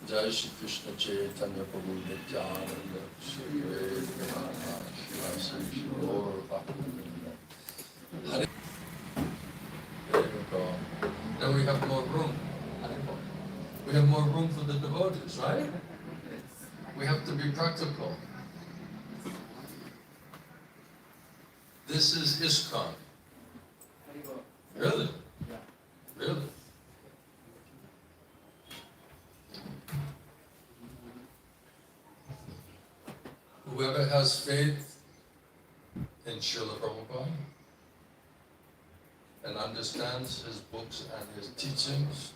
Jai Shri Krishna Chaitanya Prabhu Nityananda Shri Advaita Shri Gaur Bhaktivinoda Hare. There you go. Then we have more room. We have more room for the devotees, right? We have to be practical. This is ISKCON. Really? Really? Whoever has faith in Srila Prabhupada and understands his books and his teachings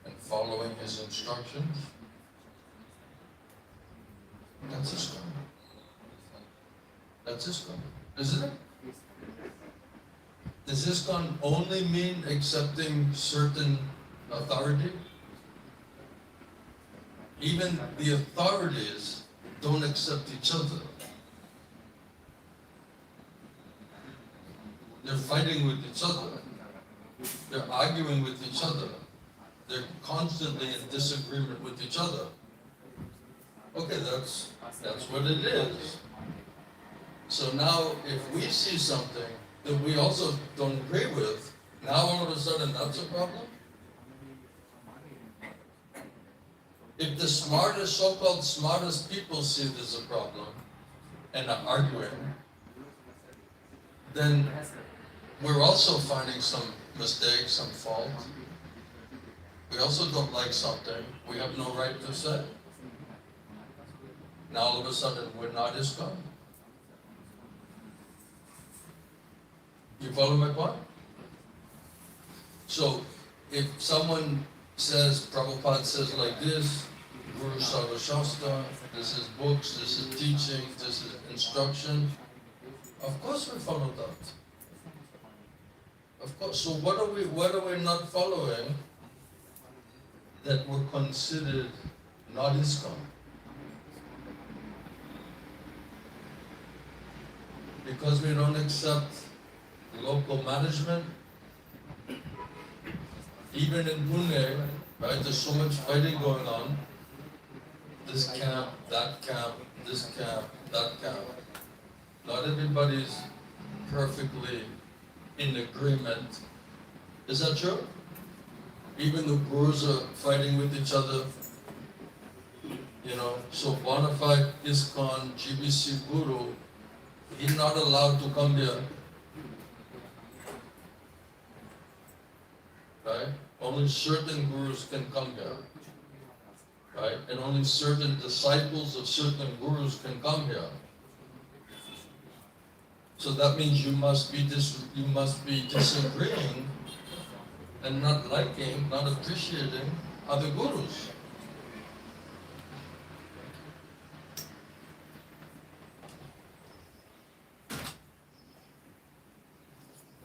and following his instructions, that's ISKCON. That's ISKCON, isn't it? Does ISKCON only mean accepting certain authority? Even the authorities don't accept each other. They're fighting with each other. They're arguing with each other. They're constantly in disagreement with each other. Okay, that's what it is. So now, if we see something that we also don't agree with, now all of a sudden that's a problem? If the smartest, so-called smartest people see there's a problem and are arguing, then we're also finding some mistake, some fault. We also don't like something. We have no right to say. Now all of a sudden we're not ISKCON. You follow my point? So if someone says, Prabhupada says like this, Guru Sarva Shastra, this is books, this is teaching, this is instruction, of course we follow that. Of course. So what are we not following that we're considered not ISKCON? Because we don't accept local management. Even in Pune, right, there's so much fighting going on. This camp, that camp, this camp, that camp. Not everybody's perfectly in agreement. Is that true? Even the gurus are fighting with each other. You know, so bona fide ISKCON, GBC Guru, he's not allowed to come here. Right? Only certain gurus can come here. Right? And only certain disciples of certain gurus can come here. So that means you must be disagreeing and not liking, not appreciating other gurus.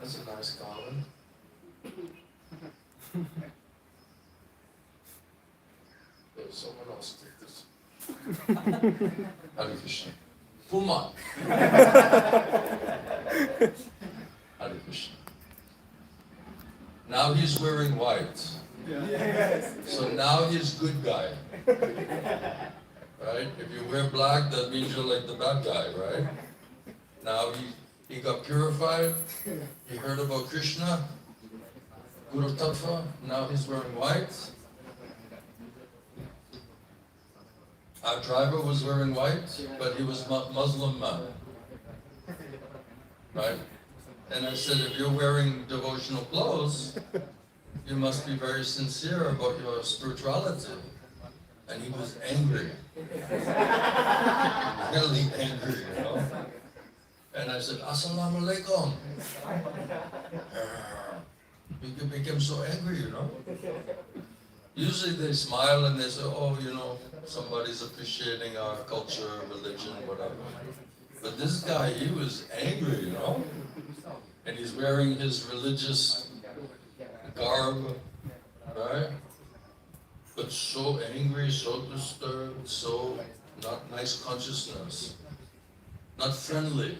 That's a nice garland. Someone else take this. Hare Krishna. Puma. Hare Krishna. Now he's wearing white. Yes. So now he's good guy. Right? If you wear black, that means you're like the bad guy, right? Now he got purified. He heard about Krishna, Guru Tattva. Now he's wearing white. Our driver was wearing white, but he was Muslim man. Right? And I said, if you're wearing devotional clothes, you must be very sincere about your spirituality. And he was angry. Really angry, you know? And I said, Assalamu alaikum. He became so angry, you know? Usually they smile and they say, oh, you know, somebody's appreciating our culture, religion, whatever. But this guy, he was angry, you know? And he's wearing his religious garb, right? But so angry, so disturbed, so not nice consciousness, not friendly.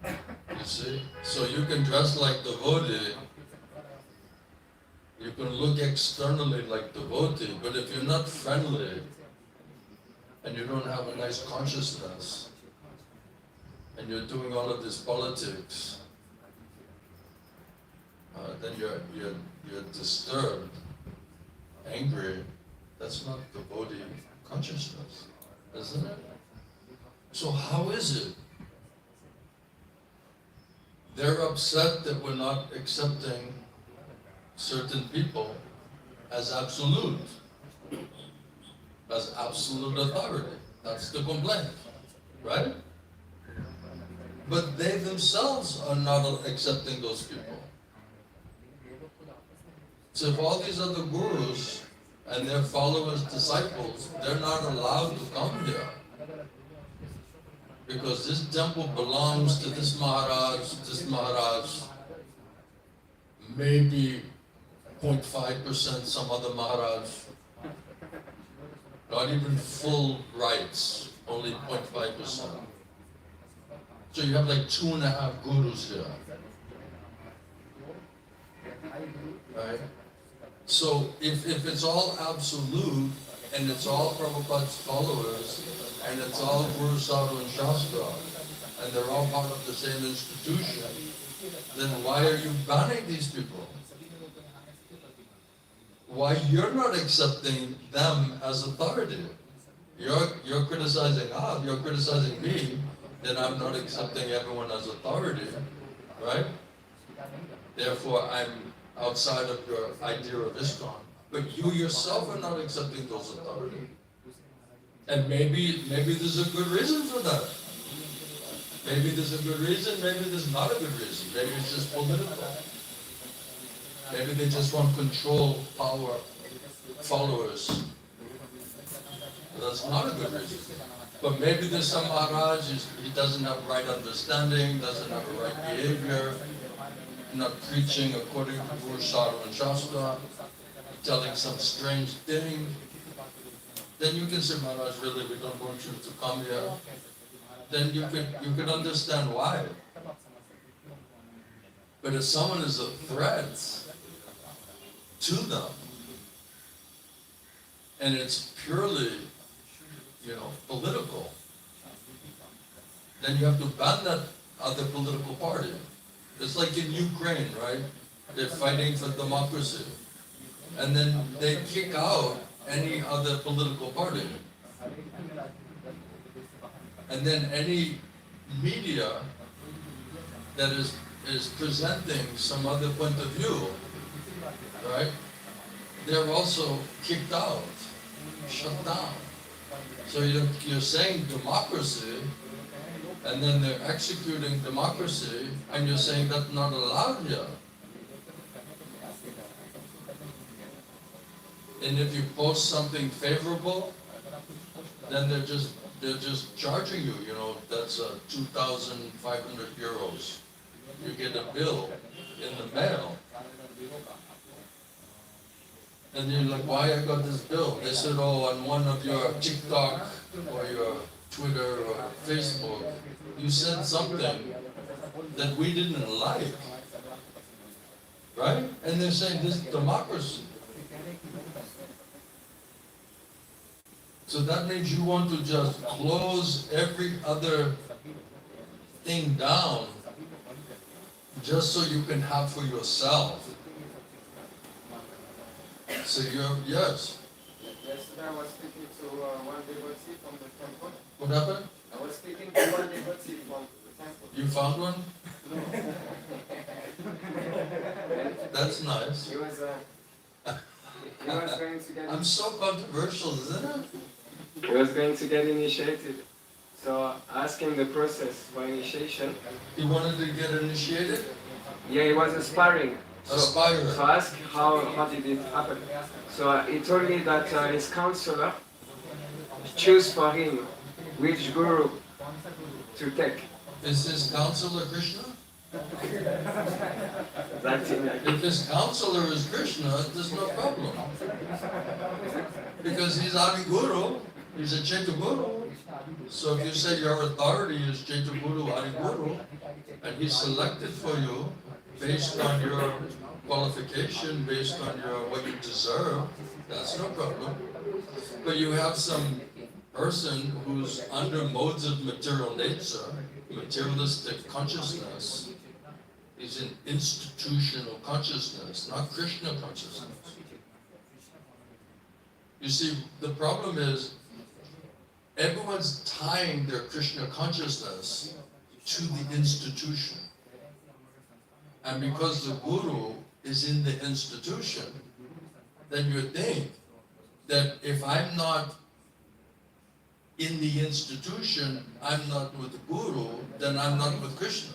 You see? So you can dress like devotee, you can look externally like devotee, but if you're not friendly and you don't have a nice consciousness and you're doing all of this politics, then you're disturbed, angry. That's not devotee consciousness, isn't it? So how is it? They're upset that we're not accepting certain people as absolute authority. That's the complaint, right? But they themselves are not accepting those people. So if all these other gurus and their followers, disciples, they're not allowed to come here, because this temple belongs to this Maharaj, maybe 0.5% some other Maharaj, not even full rights, only 0.5%. So you have like 2.5 gurus here, right? So if it's all absolute, and it's all Prabhupada's followers, and it's all Guru, Sadhu and Shastra, and they're all part of the same institution, then why are you banning these people? Why you're not accepting them as authority? You're criticizing us, you're criticizing me, then I'm not accepting everyone as authority, right? Therefore I'm outside of your idea of ISKCON. But you yourself are not accepting those authority. And maybe there's a good reason for that. Maybe there's a good reason, maybe there's not a good reason. Maybe it's just political. Maybe they just want control, power, followers. That's not a good reason. But maybe there's some Maharaj, he doesn't have right understanding, doesn't have a right behavior, not preaching according to Guru, Sadhu and Shastra, telling some strange thing. Then you can say, Maharaj, really, we don't want you to come here. Then you can understand why. But if someone is a threat to them, and it's purely, political, then you have to ban that other political party. It's like in Ukraine, right? They're fighting for democracy. And then they kick out any other political party. And then any media that is presenting some other point of view, right? They're also kicked out, shut down. So you're saying democracy, and then they're executing democracy, and you're saying that's not allowed here. And if you post something favorable, then they're just charging you, that's 2,500 euros. You get a bill in the mail. And you're like, why I got this bill? They said, on one of your TikTok or your Twitter or Facebook, you said something that we didn't like, right? And they're saying this is democracy. So that means you want to just close every other thing down just so you can have for yourself. So yes. Yesterday I was speaking to one devotee from the temple. What happened? I was speaking to one devotee from the temple. You found one? No. That's nice. He was going to get... I'm so controversial, isn't it? He was going to get initiated. So I asked him the process for initiation. He wanted to get initiated? Yeah, he was aspiring. So I asked how did it happen. So he told me that his counselor chose for him which guru to take. Is his counselor Krishna? That's it. If his counselor is Krishna, there's no problem. Because he's Adi Guru, he's a Chaitya Guru. So if you say your authority is Chaitya Guru, Adi Guru, and he's selected for you based on your qualification based on what you deserve, that's no problem. But you have some person who's under modes of material nature, materialistic consciousness, is in institutional consciousness, not Krishna consciousness. You see, the problem is everyone's tying their Krishna consciousness to the institution. And because the Guru is in the institution, then you think that if I'm not in the institution, I'm not with the Guru, then I'm not with Krishna.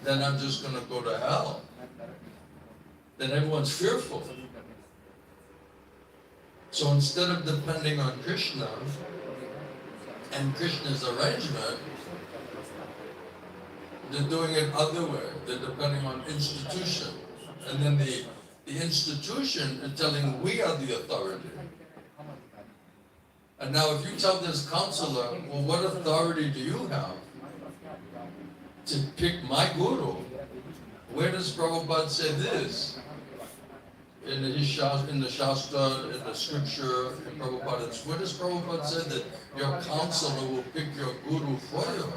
Then I'm just going to go to hell. Then everyone's fearful. So instead of depending on Krishna and Krishna's arrangement, they're doing it other way. They're depending on institution. And then the institution is telling we are the authority. And now if you tell this counselor, well, what authority do you have to pick my guru? Where does Prabhupada say this? In the Shastra, in the scripture, in Prabhupada, where does Prabhupada say that your counselor will pick your guru for you?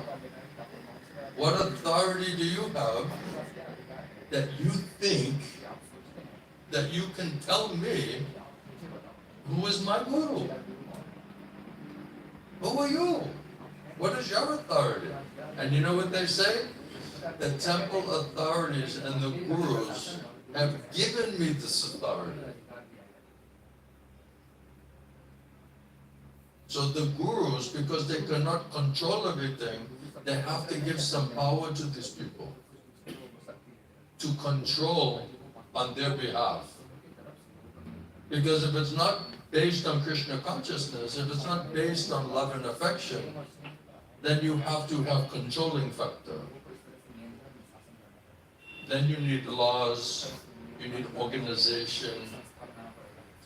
What authority do you have that you think that you can tell me who is my guru? Who are you? What is your authority? And you know what they say? The temple authorities and the gurus have given me this authority. So the gurus, because they cannot control everything, they have to give some power to these people to control on their behalf. Because if it's not based on Krishna consciousness, if it's not based on love and affection, then you have to have controlling factor. Then you need laws, you need organization,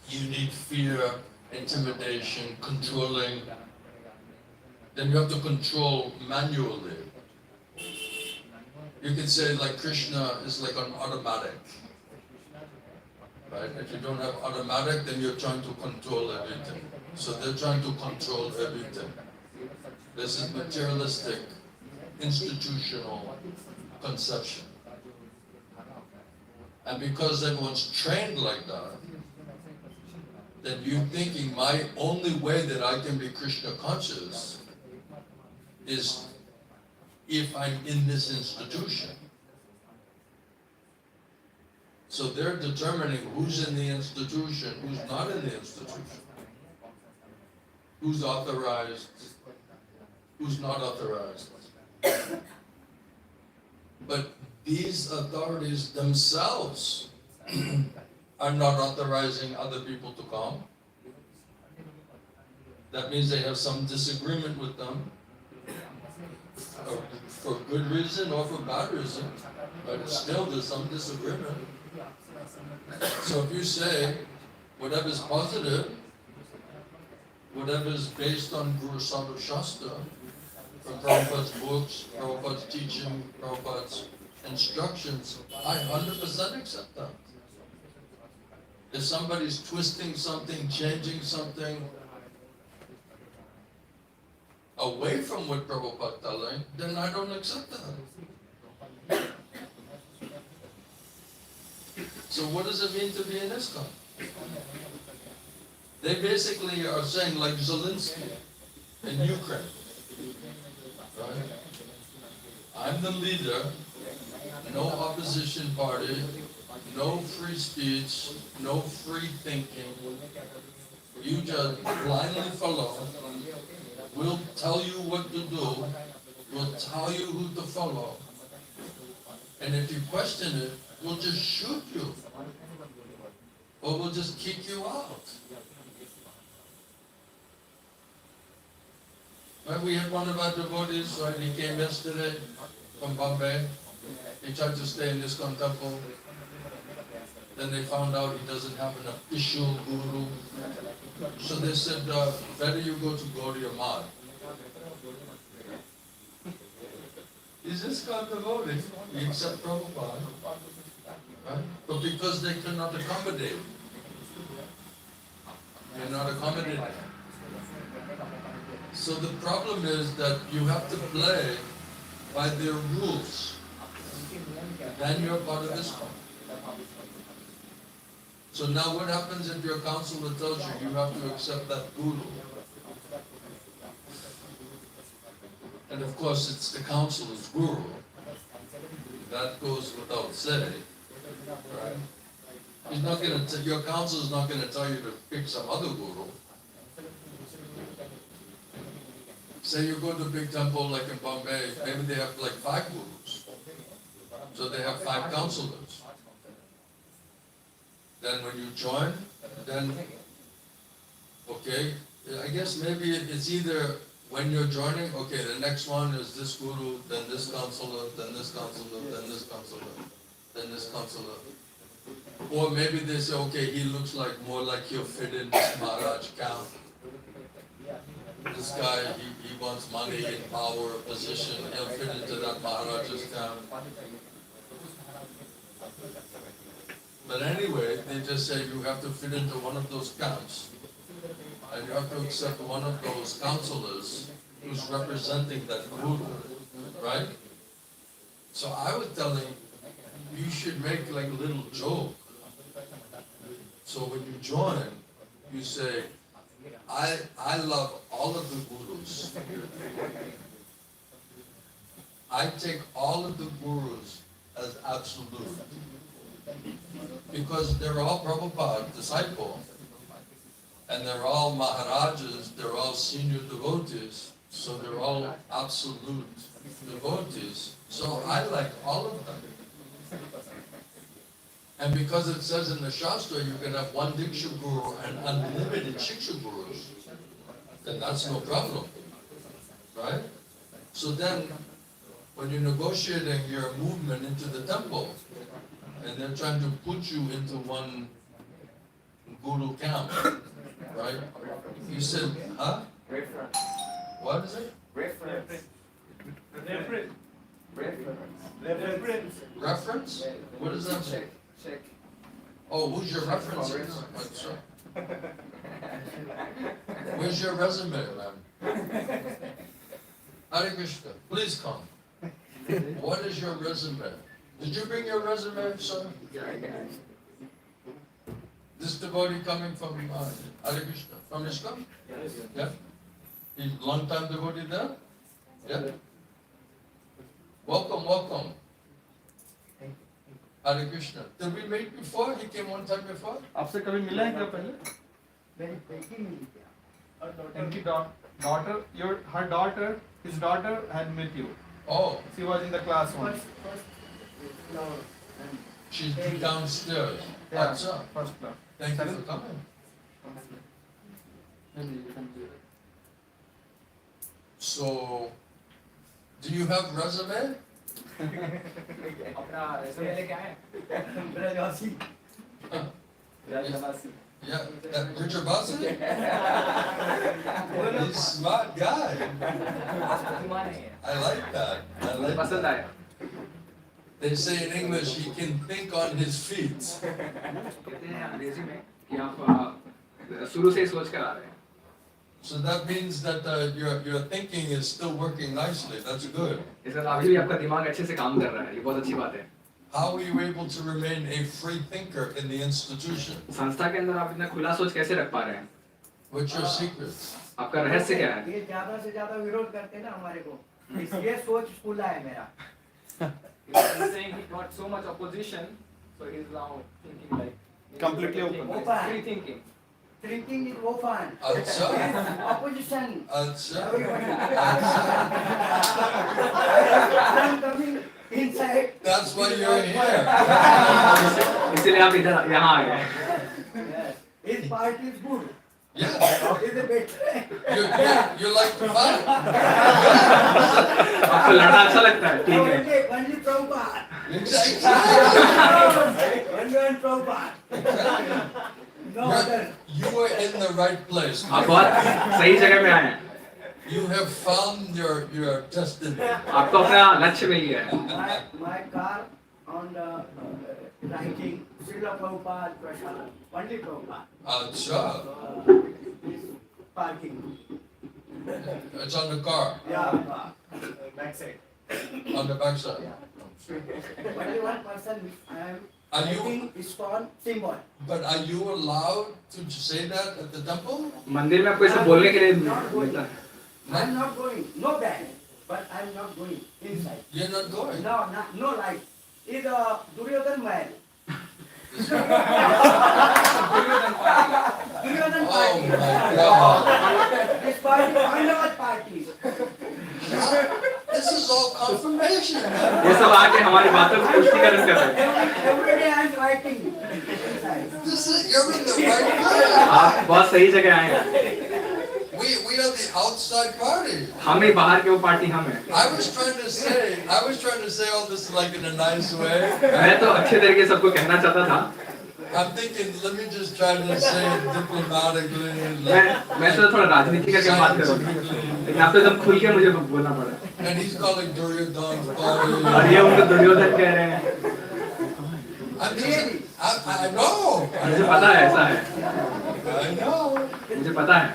you need fear, intimidation, controlling. Then you have to control manually. You can say like Krishna is like an automatic. Right? If you don't have automatic, then you're trying to control everything. So they're trying to control everything. This is materialistic, institutional conception. And because everyone's trained like that, then you're thinking my only way that I can be Krishna conscious is if I'm in this institution. So they're determining who's in the institution, who's not in the institution, who's authorized, who's not authorized. But these authorities themselves are not authorizing other people to come. That means they have some disagreement with them, for good reason or for bad reason, but still there's some disagreement. So if you say whatever's positive, whatever's based on Guru Sadhu Shastra, from Prabhupada's books, Prabhupada's teaching, Prabhupada's instructions, I 100% accept that. If somebody's twisting something, changing something away from what Prabhupada telling, then I don't accept that. So what does it mean to be an ISKCON? They basically are saying like Zelensky in Ukraine, right? I'm the leader, no opposition party, no free speech, no free thinking. You just blindly follow. We'll tell you what to do. We'll tell you who to follow. And if you question it, we'll just shoot you. Or we'll just kick you out. Right? We had one of our devotees, right? He came yesterday from Bombay. He tried to stay in this temple. Then they found out he doesn't have an official guru. So they said, better you go to Gaudiya Math. He's just got devotee. He accepts Prabhupada. right? But because they cannot accommodate, they're not accommodating. So the problem is that you have to play by their rules. Then you're part of ISKCON. So now what happens if your counselor tells you have to accept that guru? And of course it's the counselor's guru. That goes without say. Right? He's not going to. Your counselor is not going to tell you to pick some other guru. Say you go to a big temple like in Bombay, maybe they have like 5 gurus. So they have 5 counselors. Then when you join, then, okay, I guess maybe it's either when you're joining, okay, the next one is this guru, then this counselor, then this counselor, then this counselor, then this counselor. Or maybe they say, okay, he looks like more like he'll fit in this Maharaj camp. This guy, he wants money and power, position, he'll fit into that Maharaj's camp. But anyway, they just say you have to fit into one of those camps. And you have to accept one of those counselors who's representing that guru, right? So I was telling you should make like a little joke. So when you join, you say, I love all of the gurus. I take all of the gurus as absolute. Because they're all Prabhupada disciples. And they're all Maharajas, they're all senior devotees. So they're all absolute devotees. So I like all of them. And because it says in the Shastra you can have one Diksha Guru and unlimited Shiksha Gurus, then that's no problem. Right? So then, when you're negotiating your movement into the temple, and they're trying to put you into one Guru camp, right? You said, huh? Reference. What is it? Reference. Reference? What does that mean? Check. Oh, who's your reference? Where's your resume, ma'am? Hare Krishna, please come. What is your resume? Did you bring your resume, sir? This devotee coming from Hare Krishna, from ISKCON? Yes. Yeah? He's long time devotee there? Yeah? Welcome, welcome. Hare Krishna. Did we meet before? He came one time before? आपसे कभी मिला है क्या पहले? इनकी daughter, her daughter, his daughter had met you. Oh. She was in the class once. She's downstairs. Yeah, Achha. first class. Thank you for coming. So, do you have resume? अपना resume लेके आए? Yeah, that Richard Boston? He's a smart guy. I like that. I like पसंद that. आया? They say in English, he can think on his feet. कहते हैं अंग्रेजी में कि आप शुरू से ही सोच कर आ रहे हैं. So that means that your thinking is still working nicely. That's good. इसका अभी भी आपका दिमाग अच्छे से काम कर रहा है. ये बहुत अच्छी बात है. How are you able to remain a free thinker in the institution? संस्था के अंदर आप इतना खुला सोच कैसे रख पा रहे हैं? What's your secret? आपका रहस्य क्या है? ये ज्यादा से ज्यादा विरोध करते हैं ना हमारे को. इसलिए सोच खुला है मेरा. He's saying he got so much opposition, so he's now thinking like Completely open. Free thinking. Thinking is open. Achha. Opposition. Achha. I'm coming inside. That's why you're here. इसलिए आप इधर यहाँ आ गए. Yes. His part is good. Yeah. Is it better? You like to fight. आपको लड़ना अच्छा लगता है. ठीक है. Only Prabhupada. Exactly. Only Prabhupada. No other. You were in the right place. आप बहुत सही जगह में आए हैं. You have found your destiny. आपको अपना लक्ष्य मिल गया है. My car on writing Srila Prabhupada Prasad, only Prabhupada. Acha. This parking. It's on the car, Yeah. Backside. on the backside. Only one person I am Are you, writing ISKCON symbol. but are you allowed to say that at the temple? मंदिर में आपको ऐसे बोलने के लिए Not going. मिलता है? I am not going. No bad. But I am not going inside. You're not going. No light. Is a Duryodhan Mahal. Duryodhan Oh party. my God. This party, Pandavad party. This is all confirmation. ये सब आके हमारी बातों को पुष्टिकरण कर रहे हैं। Every day I am writing inside. This is, you're in the right place. आप बहुत सही जगह आए हैं। We are the outside party. हम ही बाहर के वो पार्टी हम हैं। I was trying to say all this like in a nice way. मैं तो अच्छे तरीके से सबको कहना चाहता था। I'm thinking, let me just try to say it diplomatically. मैं तो थोड़ा राजनीति करके बात करूँगा, लेकिन आप तो एकदम खुल के मुझे बोलना पड़ा। And he's calling Duryodhan's party. और ये उनको दुर्योधन कह रहे हैं। I know. मुझे पता है ऐसा है। I know. मुझे पता है।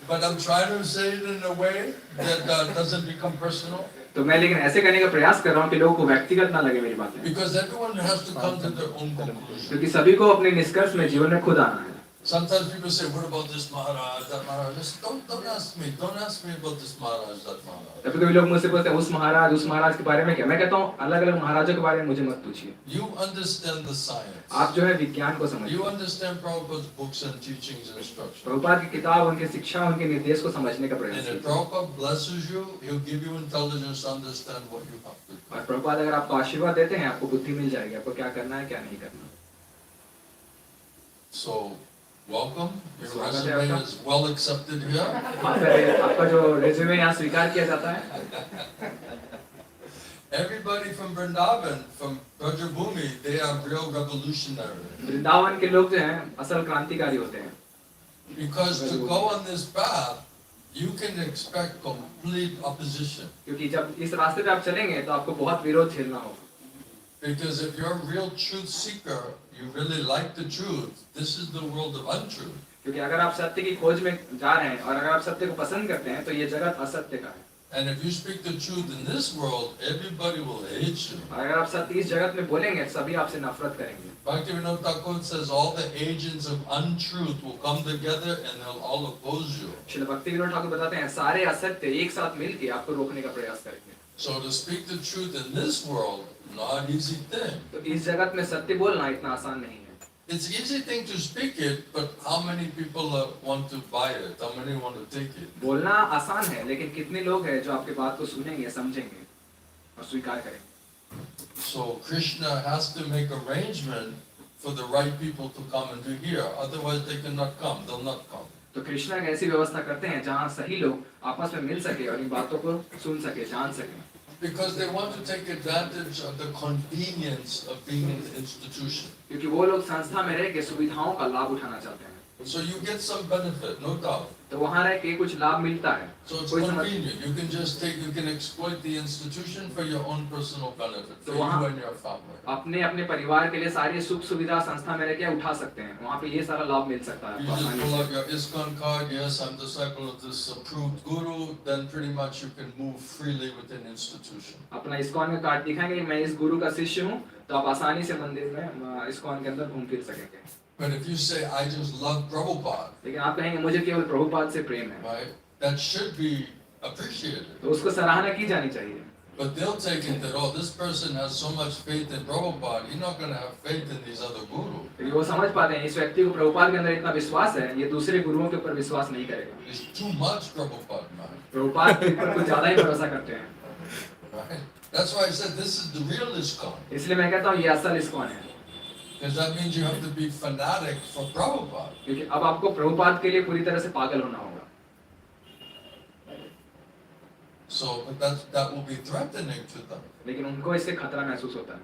But I'm trying to say it in a way that doesn't become personal. तो मैं लेकिन ऐसे करने का प्रयास कर रहा हूँ कि लोगों को व्यक्तिगत ना लगे मेरी बातें। Because everyone has to come to their own conclusion. क्योंकि सभी को अपने निष्कर्ष में जीवन में खुद आना है। Sometimes people say, what about this Maharaj, that Maharaj? Just don't ask me. Don't ask me about this Maharaj, that Maharaj. कभी कभी लोग मुझसे पूछते हैं उस महाराज के बारे में क्या? मैं कहता हूँ अलग अलग महाराजों के बारे में मुझे मत पूछिए। You understand the science. आप जो है विज्ञान को समझिए। You understand Prabhupada's books and teachings and instructions. Prabhupada की किताब, उनकी शिक्षा, उनके निर्देश को समझने का प्रयास And कीजिए। if Prabhupada blesses you, he'll give you intelligence to understand what you have to do. और प्रभुपाद अगर आपको आशीर्वाद देते हैं, आपको बुद्धि मिल जाएगी, आपको क्या करना है क्या नहीं करना। So, welcome. Your resume is well accepted here. आपका जो रेज्यूमे यहाँ स्वीकार किया जाता है। Everybody from Vrindavan, from Brajabhumi, they are real revolutionaries. Vrindavan के लोग जो हैं असल क्रांतिकारी होते हैं। Because to go on this path, you can expect complete opposition. क्योंकि जब इस रास्ते पे आप चलेंगे तो आपको बहुत विरोध झेलना होगा। Because if you're a real truth seeker, you really like the truth, this is the world of untruth. क्योंकि अगर आप सत्य की खोज में जा रहे हैं और अगर आप सत्य को पसंद करते हैं तो ये जगत असत्य का है। And if you speak the truth in this world, everybody will hate you. अगर आप सत्य इस जगत में बोलेंगे सभी आपसे नफरत करेंगे। Bhaktivinoda Thakur says all the agents of untruth will come together and they'll all oppose you. Srila भक्ति विनोद ठाकुर बताते हैं सारे असत्य एक साथ मिलके आपको रोकने का प्रयास करेंगे। So to speak the truth in this world, not an easy thing. तो इस जगत में सत्य बोलना इतना आसान नहीं है। It's an easy thing to speak it, but how many people want to buy it? How many want to take it? बोलना आसान है, लेकिन कितने लोग हैं जो आपकी बात को सुनेंगे, समझेंगे और स्वीकार करेंगे। So Krishna has to make arrangement for the right people to come and to hear. Otherwise they cannot come. They'll not come. तो कृष्णा एक ऐसी व्यवस्था करते हैं जहाँ सही लोग आपस में मिल सके और इन बातों को सुन सके, जान सके। Because they want to take advantage of the convenience of being in the institution. क्योंकि वो लोग संस्था में रह के सुविधाओं का लाभ उठाना चाहते हैं। So you get some benefit, no doubt. तो वहाँ रह के कुछ लाभ मिलता है। So it's कोई समझ- convenient. You can exploit the institution for your own personal benefit, for So you वहाँ- and your family. अपने परिवार के लिए सारी सुख सुविधा संस्था में रह के उठा सकते हैं। वहाँ पे ये सारा लाभ मिल सकता है You आपको just आसानी pull से। out your ISKCON card, yes, I'm disciple of this approved guru, then pretty much you can move freely within institution. अपना इस्कॉन का कार्ड दिखाएंगे मैं इस गुरु का शिष्य हूँ, तो आप आसानी से मंदिर में इस्कॉन के अंदर घूम फिर सकेंगे। But if you say, I just love Prabhupada, लेकिन आप कहेंगे मुझे केवल प्रभुपाद से प्रेम है, right, that should be appreciated. तो उसको सराहना की जानी चाहिए। But they'll take it that, oh, this person has so much faith in Prabhupada, he's not going to have faith in these other gurus. क्योंकि वो समझ पाते हैं इस व्यक्ति को प्रभुपाद के अंदर इतना विश्वास है, ये दूसरे गुरुओं के ऊपर विश्वास नहीं करेगा। It's too much Prabhupada, man. Prabhupada के ऊपर कुछ ज्यादा ही भरोसा करते हैं। Right? That's why I said this is the real ISKCON. इसलिए मैं कहता हूँ ये असल इस्कॉन है, Because that means you have to be fanatic for Prabhupada. क्योंकि अब आपको प्रभुपाद के लिए पूरी तरह से पागल होना होगा। So but that will be threatening to them. लेकिन उनको इससे खतरा महसूस होता है,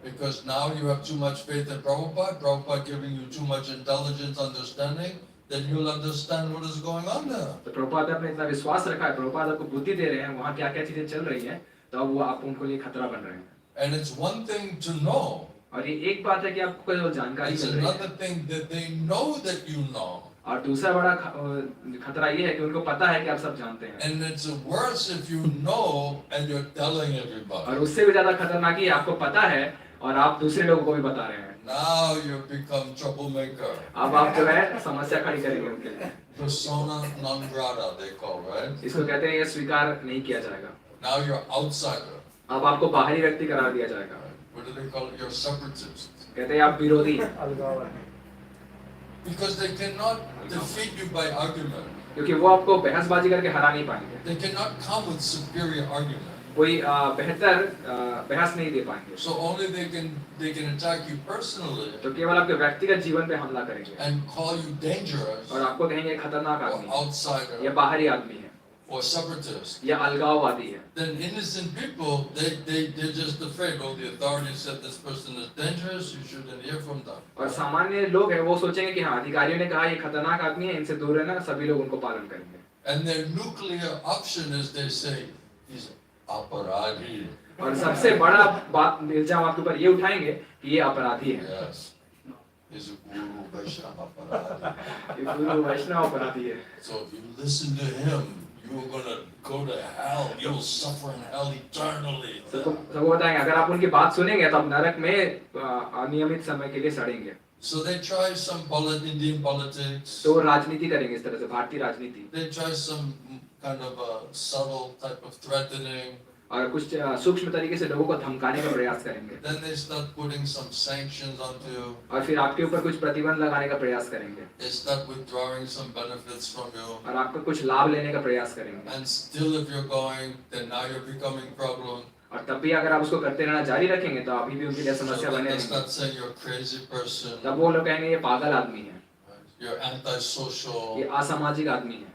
Because now you have too much faith in Prabhupada, Prabhupada giving you too much intelligence, understanding, then you'll understand what is going on there. तो प्रभुपाद ने अपने इतना विश्वास रखा है, प्रभुपाद आपको बुद्धि दे रहे हैं, वहाँ क्या क्या चीजें चल रही हैं, तो अब वो आप उनको लिए खतरा बन रहे हैं। And it's one thing to know. और ये एक बात है कि आपको कोई जानकारी It's मिल रही another है, thing that they know that you know. और दूसरा बड़ा खतरा ये है कि उनको पता है कि आप सब जानते हैं, And it's worse if you know and you're telling everybody. और उससे भी ज्यादा खतरनाक ये आपको पता है और आप दूसरे लोगों को भी बता रहे हैं। Now you become troublemaker. अब आप जो है समस्या खड़ी करेंगे उनके लिए। Persona non grata they call, right? इसको कहते हैं ये स्वीकार नहीं किया जाएगा। Now you're outsider. अब आपको बाहरी व्यक्ति करार दिया जाएगा। What do they call it? You're separatist. कहते हैं आप विरोधी हैं, Because they cannot defeat you by argument. क्योंकि वो आपको बहसबाजी करके हरा नहीं पाएंगे, They cannot come with superior argument. कोई बेहतर बहस नहीं दे पाएंगे। So only they can attack you personally तो केवल आपके व्यक्तिगत जीवन पे हमला करेंगे and call you dangerous और आपको कहेंगे खतरनाक or आदमी है, outsider या बाहरी आदमी है, or separatist. या अलगाववादी है। Then innocent people, they're just afraid. Oh, the authorities said this person is dangerous, you shouldn't hear from them. और सामान्य लोग हैं वो सोचेंगे कि हाँ अधिकारियों ने कहा ये खतरनाक आदमी है, इनसे दूर रहना, सभी लोग उनको पालन करेंगे। And their nuclear option is they say, he's aparadhi. और सबसे बड़ा बात इल्जाम आपके ऊपर ये उठाएंगे कि ये अपराधी है, Yes. He's a guru, Vaishnava aparadhi. ये गुरु वैष्णव अपराधी है। So if you listen to him, you're gonna go to hell. You'll suffer in hell eternally. सबको बताएंगे अगर आप उनकी बात सुनेंगे तो आप नरक में अनियमित समय के लिए सड़ेंगे। So they try some Indian politics. तो वो राजनीति करेंगे इस तरह से, भारतीय राजनीति, They try some kind of a subtle type of threatening. और कुछ सूक्ष्म तरीके से लोगों को धमकाने का प्रयास करेंगे। Then they start putting some sanctions onto you. और फिर आपके ऊपर कुछ प्रतिबंध लगाने का प्रयास करेंगे, They start withdrawing some benefits from you. और आपका कुछ लाभ लेने का प्रयास करेंगे। And still if you're going, then now you're becoming problem. और तब भी अगर आप उसको करते रहना जारी रखेंगे तो अभी भी उनके लिए So समस्या then बने they रहेंगे। start saying you're a crazy person. तब वो लोग कहेंगे ये पागल आदमी है, You're antisocial. ये असामाजिक आदमी है,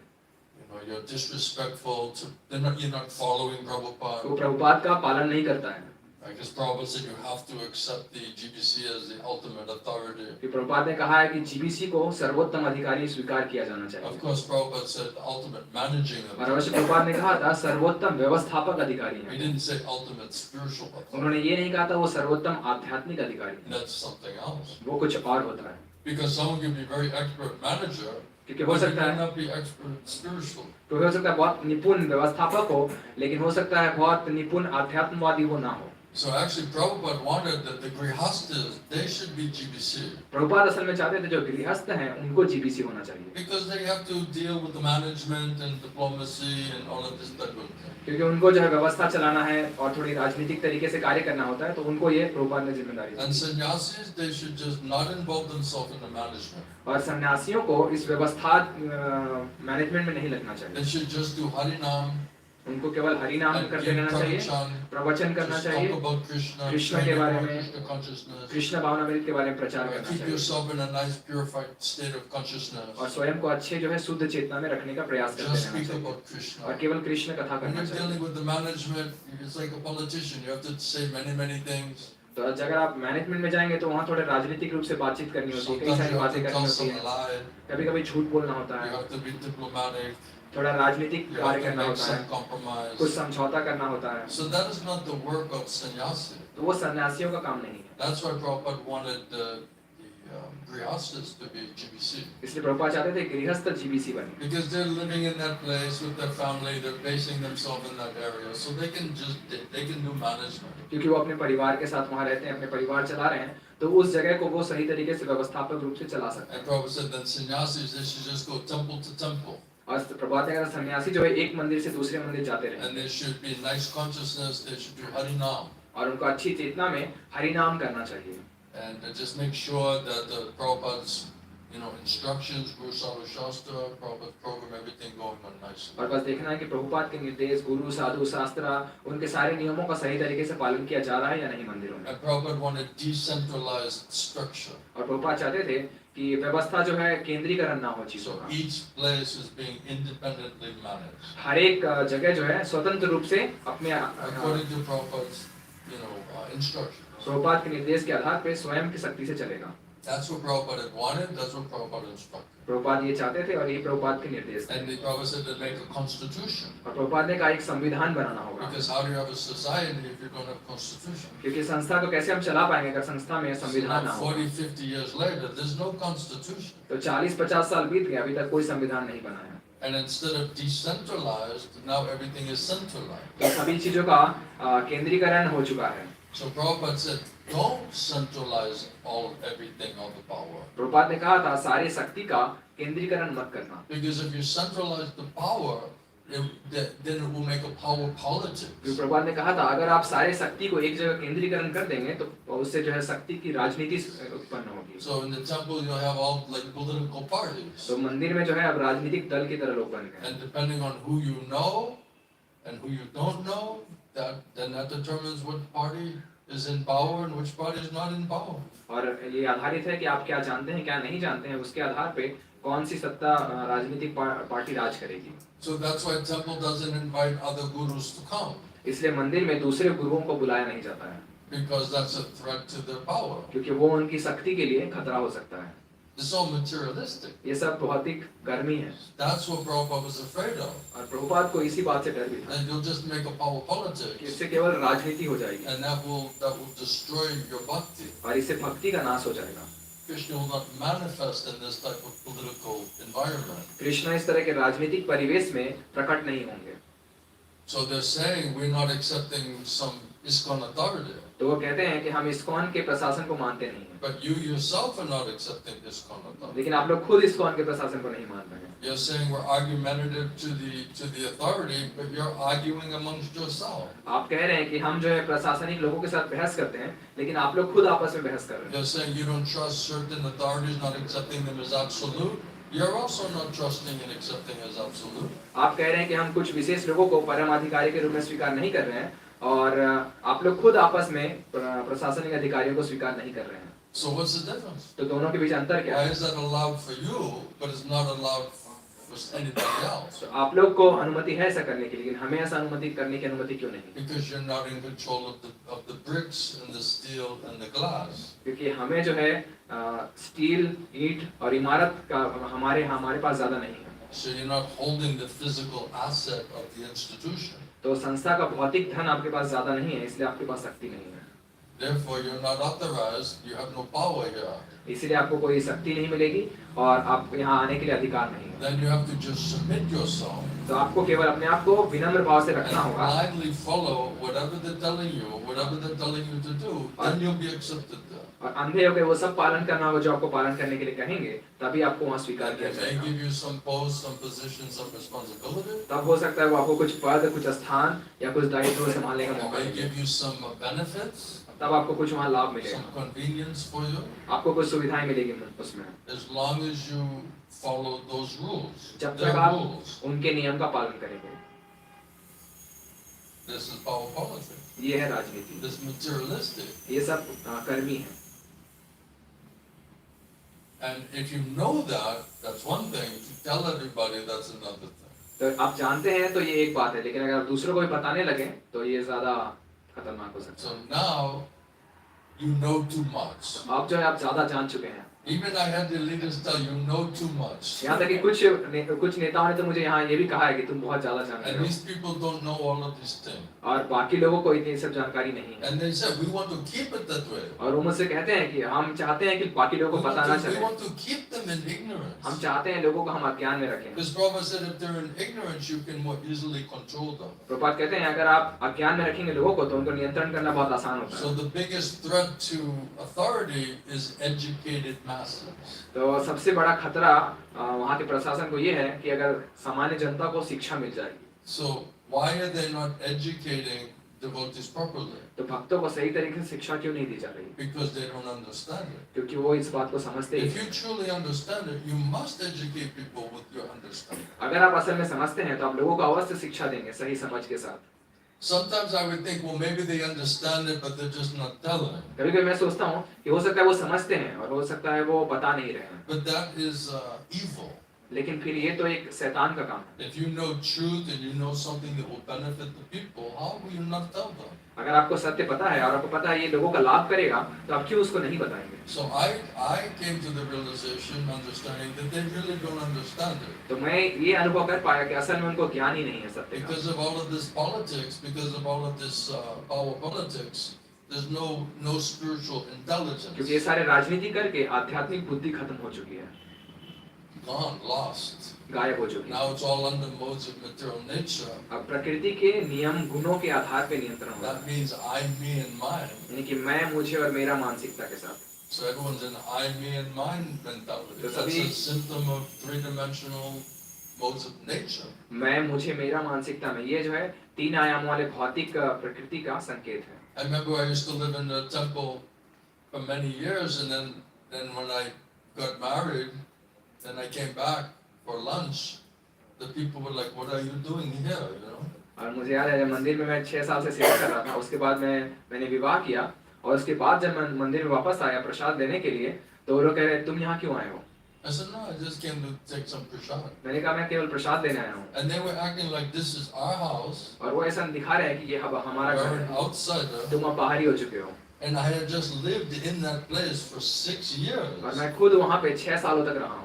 You're disrespectful to. You're not following Prabhupada. वो प्रभुपाद का पालन नहीं करता है। I guess Prabhupada said you have to accept the GBC as the ultimate authority. कि प्रभुपाद ने कहा है कि जीबीसी को सर्वोत्तम अधिकारी स्वीकार किया जाना Of चाहिए। course, Prabhupada said the ultimate managing और authority. अवश्य प्रभुपाद ने कहा था सर्वोत्तम व्यवस्थापक अधिकारी He है, didn't say ultimate spiritual authority. उन्होंने ये नहीं कहा था वो सर्वोत्तम आध्यात्मिक अधिकारी है, That's something else. वो कुछ और होता है। Because someone can be very expert manager, क्योंकि हो but he सकता है, may not be expert spiritual. तो हो सकता है बहुत निपुण व्यवस्थापक हो, लेकिन हो सकता है बहुत निपुण आध्यात्मवादी वो ना हो। So actually, Prabhupada wanted that the grihastas, they should be GBC. Prabhupada असल में चाहते थे जो गृहस्थ हैं उनको जीबीसी होना चाहिए, Because they have to deal with the management and diplomacy and all of this type of thing. क्योंकि उनको जो है व्यवस्था चलाना है और थोड़ी राजनीतिक तरीके से कार्य करना होता है, तो उनको ये प्रभुपाद ने जिम्मेदारी दी। And sannyasis, they should just not involve themselves in the management. और सन्यासियों को इस व्यवस्था मैनेजमेंट में नहीं लगना चाहिए, They should just do Harinam उनको केवल हरि नाम and करते give रहना चाहिए, pravachan, प्रवचन करना just चाहिए, talk about Krishna, Krishna train के बारे about में, Krishna consciousness, कृष्ण भावनामृत के बारे में प्रचार करना keep चाहिए, yourself in a nice purified state of consciousness. और स्वयं को अच्छे जो है शुद्ध चेतना में रखने का प्रयास करते Just रहना speak चाहिए, about और Krishna. केवल कृष्ण कथा When करना you're चाहिए। dealing with the management, it's like a politician. You have to say many things. तो अगर आप मैनेजमेंट में जाएंगे तो वहाँ थोड़े राजनीतिक रूप से बातचीत करनी होती है, कई Sometimes सारी you have बातें to करनी tell होती some है, lie. कभी-कभी झूठ बोलना होता You है, have to be diplomatic. थोड़ा राजनीतिक You have कार्य to करना make होता some है, compromise. कुछ समझौता करना होता है, So that is not the work of sannyasi. तो वो सन्यासियों का काम नहीं है। That's why Prabhupada wanted the grihastas to be GBC. इसलिए प्रभुपाद चाहते थे गृहस्थ जीबीसी बने, Because they're living in that place with their family, they're basing themselves in that area, so they can do management. क्योंकि वो अपने परिवार के साथ वहाँ रहते हैं, अपने परिवार चला रहे हैं, तो उस जगह को वो सही तरीके से व्यवस्थापक रूप से चला सकते हैं। And Prabhupada said that sannyasis, they should just go temple to temple. और प्रभुपाद ने कहा सन्यासी जो है एक मंदिर से दूसरे मंदिर जाते रहे, And they should be nice consciousness, they should do Harinam. और उनको अच्छी चेतना में हरि नाम करना चाहिए, And just make sure that the Prabhupada's, instructions, Guru Sadhu Shastra, Prabhupada program, everything going on nicely. और बस देखना है कि प्रभुपाद के निर्देश, गुरु साधु शास्त्र, उनके सारे नियमों का सही तरीके से पालन किया जा रहा है या नहीं मंदिरों में। And Prabhupada wanted decentralized structure. और प्रभुपाद चाहते थे कि व्यवस्था जो है केंद्रीकरण ना हो चीजों So का, each place is being independently managed. हर एक जगह जो है स्वतंत्र रूप से अपने According to Prabhupada's, instructions. Prabhupada के निर्देश के आधार पे स्वयं की शक्ति से चलेगा। That's what Prabhupada had wanted, that's what Prabhupada instructed. Prabhupada ये चाहते थे और ये प्रभुपाद के निर्देश थे। And the Prabhupada said to make a constitution. और प्रभुपाद ने कहा एक संविधान बनाना होगा। Because how do you have a society if you don't have constitution? क्योंकि संस्था को कैसे हम चला पाएंगे अगर संस्था में संविधान ना हो। 40-50 years later, there's no constitution. तो 40-50 साल बीत गए, अभी तक कोई संविधान नहीं बना है। And instead of decentralized, now everything is centralized. तो सभी चीजों का केंद्रीकरण हो चुका है। So Prabhupada said, don't centralize everything, all the power. Prabhupada ने कहा था सारी शक्ति का केंद्रीकरण मत करना। Because if you centralize the power, then it will make a power politics. Prabhupada ने कहा था अगर आप सारे शक्ति को एक जगह केंद्रीकरण कर देंगे तो उससे जो है शक्ति की राजनीति उत्पन्न होगी। So in the temple you have all like political parties. तो मंदिर में जो है अब राजनीतिक दल की तरह लोग बन गए। And depending on who you know and who you don't know, that determines what party is in power and which party is not in power. और ये आधारित है कि आप क्या जानते हैं क्या नहीं जानते हैं, उसके आधार पे कौन सी सत्ता राजनीतिक पार्टी राज करेगी। So that's why temple doesn't invite other gurus to come. इसलिए मंदिर में दूसरे गुरुओं को बुलाया नहीं जाता है। Because that's a threat to their power. क्योंकि वो उनकी शक्ति के लिए खतरा हो सकता है। It's all materialistic. ये सब भौतिक कर्मी है। That's what Prabhupada was afraid of. और प्रभुपाद को इसी बात से डर भी था And you'll just make a power कि politics. इससे केवल राजनीति हो जाएगी And that will destroy your bhakti. और इससे भक्ति का नाश हो जाएगा। Krishna will not manifest in this type of political environment. Krishna इस तरह के राजनीतिक परिवेश में प्रकट नहीं होंगे। So they're saying we're not accepting some ISKCON authority. तो वो कहते हैं कि हम इस्कॉन के प्रशासन को मानते नहीं हैं। But you yourself are not accepting ISKCON authority. लेकिन आप लोग खुद इस्कॉन के प्रशासन को नहीं मान रहे हैं। You're saying we're argumentative to the authority, but you're arguing amongst yourself. आप कह रहे हैं कि हम जो है प्रशासनिक लोगों के साथ बहस करते हैं, लेकिन आप लोग खुद आपस में बहस कर रहे हैं। You're saying you don't trust certain authorities, not accepting them as absolute. You're also not trusting and accepting as absolute. आप कह रहे हैं कि हम कुछ विशेष लोगों को परम अधिकारी के रूप में स्वीकार नहीं कर रहे हैं और आप लोग खुद आपस में प्रशासनिक अधिकारियों को स्वीकार नहीं कर रहे हैं। So what's the difference? तो दोनों के बीच अंतर क्या Why है? is that allowed for you, but it's not allowed for anybody else? तो आप लोग को अनुमति है ऐसा करने की, लेकिन हमें ऐसा अनुमति करने की अनुमति क्यों नहीं? Because you're not in control of the bricks and the steel and the glass. क्योंकि हमें जो है स्टील, ईंट और इमारत का हमारे पास ज्यादा नहीं है। So you're not holding the physical asset of the institution. तो संस्था का भौतिक धन आपके पास ज्यादा नहीं है, इसलिए आपके पास शक्ति नहीं है। Therefore, you're not authorized. You have no power here. इसीलिए आपको कोई शक्ति नहीं मिलेगी और आप यहाँ आने के लिए अधिकार नहीं है। Then you have to just submit yourself तो आपको केवल अपने आप को विनम्र भाव से रखना and होगा blindly follow whatever they're telling you, whatever they're telling you to do. Then you'll be accepted there. और अंधे होकर वो सब पालन करना होगा जो आपको पालन करने के लिए कहेंगे, तभी आपको वहाँ स्वीकार And किया they may जाएगा। give you some posts, some positions of responsibility. तब हो सकता है वो आपको कुछ पद, कुछ स्थान या कुछ दायित्व संभालने का They मौका may मिले। give you some benefits, तब आपको कुछ वहाँ लाभ मिलेगा, some convenience for you, आपको कुछ सुविधाएं मिलेगी उसमें, as long as you follow those rules. जब Their तक आप rules. उनके नियम का पालन करेंगे। This is power politics. ये है राजनीति, This materialistic. ये सब कर्मी है। And if you know that, that's one thing. To tell everybody, that's another thing. तो आप जानते हैं तो ये एक बात है, लेकिन अगर आप दूसरों को भी बताने लगे तो ये ज्यादा खतरनाक हो सकता है। So now, you know too much. आप जो है आप ज्यादा जान चुके हैं। Even I had the leaders tell you know too much. यहाँ तक कि कुछ नेताओं ने तो मुझे यहाँ ये भी कहा है कि तुम बहुत ज्यादा जानते And हो these people don't know all of these things. और बाकी लोगों को इतनी सब जानकारी नहीं है। And they said, we want to keep it that way. और वो मुझसे कहते हैं कि हम चाहते हैं कि बाकी लोगों को पता ना We चले, want to keep them in ignorance. हम चाहते हैं लोगों को हम अज्ञान में रखें। Because Prabhupada said if they're in ignorance, you can more easily control them. Prabhupada कहते हैं अगर आप अज्ञान में रखेंगे लोगों को तो उनको नियंत्रण करना बहुत आसान होता So है। the biggest threat to authority is educated masses. तो सबसे बड़ा खतरा वहाँ के प्रशासन को ये है कि अगर सामान्य जनता को शिक्षा मिल जाएगी, So why are they not educating devotees properly? तो भक्तों को सही तरीके से शिक्षा क्यों नहीं दी जा रही? Because they don't understand it. क्योंकि वो इस बात को समझते ही If you नहीं। truly understand it, you must educate people with your understanding. अगर आप असल में समझते हैं तो आप लोगों को अवश्य शिक्षा देंगे सही समझ के साथ। Sometimes I would think, well, maybe they understand it, but they're just not telling. कभी-कभी मैं सोचता हूँ कि हो सकता है वो समझते हैं और हो सकता है वो बता नहीं रहे हैं। But that is evil. लेकिन फिर ये तो एक शैतान का काम है। If you know truth and you know something that will benefit the people, how will you not tell them? अगर आपको सत्य पता है और आपको पता है ये लोगों का लाभ करेगा, तो आप क्यों उसको नहीं बताएंगे? So I came to the realization, understanding that they really don't understand it. तो मैं ये अनुभव कर पाया कि असल में उनको ज्ञान ही नहीं है सत्य का। Because of all of this politics, because of all of this power politics, there's no spiritual intelligence. क्योंकि ये सारे राजनीति करके आध्यात्मिक बुद्धि खत्म हो चुकी है, Gone, lost. गायब हो चुकी है। Now it's all under modes of material nature. अब प्रकृति के नियम गुणों के आधार पे नियंत्रण हो रहा That है, means I, me, and mine. यानी कि मैं, मुझे और मेरा मानसिकता के साथ। So everyone's in I, me, and mine mentality. तो That's सभी a symptom of three-dimensional modes of nature. मैं, मुझे, मेरा मानसिकता में ये जो है तीन आयाम वाले भौतिक प्रकृति का संकेत है। I remember I used to live in the temple for many years, and then when I got married, then I came back for lunch. The people were like, "What are you doing here?" You know. और मुझे याद है जब मंदिर में मैं 6 साल से सेवा कर रहा था, उसके बाद मैंने विवाह किया और उसके बाद जब मैं मंदिर में वापस आया प्रसाद देने के लिए, तो वो लोग कह रहे तुम यहाँ क्यों आए हो? I said, "No, I just came to take some prasad." मैंने कहा मैं केवल प्रसाद देने आया हूँ। And they were acting like this is our house. और वो ऐसा दिखा रहे हैं कि ये हमारा घर We're an है, outsider. तुम अब बाहरी हो चुके हो। And I had just lived in that place for 6 years. और मैं खुद वहाँ पे 6 सालों तक रहा हूँ।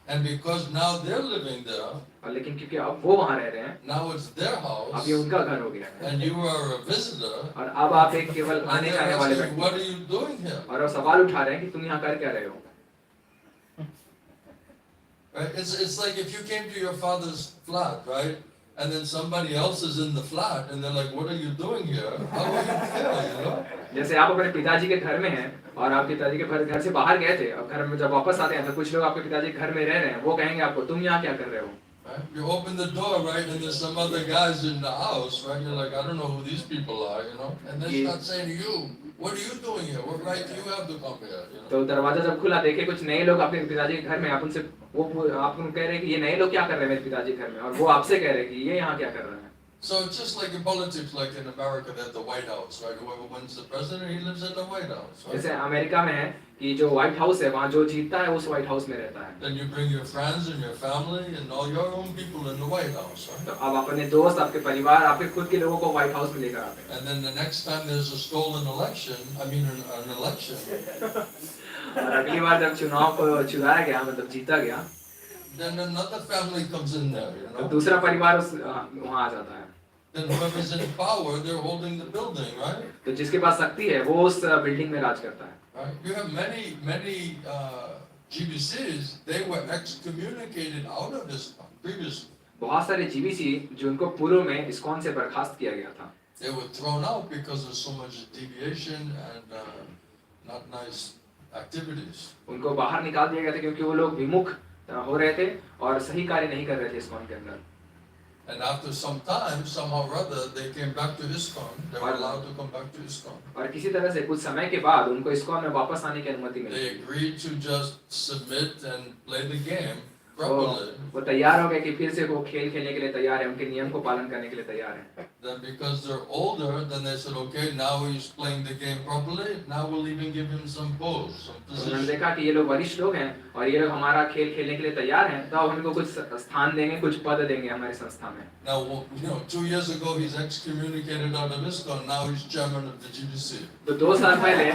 And because now they're living there, और लेकिन क्योंकि अब वो वहाँ रह रहे हैं, now it's their अब house, ये उनका घर हो गया है। and you are a visitor, और अब आप एक केवल and आने they're जाने वाले asking, व्यक्ति, what are you doing here? और वो सवाल उठा रहे हैं कि तुम यहाँ कर क्या रहे हो? Right? It's like if you came to your father's flat, right? And then somebody else is in the flat, and they're like, what are you doing here? How will you feel, you know? जैसे आप अपने पिताजी के घर में हैं और आप पिताजी के घर से बाहर गए थे और घर में जब वापस आते हैं तो कुछ लोग आपके पिताजी के घर में रह रहे हैं, वो कहेंगे आपको तुम यहाँ क्या कर रहे हो? Right? You open the door, right, and there's some other guys in the house, right? You're like, I don't know who these people are, you know? And they start saying to you, what are you doing here? What right do you have to come here? You know? तो दरवाजा जब खुला देखे कुछ नए लोग आपके पिताजी के घर में, आप उनसे आप उनको कह रहे हैं कि ये नए लोग क्या कर रहे हैं मेरे पिताजी के घर में, और वो आपसे कह रहे हैं कि ये यहाँ क्या कर रहे हैं। So it's just like in politics, like in America, they have the White House, right? Whoever wins the president, he lives in the White House, right? जैसे अमेरिका में है कि जो व्हाइट हाउस है वहाँ जो जीतता है उस व्हाइट हाउस में रहता है। Then you bring your friends and your family and all your own people in the White House, right? तो अब अपने दोस्त, आपके परिवार, आपके खुद के लोगों को व्हाइट हाउस में लेकर आते हैं। And then the next time there's a stolen election, an election, और अगली बार जब चुनाव को चुराया गया, मतलब जीता गया, then another family comes in there, you तो know? दूसरा परिवार वहाँ आ जाता है। Then whoever's in power, they're holding the building, right? तो जिसके पास शक्ति है वो उस बिल्डिंग में राज करता है। Right? You have many GBCs, they were excommunicated out of this previously. बहुत सारे जीबीसी जो उनको पूर्व में इस्कॉन से बर्खास्त किया गया था, They were thrown out because of so much deviation and not nice activities. उनको बाहर निकाल दिया गया था क्योंकि वो लोग विमुख हो रहे थे और सही कार्य नहीं कर रहे थे इस्कॉन के अंदर। And after some time, somehow or other, they came back to ISKCON. They were allowed to come back to ISKCON. और किसी तरह से कुछ समय के बाद उनको इस्कॉन में वापस आने की अनुमति They milli. agreed to just submit and play the game properly. वो तैयार हो गए कि फिर से वो खेल खेलने के लिए तैयार है, उनके नियम को पालन करने के लिए तैयार है। Then because they're older, then they said, okay, now he's playing the game properly. Now we'll even give him some pose, some उन्होंने position. देखा कि ये लोग वरिष्ठ लोग हैं और ये लोग हमारा खेल खेलने के लिए तैयार हैं, तो हम इनको कुछ स्थान देंगे, कुछ पद देंगे हमारी संस्था में। Now, 2 years ago he's excommunicated out of ISKCON. Now he's chairman of the GBC. तो 2 साल पहले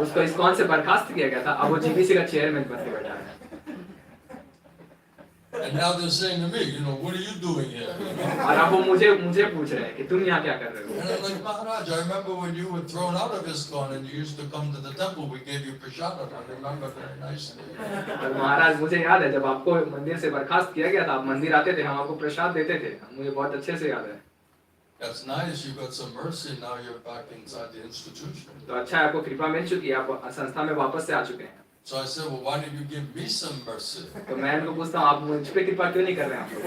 उसको इस्कॉन से बर्खास्त किया गया था, अब वो जीबीसी का चेयरमैन बन के बैठा है। And now they're saying to me, what are you doing here? और अब वो मुझे पूछ रहे हैं कि तुम यहाँ क्या कर रहे हो? And I'm like, Maharaj, I remember when you were thrown out of ISKCON and you used to come to the temple, we gave you prasad. I remember very nicely. तो महाराज मुझे याद है जब आपको मंदिर से बर्खास्त किया गया था, आप मंदिर आते थे, हम आपको प्रसाद देते थे, मुझे बहुत अच्छे से याद है। That's nice, you got some mercy, now you're back inside the institution. तो अच्छा है, आपको कृपा मिल चुकी है, आप संस्था में वापस से आ चुके हैं। So I said, well, why did you give me some mercy? तो मैं उनको पूछता हूँ, आप मुझ पे कृपा क्यों नहीं कर रहे हैं आप लोग?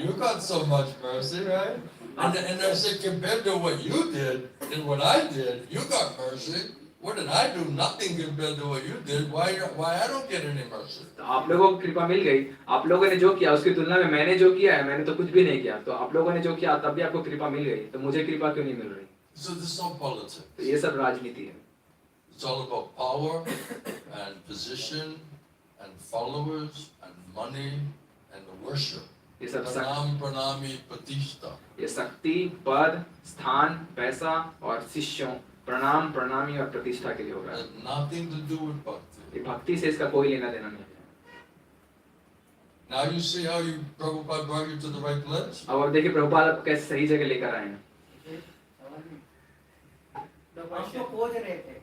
You got so much mercy, right? And I said, compared to what you did and what I did, you got mercy. What did I do? Nothing compared to what you did. Why I don't get any mercy? तो आप लोगों को कृपा मिल गई, आप लोगों ने जो किया उसकी तुलना में मैंने जो किया है, मैंने तो कुछ भी नहीं किया, तो आप लोगों ने जो किया तब भी आपको कृपा मिल गई, तो मुझे कृपा क्यों नहीं मिल रही? So this is all politics. तो ये सब राजनीति है। It's all about power and position and followers and money and worship. ये सब Pranam, pranami, pratishtha. ये शक्ति, पद, स्थान, पैसा और शिष्यों, प्रणाम, प्रणामी और प्रतिष्ठा के लिए हो रहा है. Has nothing to do with bhakti. ये भक्ति से इसका कोई लेना देना नहीं है. Now you see how you Prabhupada brought you to the right place? अब आप देखिए प्रभुपाद आपको कैसे सही जगह लेकर आए हैं. हमको खोज रहे थे.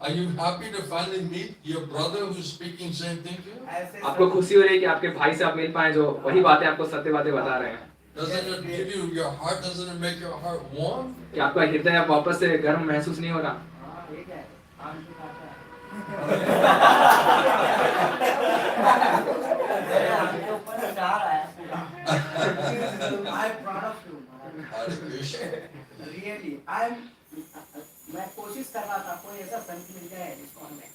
Are you happy to finally meet your brother who's speaking same thing to you? आपको खुशी हो रही है कि आपके भाई से आप मिल पाए जो वही बातें आपको सत्य बातें बता रहे हैं. Doesn't it give you your heart? Doesn't it make your heart warm? कि आपका हृदय आप वापस से गर्म महसूस नहीं हो रहा. हाँ, ये क्या है? हमके ऊपर से आ रहा है. I'm proud of you. Hare Krishna. Really, मैं कोशिश कर रहा था कोई ऐसा संत मिल जाए जिसको हमें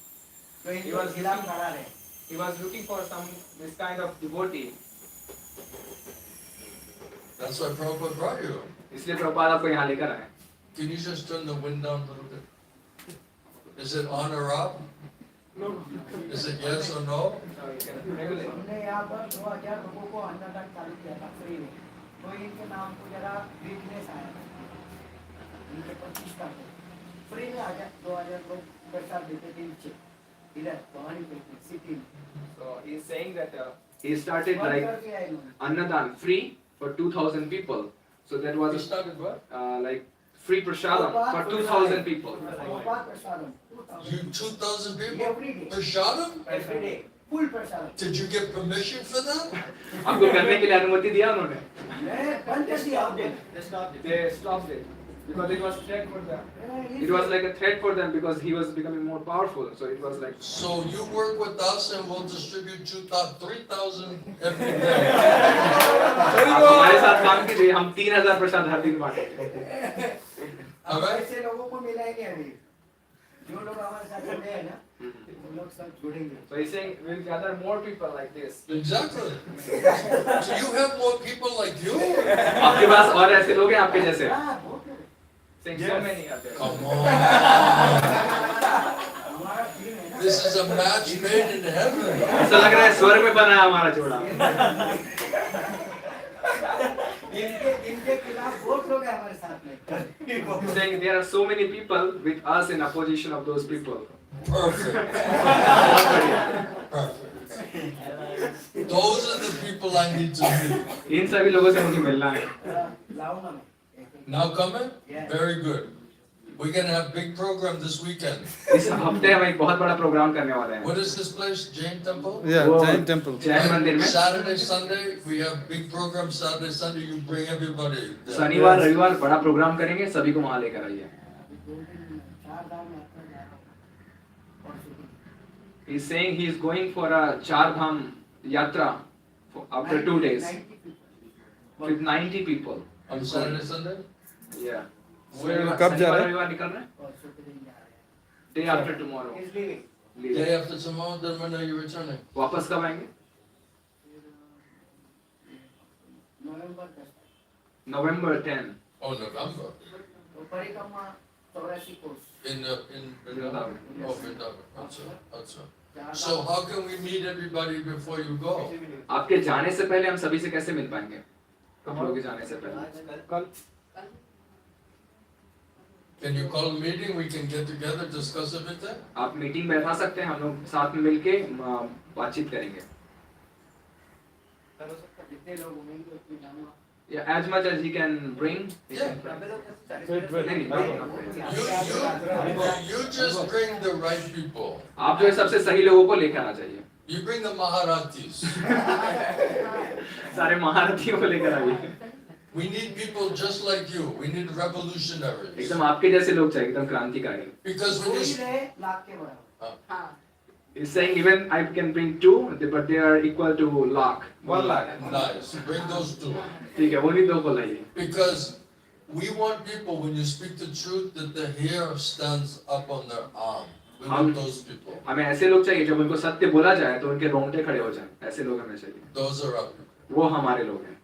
तो इनको खिलाफ खड़ा रहे. He was looking for this kind of devotee. That's why Prabhupada brought you. इसलिए प्रभुपाद आपको यहाँ लेकर आए. Can you just turn the wind down a little bit? Is it on or off? No. Is it yes or no? हमने यहाँ पर 2000 लोगों को अन्नदान चालू किया था फ्री में. तो इनके नाम को जरा वीकनेस आया था. इनके प्रतिष्ठा को फ्री में 2000 लोग प्रसाद देते थे नीचे इधर भवानी पे सिटी में. So he is saying that he started like Annadan free for 2,000 people. So that was You started what? like free prasadam for 2,000 people. Prasadam You 2,000 people? every day Prashadam? every day full prasadam. Did you get permission for that? आपको करने के लिए अनुमति दिया उन्होंने. मैं बंद कर दिया आपने. They stopped it because it was threat for them. It was like a threat for them because he was becoming more powerful. So it was like. So you work with us and we'll distribute 3,000 every day. आप हमारे साथ काम कीजिए हम 3,000 प्रसाद हर दिन बांटेंगे. अब ऐसे लोगों को मिला ही नहीं अभी. जो लोग हमारे साथ जुड़े हैं ना वो लोग सब जुड़ेंगे. So he's saying we'll gather more people like this. Exactly. So you have more people like you? आपके पास और ऐसे लोग हैं आपके जैसे. हाँ, बहुत लोग. Saying so many are there. Come on. हमारा टीम है ना. This is a match made in heaven. ऐसा लग रहा है स्वर्ग में बना है हमारा जोड़ा. इनके खिलाफ बहुत लोग हैं हमारे साथ में. Saying there are so many people with us in opposition of those people. Perfect. Perfect. Those are the people I need to meet. इन सभी लोगों से मुझे मिलना है. लाऊंगा मैं. Now coming? Yeah. Very good. We're going to have big program this weekend. इस हफ्ते हम एक बहुत बड़ा प्रोग्राम करने वाले हैं. What is this place? Jain Temple? Yeah, वो Jain Temple. जैन मंदिर में Saturday, Sunday, we have big program. Saturday, Sunday, you bring everybody. there. शनिवार रविवार बड़ा प्रोग्राम करेंगे सभी को वहाँ लेकर आइए. 4 धाम यात्रा जा रहा हूं. He is saying he is going for a चार धाम यात्रा after 2 days 90 people. with 90 people. On Saturday, Sunday? Yeah. कब जा रहे हैं? रविवार निकल रहे हैं? और शुक्र दिन जा रहे हैं. Day after tomorrow. He's leaving. Day after tomorrow, then when are you returning? वापस कब आएंगे? नवंबर 10. November 10. Oh, November. तो परिक्रमा 84 course. In Vrindavan. Oh, Vrindavan. Acha, acha. So how can we meet everybody before you go? आपके जाने से पहले हम सभी से कैसे मिल पाएंगे? आप लोगों के जाने से पहले. कल Can you call a meeting? We can get together, discuss everything. आप मीटिंग बैठा सकते हैं हम लोग साथ में मिलके बातचीत करेंगे. जितने लोग होंगे उतनी जाऊंगा. Yeah, as much as he can bring. He Yeah. can bring. wait. You just bring the right people. आप जो है सबसे सही लोगों को लेकर आना चाहिए. You bring the Maharathis. सारे महारथियों को लेकर आइए. We need people just like you. We need revolutionaries. एकदम आपके जैसे लोग चाहिए एकदम क्रांतिकारी. Because when कोई you रहे लाख के बराबर. हाँ. He's saying even I can bring 2, but they are equal to lakh. 1 lakh. nice, bring those two. ठीक है वो नहीं 2 को लाइए. Because we want people, when you speak the truth, that the hair stands up on their arm. We want those people. हमें ऐसे लोग चाहिए जब उनको सत्य बोला जाए तो उनके रोंगटे खड़े हो जाएं. ऐसे लोग हमें चाहिए. Those are our people. वो हमारे लोग हैं.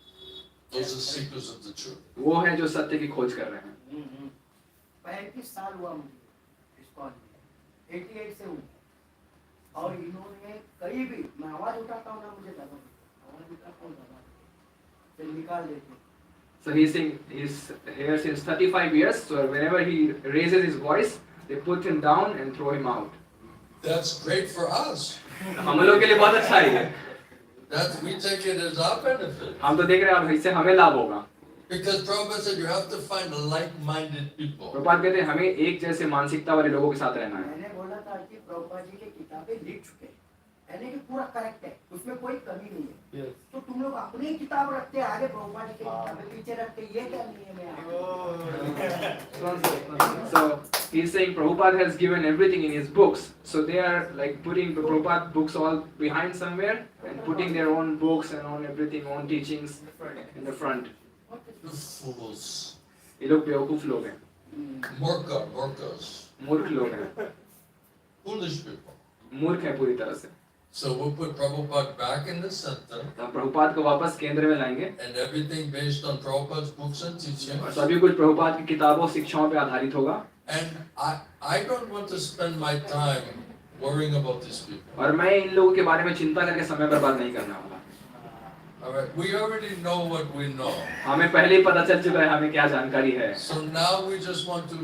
Those are seekers of the truth. वो हैं जो सत्य की खोज कर रहे हैं. 35 साल हुआ मुझे इस कॉलेज में. 88 से हूँ. और इन्होंने कहीं भी मैं आवाज उठाता हूँ ना मुझे दबा आवाज उठाता हूँ दबा फिर निकाल देते. So he's here since 35 years. So whenever he raises his voice, they put him down and throw him out. That's great for us. हम लोग के लिए बहुत अच्छा है ये. That we take it as our benefit. हम तो देख रहे हैं अब इससे हमें लाभ होगा. Because Prabhupada said you have to find like-minded people. Prabhupada कहते हैं हमें एक जैसे मानसिकता वाले लोगों के साथ रहना है. मैंने बोला था कि प्रभुपाद जी की किताबें लिख चुके हैं, यानी कि पूरा करेक्ट है, उसमें कोई कमी नहीं है. Yes. तो तुम लोग अपनी किताब रखते हैं आगे, प्रभुपाद जी की किताबें पीछे रखते हैं, ये क्या नियम है? So he's saying Prabhupada has given everything in his books. So they are like putting the Prabhupada books all behind somewhere and putting their own books and on everything, own teachings in the front. You fools. ये लोग बेवकूफ लोग हैं, Murkas. मूर्ख लोग हैं, Foolish people. मूर्ख हैं पूरी तरह से. So we'll put Prabhupada back in the center. तो प्रभुपाद को वापस केंद्र में लाएंगे And everything based on Prabhupada's books and और teachings. सभी कुछ प्रभुपाद की किताबों शिक्षाओं पे आधारित होगा. And I don't want to spend my time worrying about these people. और मैं इन लोगों के बारे में चिंता करके समय बर्बाद नहीं करना वाला. All right, we already know what we know. हमें पहले ही पता चल चुका है हमें क्या जानकारी है. So now we just want to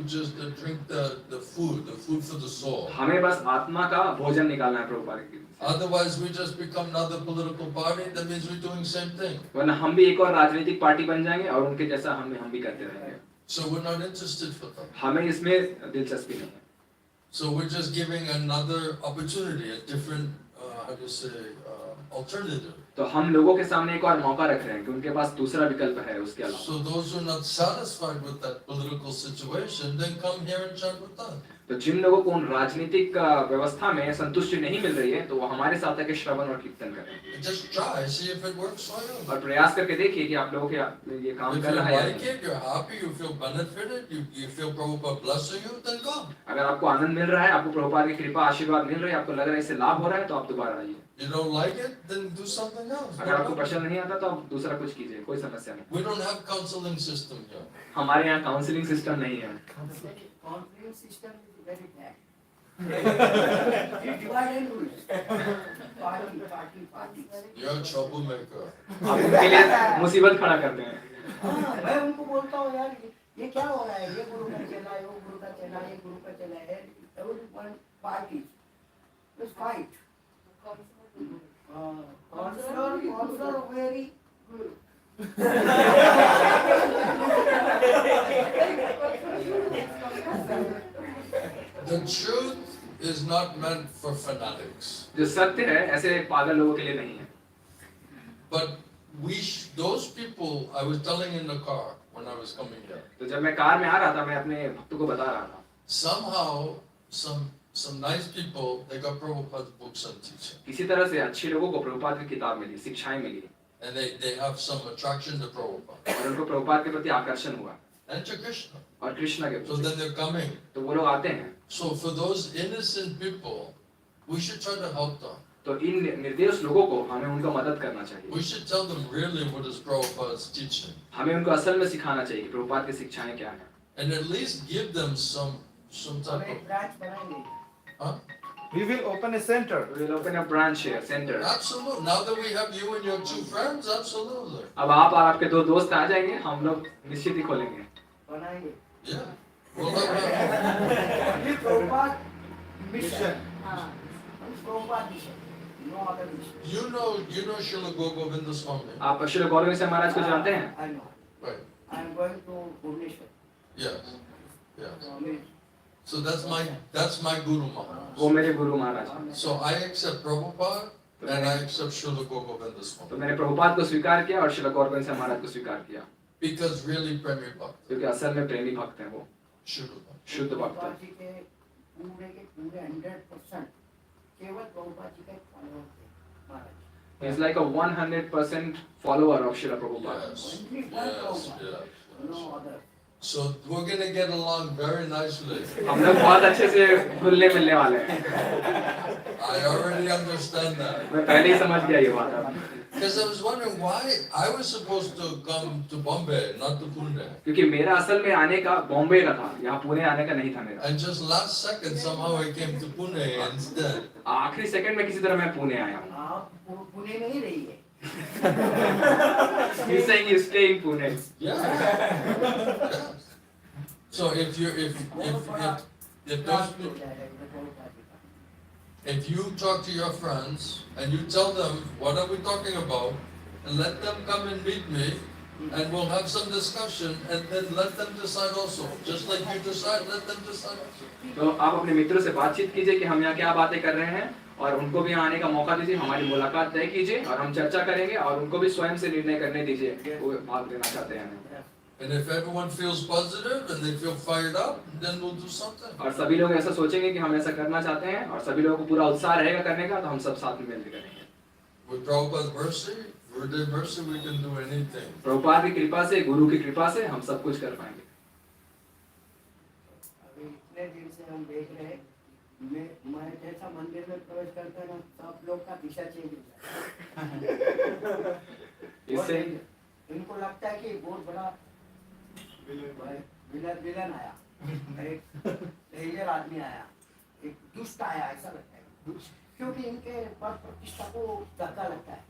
drink the food for the soul. हमें बस आत्मा का भोजन निकालना है प्रभुपाद की. Otherwise, we just become another political party. That means we're doing same thing. वरना हम भी एक और राजनीतिक पार्टी बन जाएंगे और उनके जैसा हम भी करते रहेंगे. So we're not interested for them. हमें इसमें दिलचस्पी नहीं है. So we're just giving another opportunity, a different, alternative. तो हम लोगों के सामने एक और मौका रख रहे हैं कि उनके पास दूसरा विकल्प है उसके अलावा. So those who are not satisfied with that political situation, then come here and chant with us. तो जिन लोगों को उन राजनीतिक व्यवस्था में संतुष्टि नहीं मिल रही है तो वो हमारे साथ आके श्रवण और कीर्तन करें. Just try, see if it works for you. और प्रयास करके देखिए कि आप लोगों के ये काम If कर you रहा है. like it, you're happy, you feel benefited, you feel Prabhupada blessing you, then come. अगर आपको आनंद मिल रहा है, आपको प्रभुपाद की कृपा आशीर्वाद मिल रही है, आपको लग रहा है इससे लाभ हो रहा है तो आप दोबारा आइए. You don't like it, then do something else. अगर आपको पसंद नहीं आता तो आप दूसरा कुछ कीजिए, कोई समस्या नहीं. We don't have counseling system here. हमारे यहाँ काउंसलिंग सिस्टम नहीं है. Counseling system is very bad. You divide and rule. Party. You're a troublemaker. आप उनके लिए मुसीबत खड़ा करते हैं. हाँ, मैं उनको बोलता हूँ यार ये क्या हो रहा है, ये गुरु का चला है, वो गुरु का चला है, ये गुरु का चला है. Everyone party. Let's fight. Counselor very good. The truth is not meant for fanatics. जो सत्य है ऐसे पागल लोगों के लिए नहीं है. But those people, I was telling in the car when I was coming here. तो जब मैं कार में आ रहा था मैं अपने भक्तों को बता रहा था. Somehow, some nice people, they got Prabhupada's books and teaching. किसी तरह से अच्छे लोगों को प्रभुपाद की किताब मिली, शिक्षाएं मिली. And they have some attraction to Prabhupada. और उनको प्रभुपाद के प्रति आकर्षण हुआ. And to Krishna. और कृष्ण के So then they're coming. तो वो लोग आते हैं. So for those innocent people, we should try to help them. तो इन निर्दोष लोगों को हमें उनको मदद करना चाहिए. We should tell them really what is Prabhupada's teaching. हमें उनको असल में सिखाना चाहिए कि प्रभुपाद की शिक्षाएं क्या हैं. And at least give them some type एक of... branch बनाएंगे. Huh? We will open a center. We will open a branch here, center. Absolutely. Now that we have you and your two friends, absolutely. अब आप और आपके दो दोस्त आ जाएंगे, हम लोग निश्चित ही खोलेंगे. बनाएंगे. Yeah. We'll have that. Only Prabhupada mission. Prabhupada mission. No other mission. You know Srila Govinda Swami. आप श्री गौरव से महाराज को जानते हैं? I know. Right. I am going to Bhubaneswar. Yes. Yes. So, I mean, So that's my Guru Maharaj. वो मेरे गुरु महाराज हैं. So I accept Prabhupada and I accept Srila Govinda तो Swami. मैंने प्रभुपाद को स्वीकार किया और श्री गौरव से महाराज को स्वीकार किया. Because really Premi Bhakt. क्योंकि असल में प्रेमी भक्त हैं वो, Shuddha Bhakt. शुद्ध भक्त प्रभुपाद हैं. जी के पूरे 100% केवल प्रभुपाद जी का एक follower थे महाराज. He is like a 100% follower of Srila Prabhupada. Yes. Only one Yes. Prabhupada. Yes. No other. So we're gonna get along very nicely. हम लोग बहुत अच्छे से घुलने मिलने वाले हैं. I already understand that. मैं पहले ही समझ गया ये बात. Because I was wondering why I was supposed to come to Bombay, not to Pune. क्योंकि मेरा असल में आने का बॉम्बे का था, यहाँ पुणे आने का नहीं था मेरा. And just last second somehow I came to Pune instead. आखिरी सेकंड में किसी तरह मैं पुणे आया हूँ. आप पुणे में ही रहिए. He's saying you stay in Pune. Yeah. So if those if you talk to your friends and you tell them what are we talking about, and let them come and meet me, and we'll have some discussion, and then let them decide also. Just like you decide, let them decide also. तो आप अपने मित्रों से बातचीत कीजिए कि हम यहाँ क्या बातें कर रहे हैं और उनको भी आने का मौका दीजिए, हमारी मुलाकात तय कीजिए और हम चर्चा करेंगे और उनको भी स्वयं से निर्णय करने दीजिए वो भाग लेना चाहते हैं. And if everyone feels positive and they feel fired up, then we'll do something. और सभी लोग ऐसा सोचेंगे कि हम ऐसा करना चाहते हैं और सभी लोगों को पूरा उत्साह रहेगा करने का, तो हम सब साथ में मिलकर करेंगे. With Prabhupada's mercy, Gurudev mercy, we can do anything. Prabhupada की कृपा से, गुरु की कृपा से हम सब कुछ कर पाएंगे. अभी इतने दिन से हम देख रहे हैं, मैं जैसा मंदिर में प्रवेश करता हूँ, सब लोग का दिशा चेंज हो जाता है. इससे इनको लगता है कि बहुत बड़ा विलन आया, एक डेंजर आदमी आया, एक दुष्ट आया, ऐसा लगता है, क्योंकि इनके पद प्रतिष्ठा को धक्का लगता है.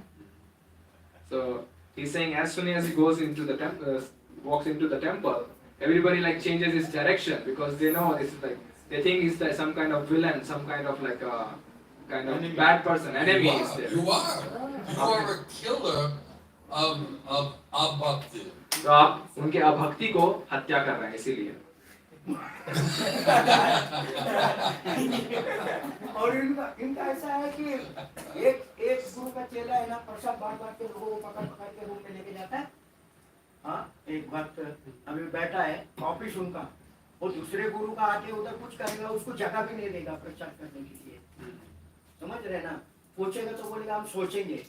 So he's saying as soon as he goes into the temple, walks into the temple, everybody like changes his direction because they know this is like they think he's like some kind of villain, some kind of like a kind of enemy. Bad person, enemy is there. You are a killer of abhakti. तो आप उनके अभक्ति को हत्या कर रहे हैं इसीलिए. और इनका ऐसा है कि एक गुरु का चेला है ना, प्रसाद बांट के लोगों को पकड़ के रूम में लेके जाता है. हाँ, एक भक्त अभी बैठा है, ऑफिस उनका, वो दूसरे गुरु का आके उधर कुछ करेगा, उसको जगह भी नहीं देगा प्रचार करने के लिए. समझ रहे ना? पूछेगा तो बोलेगा हम सोचेंगे,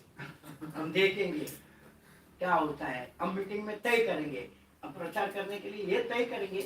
हम देखेंगे क्या होता है, हम मीटिंग में तय करेंगे, हम प्रचार करने के लिए ये तय करेंगे.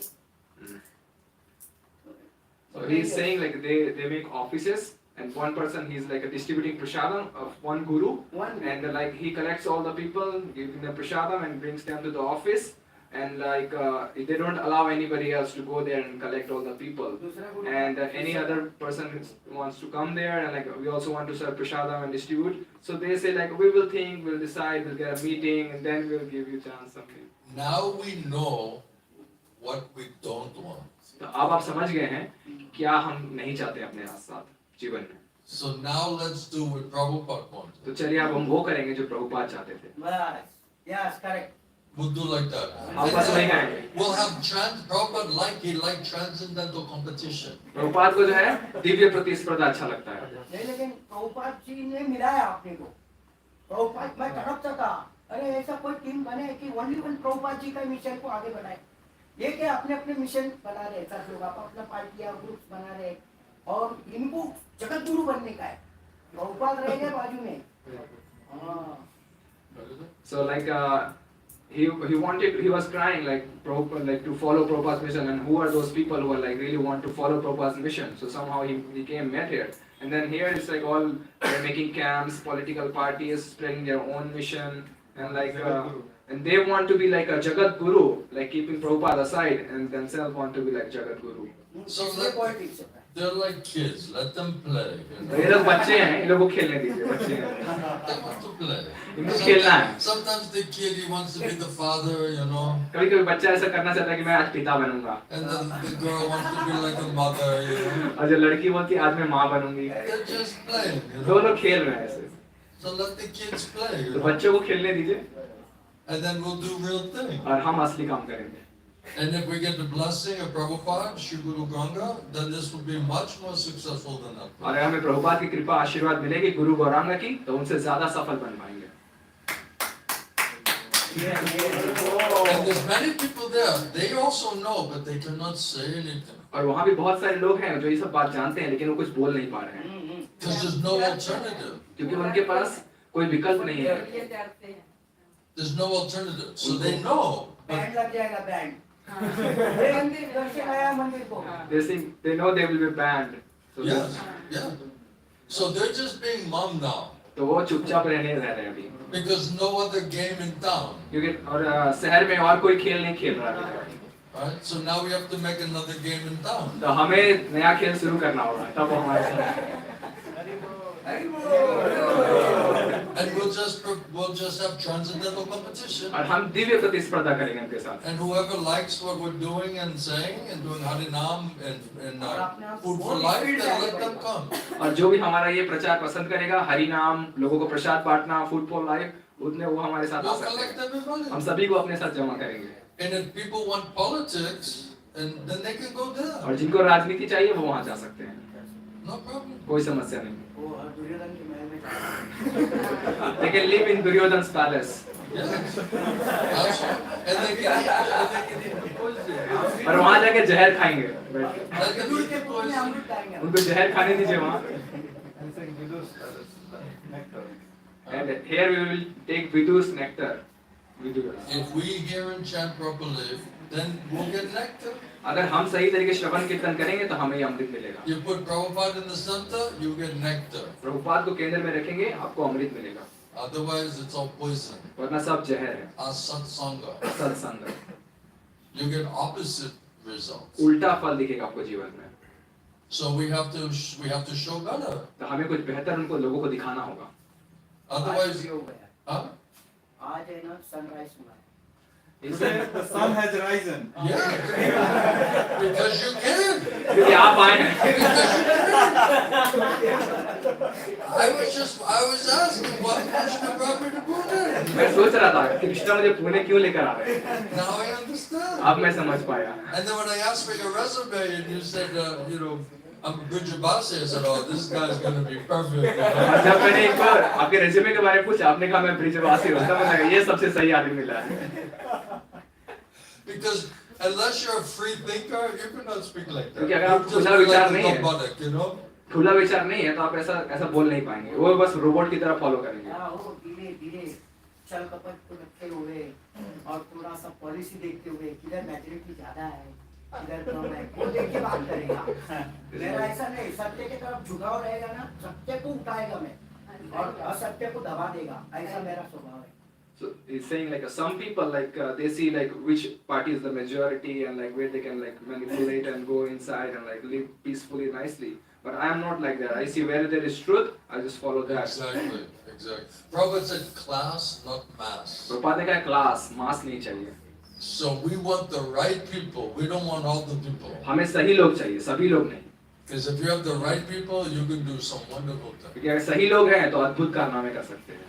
So he's saying like they make offices and one person he's like distributing prasadam of one guru and like he collects all the people, giving them prasadam and brings them to the office and like they don't allow anybody else to go there and collect all the people and any other person wants to come there and like we also want to serve prasadam and distribute, so they say like we will think, we'll decide, we'll get a meeting and then we'll give you chance something. Now we know what we don't want. तो अब आप समझ गए हैं क्या हम नहीं चाहते अपने साथ जीवन में. So now let's do what Prabhupada wanted. तो चलिए अब हम वो करेंगे जो प्रभुपाद चाहते थे. Yes, correct. We'll do like that. आप बस वही करेंगे. We'll have Prabhupada he liked transcendental competition. Prabhupada को जो है दिव्य प्रतिस्पर्धा अच्छा लगता है. नहीं, लेकिन प्रभुपाद जी ने मिलाया अपने को. प्रभुपाद मैं तड़पता था, अरे ऐसा कोई टीम बने कि ओनली वन प्रभुपाद जी का मिशन को आगे बढ़ाए. ये क्या अपने अपने मिशन बना रहे, सब लोग अपना पार्टियां ग्रुप्स बना रहे और इनको जगत गुरु बनने का है. प्रभुपाद रह गए बाजू में. So like he was crying like Prabhupada, like to follow Prabhupada's mission, and who are those people who are like really want to follow Prabhupada's mission? So somehow he came met here, and then here it's like all they're making camps, political parties spreading their own mission, and like and they want to be like a Jagat Guru, like keeping Prabhupada aside, and themselves want to be like Jagat Guru. So they're like kids, let them play. तो ये लोग बच्चे हैं, इन लोगों को खेलने दीजिए, बच्चे हैं. They want to play. इनको खेलना है. Sometimes the kid he wants to be the father, you know. कभी-कभी बच्चा ऐसा करना चाहता है कि मैं आज पिता बनूंगा. And then the girl wants to be like a mother, you know. और जो लड़की बोलती है आज मैं माँ बनूंगी. They're just playing, you दो know. लोग खेल रहे हैं ऐसे. So let the kids play, you तो know. बच्चों को खेलने दीजिए. And then we'll do real things. और हम असली काम करेंगे. And if we get the blessing of Prabhupada, Shri Guru Ganga, then this will be much more successful than that. और अगर हमें प्रभुपाद की कृपा आशीर्वाद मिलेगी गुरु गौरांग की, तो उनसे ज्यादा सफल बन पाएंगे. And there's many people there. They also know, but they cannot say anything. और वहाँ भी बहुत सारे लोग हैं जो ये सब बात जानते हैं, लेकिन वो कुछ बोल नहीं पा रहे हैं. Because there's no alternative. क्योंकि उनके पास कोई विकल्प नहीं है. There's no alternative. So they know. Band लग जाएगा बैंड. दर्शन आया मंदिर को. They know they will be banned. So Yes, yeah. So they're just being mum now. तो वो चुपचाप रहने रह रहे हैं अभी. Because no other game in town. क्योंकि और शहर में और कोई खेल नहीं खेल रहा है. Right? So now we have to make another game in town. तो हमें नया खेल शुरू करना होगा, तब हमारे साथ. And we'll just have transcendental competition. और हम दिव्य प्रतिस्पर्धा करेंगे उनके साथ। And whoever likes what we're doing and saying and doing Harinam and food for life, then let them come. और जो भी हमारा ये प्रचार पसंद करेगा, हरि नाम, लोगों को प्रसाद बांटना, फूड फॉर लाइफ, उतने वो हमारे साथ आ We'll सकते collect हैं। everybody. हम सभी को अपने साथ जमा करेंगे। And if people want politics, and then they can go there. और जिनको राजनीति चाहिए वो वहाँ जा सकते हैं। No problem. कोई समस्या नहीं। वो दुर्योधन के महल में जाते They can live in Duryodhan's palace। Yes. And they can eat. और वहाँ जाके जहर खाएंगे बैठ के। They can दूध eat के the पुल में poison. अमृत डालेंगे। उनको जहर खाने दीजिए वहाँ। I'm saying Vidu's nectar. And here we will take Vidu's nectar. Vidu's। If we hear and chant properly, then we'll get nectar. अगर हम सही तरीके से श्रवण कीर्तन करेंगे तो हमें ये अमृत मिलेगा। You put Prabhupada in the center, you get nectar. Prabhupada को केंद्र में रखेंगे, आपको अमृत मिलेगा। Otherwise, it's all poison. वरना सब जहर है। Asatsanga. सत्संग। You get opposite results. उल्टा फल दिखेगा आपको जीवन में। So we have to show better. तो हमें कुछ बेहतर उनको लोगों को दिखाना होगा। Otherwise, आज भी हो गया। huh? आज है ना सनराइज हुआ है। Today the sun has risen. Yeah. Because you can. क्योंकि आप आए हैं। I was asking why Krishna brought me to Pune. मैं सोच रहा था कि कृष्णा मुझे पुणे क्यों लेकर आ रहे हैं। Now I understand. अब मैं समझ पाया। And then when I asked for your resume and you said, I'm Bridgebasi, I said, oh, this guy's going to be perfect. और जब मैंने एक बार आपके रेज्यूमे के बारे में पूछा, आपने कहा मैं ब्रिजवासी हूँ, तब मैंने कहा ये सबसे सही आदमी मिला है। Because unless you're a free thinker, you cannot speak like that. क्योंकि अगर आप You just खुला be विचार like a नहीं है, robotic, you know? खुला विचार नहीं है तो आप ऐसा बोल नहीं पाएंगे। वो बस रोबोट की तरह फॉलो करेंगे। हाँ, वो धीरे धीरे चल कपट को रखते हुए और थोड़ा सा पॉलिसी देखते हुए किधर मैच्योरिटी ज्यादा है, किधर कम है, वो देख के बात करेगा। मेरा ऐसा नहीं, सत्य के तरफ झुकाव रहेगा ना, सत्य को उठाएगा मैं और असत्य को दबा देगा, ऐसा मेरा स्वभाव है। So he's saying like some people they see like which party is the majority and like where they can like manipulate and go inside and like live peacefully, nicely. But I am not like that. I see where there is truth, I just follow that. Exactly. Prabhupada said class, not mass. Prabhupada ने कहा class, मास नहीं चाहिए। So we want the right people. We don't want all the people. हमें सही लोग चाहिए, सभी लोग नहीं। Because if you have the right people, you can do some wonderful things. क्योंकि अगर सही लोग हैं तो अद्भुत कारनामे कर सकते हैं।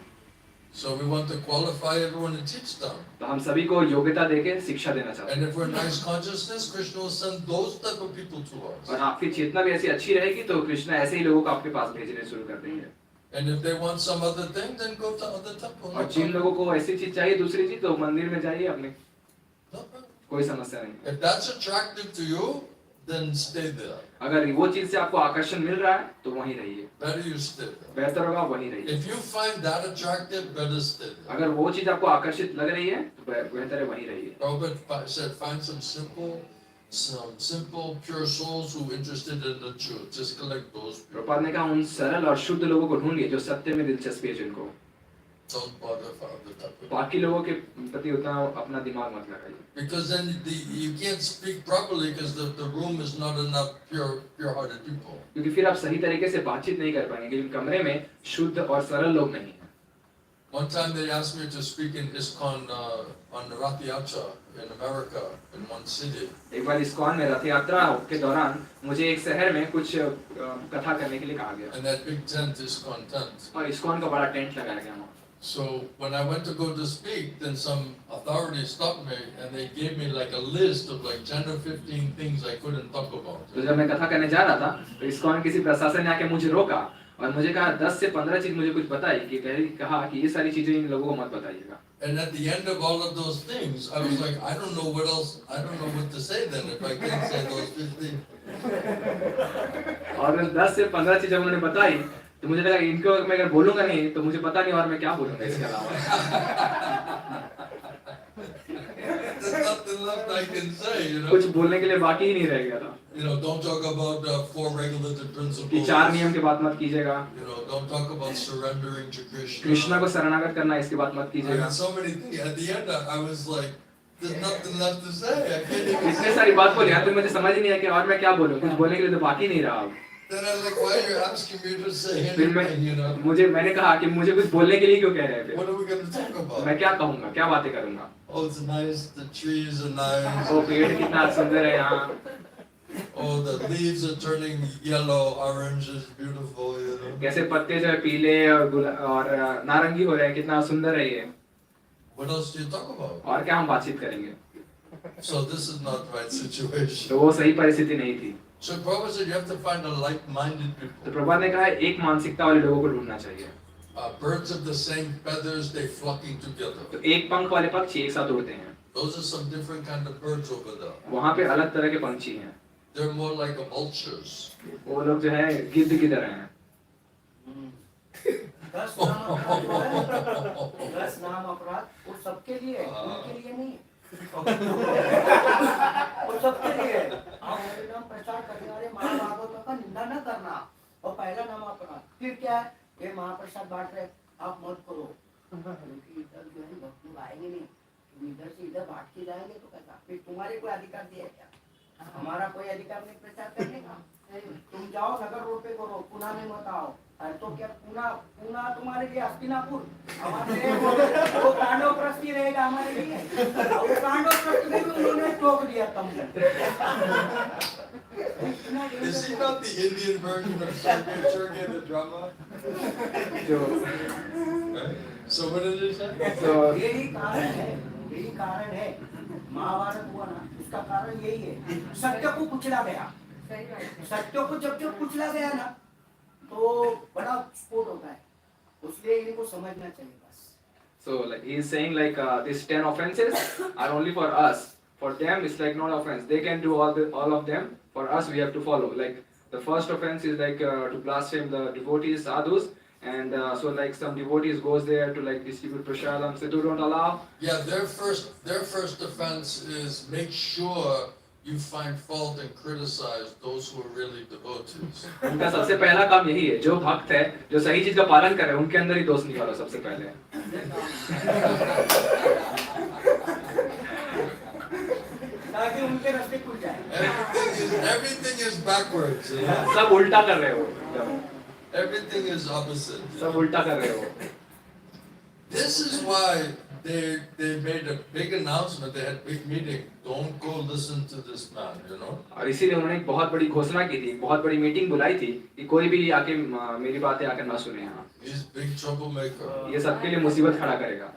So we want to qualify everyone and teach them. तो हम सभी को योग्यता देके शिक्षा देना चाहते हैं। And if we're nice consciousness, Krishna will send those type of people to us. और आपकी चेतना भी ऐसी अच्छी रहेगी तो कृष्ण ऐसे ही लोगों को आपके पास भेजने शुरू कर देंगे। And if they want some other thing, then go to other temple. और जिन लोगों को ऐसी चीज चाहिए, दूसरी चीज, तो मंदिर में जाइए अपने, No problem. कोई समस्या नहीं। If that's attractive to you, then stay there. अगर वो चीज से आपको आकर्षण मिल रहा है तो वहीं रहिए। Better you stay there. बेहतर होगा वहीं रहिए। If you find that attractive, better stay there. अगर वो चीज आपको आकर्षित लग रही है तो बेहतर है वहीं रहिए। Prabhupada said, find some simple, pure souls who are interested in the truth. Just collect those people. Prabhupada ने कहा उन सरल और शुद्ध लोगों को ढूंढिए जो सत्य में दिलचस्पी है जिनको। Don't bother for other type of people. बाकी लोगों के प्रति उतना अपना दिमाग मत लगाइए। Because then you can't speak properly because the room is not enough pure-hearted people. क्योंकि फिर आप सही तरीके से बातचीत नहीं कर पाएंगे क्योंकि कमरे में शुद्ध और सरल लोग नहीं हैं। One time they asked me to speak in ISKCON on Rath Yatra in America in one city. एक बार इस्कॉन में रथ यात्रा के दौरान मुझे एक शहर में कुछ कथा करने के लिए कहा गया। And that big tent, ISKCON tent. और इस्कॉन का बड़ा टेंट लगाया गया वहाँ। So when I went to go to speak, then some authorities stopped me and they gave me like a list of like 10 or 15 things I couldn't talk about. तो जब मैं कथा करने जा रहा था तो इस्कॉन किसी प्रशासन ने आके मुझे रोका और मुझे कहा 10 से 15 चीज मुझे कुछ बताई कि कहा कि ये सारी चीजें इन लोगों को मत बताइएगा। And at the end of all of those things, I was like, I don't know what else, I don't know what to say then if I can't say those 15. और 10 से 15 चीजें उन्होंने बताई तो मुझे लगा इनको मैं अगर बोलूंगा नहीं तो मुझे पता नहीं और मैं क्या बोलूंगा इसके अलावा। There's nothing left I can say, you know. कुछ बोलने के लिए बाकी ही नहीं रह गया था। You know, don't talk about 4 regulated कि principles. 4 नियम की बात मत कीजिएगा। You know, don't talk about surrendering to Krishna. Krishna को शरणागत करना इसकी बात मत I कीजिएगा। mean, so many things. At the end, I was like, there's nothing left to say. I can't even इतने say. सारी बात बोली तो मुझे समझ ही नहीं है कि और मैं क्या बोलूं। कुछ बोलने के लिए तो बाकी नहीं रहा अब। Then I'm like, why are you asking me to say फिर मैं anything, you know? मैंने कहा कि मुझे कुछ बोलने के लिए क्यों कह रहे हैं What are we going to talk फिर about? मैं क्या कहूँगा, क्या बातें करूँगा? Oh, it's nice, the trees are nice. वो पेड़ कितना सुंदर है यहाँ, Oh, the leaves are turning yellow, orange is beautiful, you know. कैसे पत्ते जो है पीले और नारंगी हो रहे हैं, कितना सुंदर है ये। What else do you talk about? और क्या हम बातचीत करेंगे? So this is not the right situation. तो वो सही परिस्थिति नहीं थी। So Prabhupada said you have to find a like-minded तो people. प्रभुपाद ने कहा एक मानसिकता वाले लोगों को ढूंढना चाहिए। Birds of the same feathers, they flocking together. तो एक पंख वाले पक्षी एक साथ उड़ते हैं। Those are some different kind of birds over there. वहाँ पे अलग तरह के पंछी हैं। They're more like vultures. वो लोग जो है गिद्ध की तरह हैं। 10 नाम अपराध वो सबके लिए है, उनके लिए नहीं। वो सबके लिए है। आप हरिनाम प्रचार करने वाले महाभागवतों का निंदा न करना, और पहला नाम अपराध। फिर क्या है? ये महाप्रसाद बांट रहे, आप मत करो, क्योंकि इधर जो है भक्त लोग आएंगे नहीं, तुम इधर से इधर बांट के जाएंगे तो कैसा? फिर तुम्हारे कोई अधिकार दिया क्या? हमारा कोई अधिकार नहीं प्रचार करने का। तुम जाओ नगर रोड पे करो, पुणे में मत आओ। अरे तो क्या पुणे तुम्हारे लिए हस्तिनापुर, हमारे लिए वो कांडव प्रस्ती रहेगा हमारे लिए। वो कांडव प्रस्ती में भी उन्होंने टोक दिया तुमने। Is he not the Indian version of Sergei the drama? So what did he say? यही कारण है महाभारत हुआ ना, उसका कारण यही है, सत्य को कुचला गया। सत्य को जब कुचला गया ना तो बड़ा स्फोट होता है, उसलिए इनको समझना चाहिए बस। So like he is saying like these 10 offenses are only for us. For them it's like not offense. They can do all of them. For us we have to follow. Like the first offense is like to blaspheme the devotees, sadhus, and so like some devotees goes there to like distribute prasadam. So they don't allow. Yeah, their first offense is make sure you find fault and criticize those who are really devotees. उनका सबसे पहला काम यही है, जो भक्त है, जो सही चीज का पालन कर रहे हैं, उनके अंदर ही दोष निकालो सबसे पहले। ताकि उनके रास्ते खुल जाए। Everything is backwards. You know? सब उल्टा कर रहे हो। Everything is opposite. सब उल्टा कर रहे हो। This is why they made a big announcement. They had a big meeting. Don't go listen to this man, you know. और इसीलिए उन्होंने एक बहुत बड़ी घोषणा की थी, बहुत बड़ी मीटिंग बुलाई थी कि कोई भी आके मेरी बातें आकर ना सुने यहाँ। He's a big troublemaker. ये सबके लिए मुसीबत खड़ा करेगा।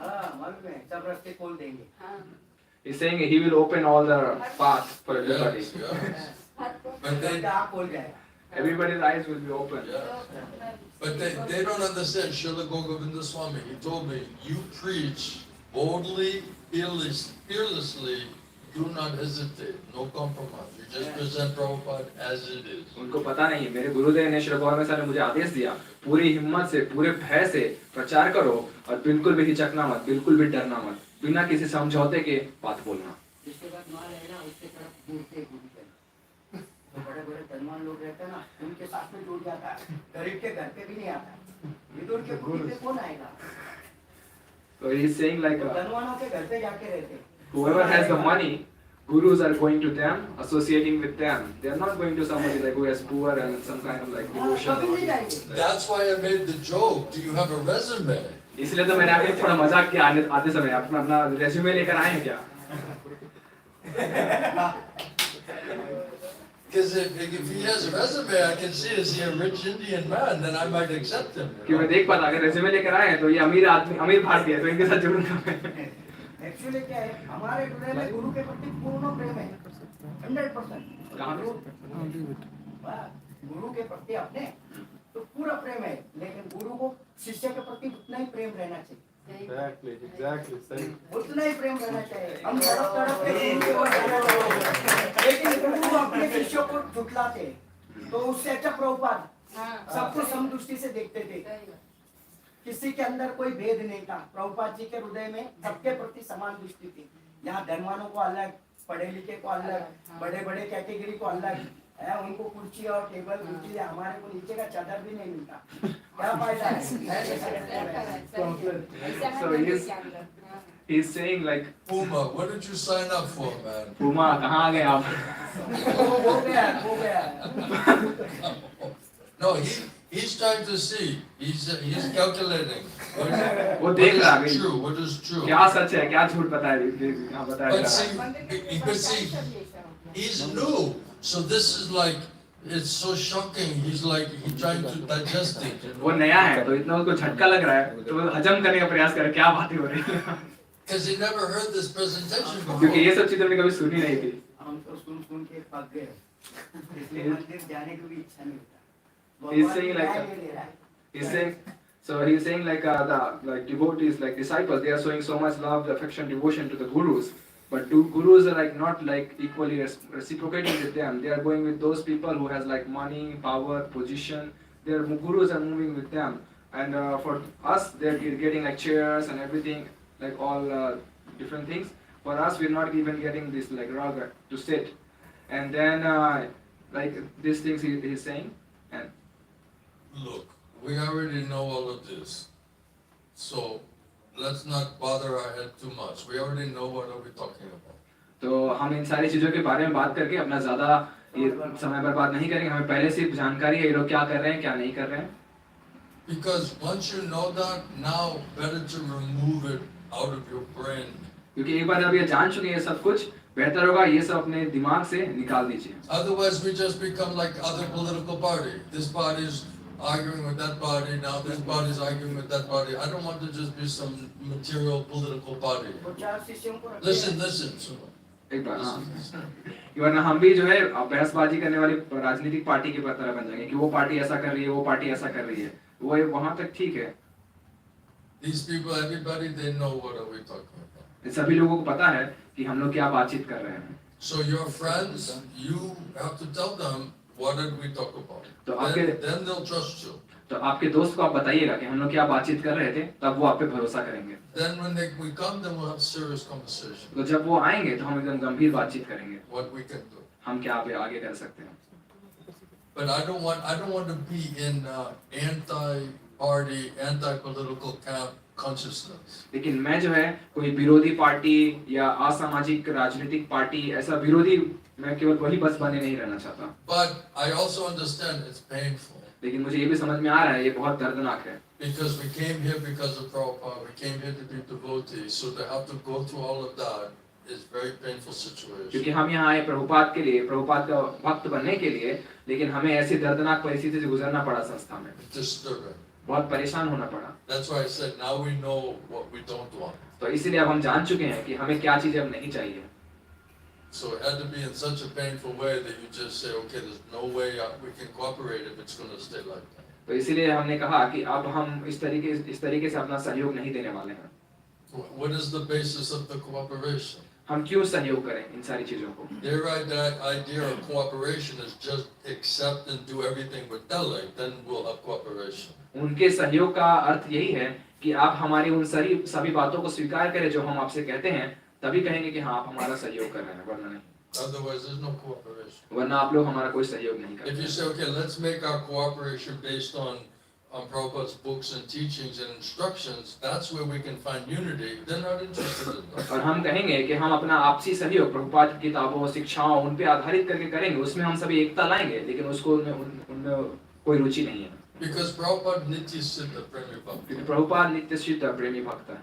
मालूम है, सब रास्ते खोल देंगे। He's saying he will open all the paths for everybody. Yes. But खोल जाएगा। Everybody's eyes will be open. But they don't understand. Srila Govinda Swami, he told me, you preach boldly, fearlessly, do not hesitate, no compromise. You just present Prabhupada as it is. उनको पता नहीं, मेरे गुरुदेव ने श्री गौर में मुझे आदेश दिया, पूरी हिम्मत से, पूरे भय से प्रचार करो और बिल्कुल भी हिचकना मत, बिल्कुल भी डरना मत, बिना किसी समझौते के बात बोलना। जिसके बाद माल है ना, उसके तरफ मुड़ते तो बड़े-बड़े धनवान लोग रहते हैं ना, उनके साथ में जुड़ जाता है, गरीब के घर पे भी नहीं आता। विदुर के कुटी पे कौन आएगा? So he is saying like धनवानों के घर पे जाके रहते। whoever has the money, gurus are going to them, associating with them. They are not going to somebody like who is poor and some kind of like devotion. That's why I made the joke. Do you have a resume? इसलिए तो मैंने आपको थोड़ा मजाक किया आते समय, अपना रेज्यूमे लेकर आए हैं क्या? Because if he has a resume, I can see is he a rich Indian man, then I might accept him. कि मैं देख पाता अगर रेज्यूमे लेकर आए हैं तो ये अमीर आदमी, अमीर भारतीय है, तो इनके साथ जुड़ूंगा मैं। एक्चुअली क्या है, हमारे हृदय में गुरु के प्रति पूर्ण प्रेम है, 100%। कहाँ पे? गुरु के प्रति अपने तो पूरा प्रेम है, लेकिन गुरु को शिष्य के प्रति उतना ही प्रेम रहना चाहिए। Exactly, सही। उतना ही प्रेम रहना चाहिए। हम तड़प के गुरु की ओर जाना चाहिए, लेकिन गुरु अपने शिष्यों को झुठलाते, तो उससे अच्छा प्रभुपाद सबको समदृष्टि से देखते थे, किसी के अंदर कोई भेद नहीं था। प्रभुपाद जी के हृदय में सबके प्रति समान दृष्टि थी। यहाँ धर्मानों को अलग, पढ़े लिखे को अलग, बड़े बड़े कैटेगरी को अलग है, उनको कुर्सी और टेबल कुर्सी, हमारे को नीचे का चादर भी नहीं मिलता। क्या फायदा है? So he's saying like Puma, what did you sign up for, man? Puma, कहाँ आ गए आप? हो गया। No, he's trying to see. He's calculating. वो देख रहा है True. What is true? क्या सच है क्या झूठ बताया बताया But जा see, रहा है। but see, he's new. So this is like, it's so shocking. He's like, he's trying to digest it. वो नया है तो इतना उसको झटका लग रहा है तो वो हजम करने का प्रयास कर क्या बातें हो रही हैं Because he never heard this presentation क्योंकि before. ये सब चीजें हमने कभी सुनी नहीं थी। हम तो सुन के पक गए, इसलिए मंदिर जाने की भी इच्छा नहीं होता। He's saying like न्याय ले रहा है। he's saying like the like devotees like disciples they are showing so much love, affection, devotion to the gurus, but gurus are like not like equally reciprocating with them. They are going with those people who has like money, power, position. Their gurus are moving with them, and for us they are getting like chairs and everything, like all different things. For us we are not even getting this like rug to sit, and then like these things he is saying. And Look, we already know all of this. So let's not bother our head too much. We already know what are we talking about. तो हम इन सारी चीजों के बारे में बात करके अपना ज्यादा ये समय बर्बाद नहीं करेंगे। हमें पहले से जानकारी है ये लोग क्या कर रहे हैं क्या नहीं कर रहे हैं। Because once you know that, now better to remove it out of your brain. क्योंकि एक बार जब ये जान चुके हैं ये सब कुछ, बेहतर होगा ये सब अपने दिमाग से निकाल दीजिए। Otherwise we just become like other political party. This party is arguing with that party, now this party is arguing with that party. I don't want to just be some material political party. वो चार शिष्यों को रखे Listen, हैं। listen. एक बार हाँ, वरना हम भी जो है बहसबाजी करने वाली राजनीतिक पार्टी की तरह बन जाएंगे कि वो पार्टी ऐसा कर रही है वो पार्टी ऐसा कर रही है। वो वहाँ तक ठीक है। These people, everybody, they know what are we talking about. सभी लोगों को पता है कि हम लोग क्या बातचीत कर रहे हैं। So your friends, you have to tell them what did we talk about. तो आपके Then they'll trust you. तो आपके दोस्त को आप बताइएगा कि हम लोग क्या बातचीत कर रहे थे, तब वो आप पे भरोसा करेंगे। Then when we come, then we'll have serious conversation. तो जब वो आएंगे तो हम एकदम गंभीर बातचीत करेंगे। What we can do. हम क्या आगे कर सकते हैं। But I don't want to be in anti-party, anti-political camp consciousness. लेकिन मैं जो है कोई विरोधी पार्टी या असामाजिक राजनीतिक पार्टी ऐसा विरोधी मैं केवल वही बस बने नहीं रहना चाहता। But I also understand it's painful. लेकिन मुझे ये भी समझ में आ रहा है ये बहुत दर्दनाक है। Because we came here because of Prabhupada, we came here to be devotees, so to have to go through all of that is very painful situation. क्योंकि हम यहाँ आए प्रभुपाद के लिए, प्रभुपाद का भक्त बनने के लिए, लेकिन हमें ऐसी दर्दनाक परिस्थिति से गुजरना पड़ा संस्था में। Disturbing. बहुत परेशान होना पड़ा। That's why I said now we know what we don't want. तो इसीलिए अब हम जान चुके हैं कि हमें क्या चीजें अब नहीं चाहिए। So it had to be in such a painful way that you just say, okay, there's no way we can cooperate if it's going to stay like that. तो इसीलिए हमने कहा कि अब हम इस तरीके से अपना सहयोग नहीं देने वाले हैं। What is the basis of the cooperation? हम क्यों सहयोग करें इन सारी चीजों को? Their idea of cooperation is just accept and do everything we're telling, then we'll have cooperation. उनके सहयोग का अर्थ यही है कि आप हमारी उन सभी बातों को स्वीकार करें जो हम आपसे कहते हैं, तभी कहेंगे कि हाँ आप हमारा सहयोग कर रहे हैं, वरना नहीं। Otherwise, there's no cooperation. वरना आप लोग हमारा कोई सहयोग नहीं करते। If you say, okay, let's make our cooperation based on Prabhupada's books and teachings and instructions, that's where we can find unity. They're not interested in that. और हम कहेंगे कि हम अपना आपसी सहयोग प्रभुपाद की किताबों, शिक्षाओं उन पे आधारित करके करेंगे, उसमें हम सभी एकता लाएंगे, लेकिन उसको उनमें कोई रुचि नहीं है। Because Prabhupada Nitya Siddha Premi Bhakta. क्योंकि प्रभुपाद नित्य सिद्ध प्रेमी भक्त है।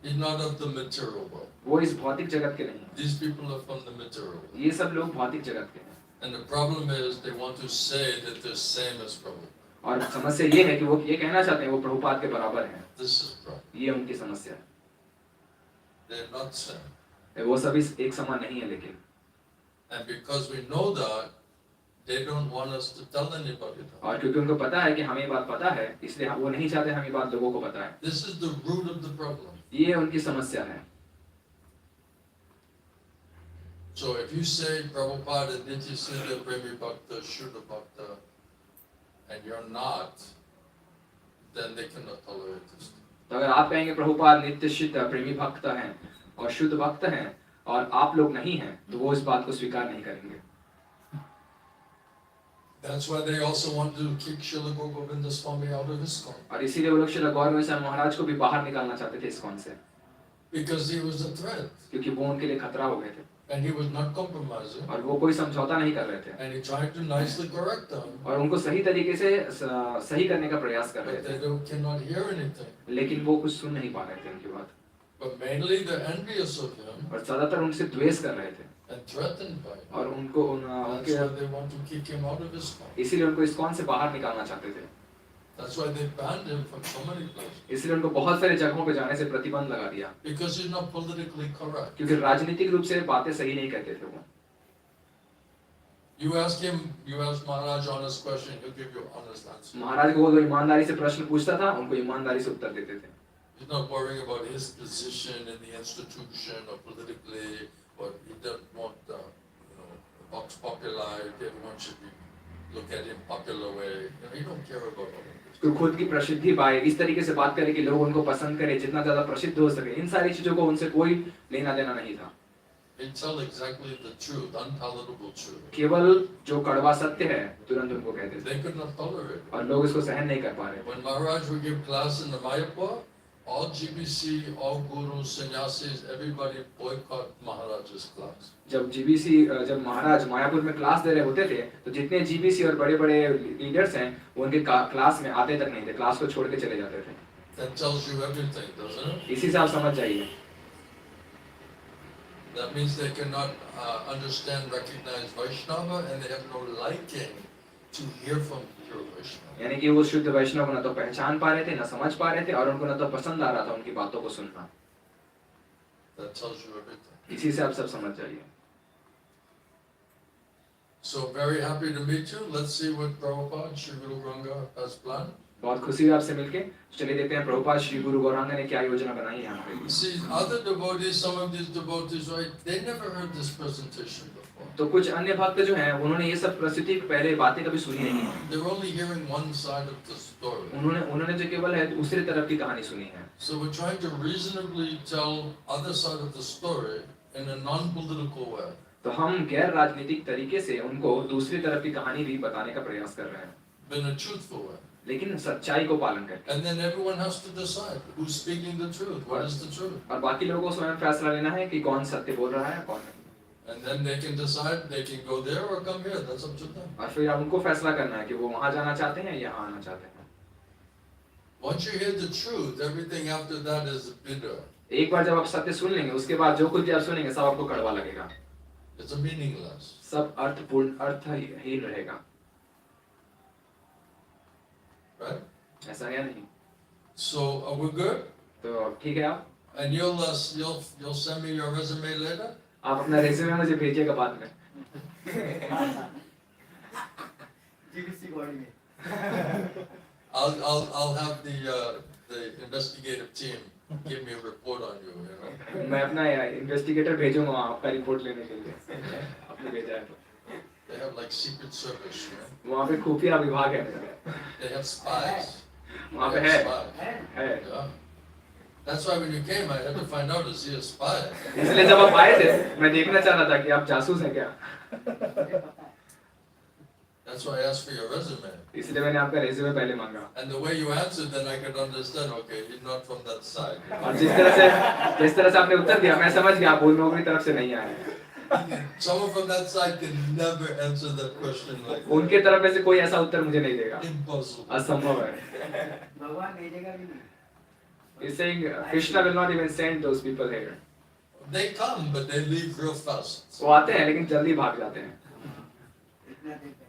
He's not of the material world. वो इस भौतिक जगत के नहीं हैं। These people are from the material world. ये सब लोग भौतिक जगत के हैं। And the problem is they want to say that they're same as Prabhupada. और समस्या ये है कि वो ये कहना चाहते हैं वो प्रभुपाद के बराबर हैं। This is the problem. ये उनकी समस्या है। They're not same. वो सभी एक समान नहीं है लेकिन। And because we know that, they don't want us to tell anybody that. और क्योंकि उनको पता है कि हमें ये बात पता है, इसलिए वो नहीं चाहते हम ये बात लोगों को बताएं। This is the root of the problem. ये उनकी समस्या है। So if you say Prabhupada Nitya Siddha Premi Bhakta, Shuddha Bhakta, and you're not, then they cannot tolerate this. तो अगर आप कहेंगे प्रभुपाद नित्य सिद्ध प्रेमी भक्त हैं और शुद्ध भक्त हैं और आप लोग नहीं हैं, तो वो इस बात को स्वीकार नहीं करेंगे। That's why they also want to kick Srila Govinda Swami out of ISKCON. और इसीलिए वो लोग श्रील गौरव स्वामी महाराज को भी बाहर निकालना चाहते थे इस्कॉन से। Because he was a threat. क्योंकि वो उनके लिए खतरा हो गए थे। And he was not compromising. और वो कोई समझौता नहीं कर रहे थे And he tried to nicely correct them. और उनको सही तरीके से सही करने का प्रयास कर रहे But थे, they cannot hear anything. लेकिन वो कुछ सुन नहीं पा रहे थे उनकी बात, But mainly they're envious of him और ज्यादातर उनसे द्वेष कर रहे थे and threatened by him. और उनको That's उनके why they want to kick him out of his home. इसीलिए उनको इस्कॉन से बाहर निकालना चाहते थे, That's why they banned him from so many places. इसलिए उनको बहुत सारे जगहों पे जाने से प्रतिबंध लगा दिया, Because he's not politically correct. क्योंकि राजनीतिक रूप से बातें सही नहीं कहते थे वो। You ask him, you ask Maharaj honest question, he'll give you honest answer. महाराज को वो ईमानदारी से प्रश्न पूछता था, उनको ईमानदारी से उत्तर देते थे। He's not worrying about his position in the institution or politically, or he doesn't want, vox populi, everyone should be look at him popular way. He don't care about all of this. तो खुद की प्रसिद्धि पाए, इस तरीके से बात करे कि लोग उनको पसंद करें, जितना ज्यादा प्रसिद्ध हो सके, इन सारी चीजों को उनसे कोई लेना देना नहीं था। He'd tell exactly the truth, unpalatable truth. केवल जो कड़वा सत्य है तुरंत उनको कहते थे They could not tolerate it. और लोग इसको सहन नहीं कर पा रहे थे। When Maharaj would give class in the Mayapur, all GBC, all gurus, sannyasis, everybody boycott Maharaj's class. जब महाराज मायापुर में क्लास दे रहे होते थे, तो जितने जीबीसी और बड़े-बड़े लीडर्स हैं, वो उनके क्लास में आते तक नहीं थे, क्लास को छोड़ के चले जाते थे। That tells you everything, doesn't it? इसी से आप समझ जाइए। That means they cannot understand, recognize Vaishnava, and they have no liking to hear from pure Vaishnava. यानी कि वो शुद्ध वैष्णव को न तो पहचान पा रहे थे, न समझ पा रहे थे, और उनको न तो पसंद आ रहा था उनकी बातों को सुनना। That tells you everything. इसी से आप सब समझ जाइए। So very happy to meet you. Let's see what Prabhupada, Sri Guru Ganga has planned. बहुत खुशी हुई आपसे मिलके। चलिए देखते हैं प्रभुपाद श्री गुरु गौरांग ने क्या योजना बनाई है यहाँ पे। See, other devotees, some of these devotees, right? They never heard this presentation before. तो कुछ अन्य भक्त जो हैं, उन्होंने ये सब प्रस्तुति पहले बातें कभी सुनी नहीं है। They're only hearing one side of the story. उन्होंने जो केवल है दूसरी तरफ की कहानी सुनी है। So we're trying to reasonably tell other side of the story in a non-political way. तो हम गैर राजनीतिक तरीके से उनको दूसरी तरफ की कहानी भी बताने का प्रयास कर रहे हैं, In a truthful way. लेकिन सच्चाई को पालन करके। And then everyone has to decide who's speaking the truth, what is the truth. और बाकी लोगों को स्वयं फैसला लेना है कि कौन सत्य बोल रहा है, कौन नहीं। And then they can decide, they can go there or come here, that's up to them. और फिर उनको फैसला करना है कि वो वहाँ जाना चाहते हैं या यहाँ आना चाहते हैं। Once you hear the truth, everything after that is bitter. एक बार जब आप सत्य सुन लेंगे, उसके बाद जो कुछ भी आप सुनेंगे सब आपको कड़वा लगेगा, It's meaningless. सब अर्थहीन रहेगा। Right? ऐसा है या नहीं? So are we good? तो ठीक है आप And you'll send me your resume later? अपना रेज्यूमे मुझे भेजिएगा बाद में। जीबीसी बॉडी में। I'll have the investigative team give me a report on you, you know. मैं अपना इन्वेस्टिगेटर भेजूंगा वहाँ आपका रिपोर्ट लेने के लिए, आपने भेजा है तो। They have like secret service, you know. वहाँ पे खुफिया विभाग है मेरा। They have spies. वहाँ पे They है, have spies. है। Yeah. That's why when you came, I had to find out, is he a spy? इसलिए जब आप आए थे, मैं देखना चाह रहा था कि आप जासूस हैं क्या। That's why I asked for your resume. इसलिए मैंने आपका रेज्यूमे पहले मांगा। And the way you answered, then I could understand, okay, he's not from that side. और जिस तरह से आपने उत्तर दिया, मैं समझ गया आप उन लोगों की तरफ से नहीं आए हैं। Someone from that side can never answer that question like that. उनके तरफ में से कोई ऐसा उत्तर मुझे नहीं देगा, Impossible. असंभव है। भगवान भेजेगा भी नहीं। He's saying Krishna will not even send those people here. They come, but they leave real fast. वो आते हैं लेकिन जल्दी भाग जाते हैं। इतना देर बैठे।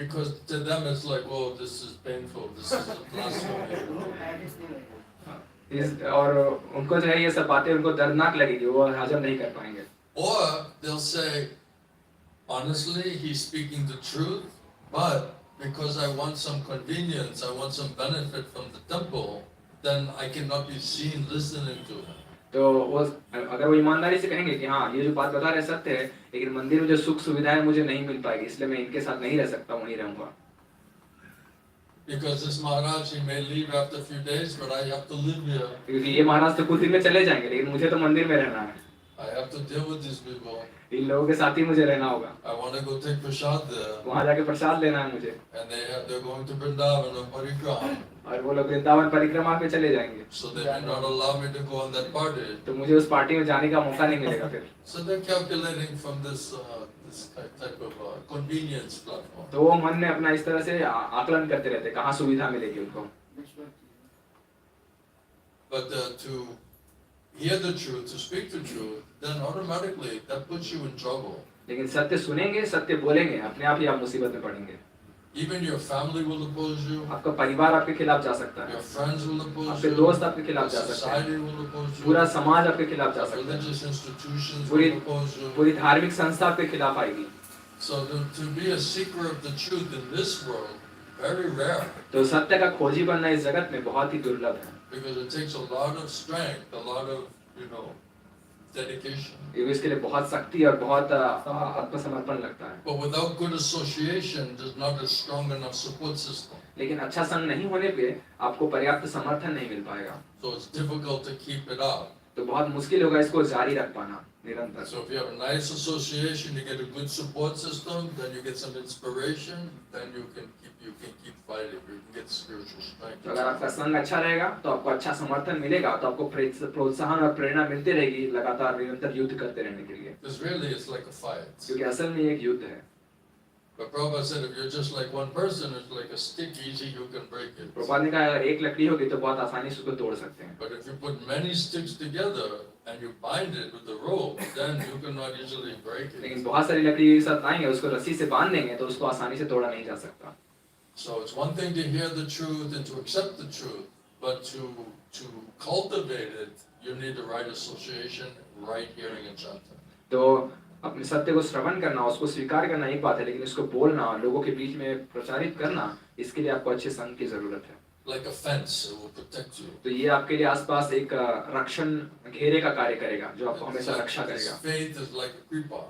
Because to them it's like, oh, this is painful, this is a blasphemy. वो मैनेज नहीं लगेगा। और उनको जो है ये सब बातें उनको दर्दनाक लगेगी, वो हजम नहीं कर पाएंगे। Or they'll say, honestly, he's speaking the truth, but because I want some convenience, I want some benefit from the temple, then I cannot be seen listening to him. तो वो अगर वो ईमानदारी से कहेंगे कि हाँ ये जो बात बता रहे सत्य है, लेकिन मंदिर में जो सुख सुविधाएं मुझे नहीं मिल पाएगी, इसलिए मैं इनके साथ नहीं रह सकता, वहीं रहूंगा। Because this Maharaj, he may leave after a few days, but I have to live here. क्योंकि ये महाराज तो कुछ दिन में चले जाएंगे, लेकिन मुझे तो मंदिर में रहना है। I have to deal with these people. इन लोगों के साथ ही मुझे रहना होगा, I want to go take prasad there. वहाँ जाके प्रसाद लेना है मुझे, And they're going to Vrindavan on Parikrama. और वो लोग वृंदावन परिक्रमा पे चले जाएंगे, So they may not allow me to go on that party. तो मुझे उस पार्टी में जाने का मौका नहीं मिलेगा फिर। So they're calculating from this type of convenience platform. तो वो मन में अपना इस तरह से आकलन करते रहते, कहाँ सुविधा मिलेगी उनको। But to hear the truth, to speak the truth, then automatically that puts you in trouble. लेकिन सत्य सुनेंगे, सत्य बोलेंगे, अपने आप ही आप मुसीबत में पड़ेंगे। Even your family will oppose you. आपका परिवार आपके खिलाफ जा सकता है, Your friends will oppose आपके you. दोस्त आपके खिलाफ जा सकते Society हैं, will oppose you. पूरा समाज आपके खिलाफ जा सकता है, Religious institutions पूरी will oppose you. पूरी धार्मिक संस्था आपके खिलाफ आएगी। So to be a seeker of the truth in this world, very rare, तो सत्य का खोजी बनना इस जगत में बहुत ही दुर्लभ है, because it takes a lot of strength, a lot of, dedication. इसके लिए बहुत शक्ति और बहुत आत्मसमर्पण लगता है। But without good association, there's not a strong enough support system. लेकिन अच्छा संग नहीं होने पे आपको पर्याप्त समर्थन नहीं मिल पाएगा, So it's difficult to keep it up. तो बहुत मुश्किल होगा इसको जारी रख पाना निरंतर। So if you have a nice association, you get a good support system, then you get some inspiration, then you can keep fighting. You can get spiritual strength. तो अगर आपका संग अच्छा रहेगा तो आपको अच्छा समर्थन मिलेगा, तो आपको प्रोत्साहन और प्रेरणा मिलती रहेगी लगातार निरंतर युद्ध करते रहने के लिए, Because really it's like a fight. क्योंकि असल में एक युद्ध है। But Prabhupada said if you're just like one person, it's like a stick, easy you can break it. Prabhupada ने कहा अगर एक लकड़ी होगी तो बहुत आसानी से उसको तोड़ सकते हैं, But if you put many sticks together and you bind it with the rope, then you cannot easily break लेकिन it. बहुत सारी लकड़ी एक साथ लाएंगे, उसको रस्सी से बांध देंगे तो उसको आसानी से तोड़ा नहीं जा सकता। So it's one thing to hear the truth and to accept the truth, but to cultivate it, you need the right association, right hearing and chanting. तो अपने सत्य को श्रवण करना, उसको स्वीकार करना एक बात है, लेकिन इसको बोलना, लोगों के बीच में प्रचारित करना, इसके लिए आपको अच्छे संग की जरूरत है। Like a fence, it will protect you. तो ये आपके लिए आसपास एक रक्षण घेरे का कार्य करेगा, जो आपको हमेशा रक्षा This करेगा। faith is like a creeper,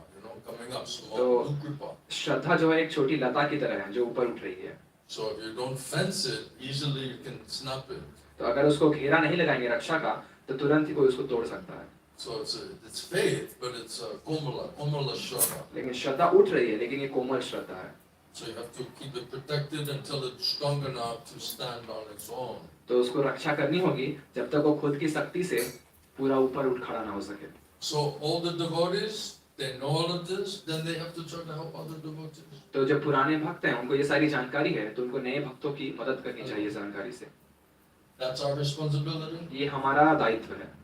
coming up, small So- new creeper. श्रद्धा जो है एक छोटी लता की तरह है जो ऊपर उठ रही है, So if you don't fence it, easily you can snap it. तो अगर उसको घेरा नहीं लगाएंगे रक्षा का, तो तुरंत ही कोई उसको तोड़ सकता है। So it's faith, but it's komala shraddha. लेकिन श्रद्धा उठ रही है, लेकिन ये कोमल श्रद्धा है, So you have to keep it protected until it's strong enough to stand on its own. तो उसको रक्षा करनी होगी जब तक वो खुद की शक्ति से पूरा ऊपर उठ खड़ा ना हो सके। So all the devotees, they know all of this, then they have to try to help other devotees. तो जब पुराने भक्त हैं उनको ये सारी जानकारी है, तो उनको नए भक्तों की मदद करनी चाहिए जानकारी से। That's our responsibility. ये हमारा दायित्व है।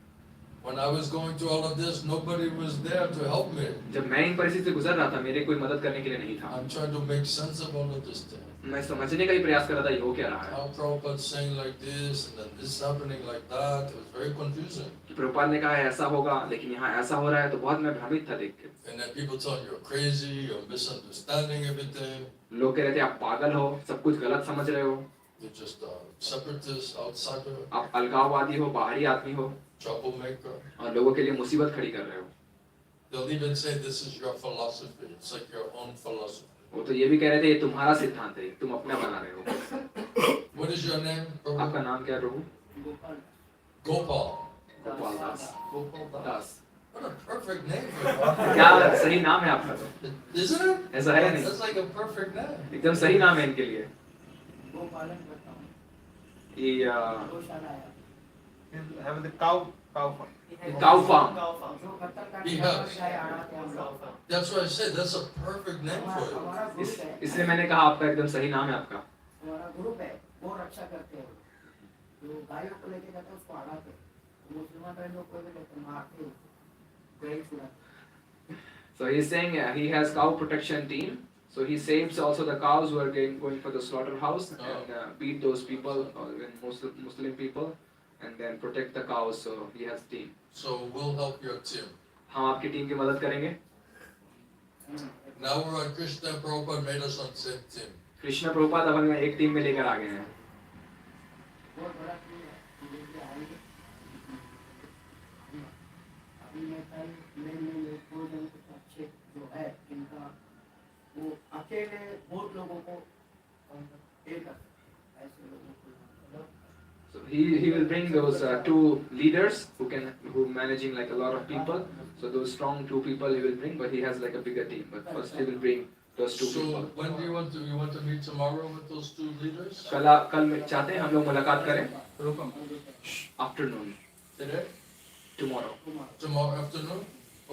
When I was going through all of this, nobody was there to help me. जब मैं इन परिस्थिति से गुजर रहा था, मेरे कोई मदद करने के लिए नहीं था। I'm trying to make sense of all of this thing. मैं समझने का ही प्रयास कर रहा था ये हो क्या रहा है, How Prabhupada saying like this and then this happening like that. It was very confusing. कि प्रभुपाद ने कहा है ऐसा होगा, लेकिन यहाँ ऐसा हो रहा है, तो बहुत मैं भ्रमित था देख के। And then people tell you you're crazy, you're misunderstanding everything. लोग कह रहे थे आप पागल हो, सब कुछ गलत समझ रहे हो, You're just a separatist, outsider, आप अलगाववादी हो, बाहरी आदमी हो, troublemaker. और लोगों के लिए मुसीबत खड़ी कर रहे हो। They'll even say this is your philosophy. It's like your own philosophy. वो तो ये भी कह रहे थे ये तुम्हारा सिद्धांत है, तुम अपना बना रहे हो। What is your name, Prabhu? आपका नाम क्या है प्रभु? Gopal. Gopal Das. Das. What a perfect name for you. क्या सही नाम है आपका तो? Isn't it? ऐसा है नहीं? That's like a perfect name. एकदम सही नाम है इनके लिए। गो पालन करता हूँ, ये गौशाला है। Have the cow farm. Cow farm. जो खतर काटने He वाला has. गाय आड़ाते हम लोग। That's why I said that's a perfect name for you. हमारा ग्रुप है, इसलिए मैंने कहा आपका एकदम सही नाम है आपका। हमारा ग्रुप है, वो रक्षा करते हैं। जो गायों को लेके जाते हैं उसको आड़ाते हैं, मुसलमान भाई लोग को भी लेते हैं, मारते हैं, गाय छुड़ाते हैं। So he's saying he has cow protection team. So he saves also the cows who are going for the slaughterhouse and beat those people, Muslim people, and then protect the cows. So he has team. So we'll help your team. हम आपकी team की मदद करेंगे। Now we're on Krishna. Prabhupada made us on same team. Krishna Prabhupada अब हमें एक team में लेकर आ गए हैं। बहुत बड़ा टीम है, लेके आएंगे। अभी मैं कल मैंने दो जन कुछ अच्छे जो है इनका वो अकेले बहुत लोगों को एक ऐसे लोगों को So he will bring those two leaders who managing like a lot of people, So those strong two people he will bring, but he has like a bigger team. But first he will bring those two So people. when do you want to meet tomorrow with those two leaders? कल चाहते हैं हम लोग मुलाकात करें? Afternoon. Today? Tomorrow. Tomorrow afternoon?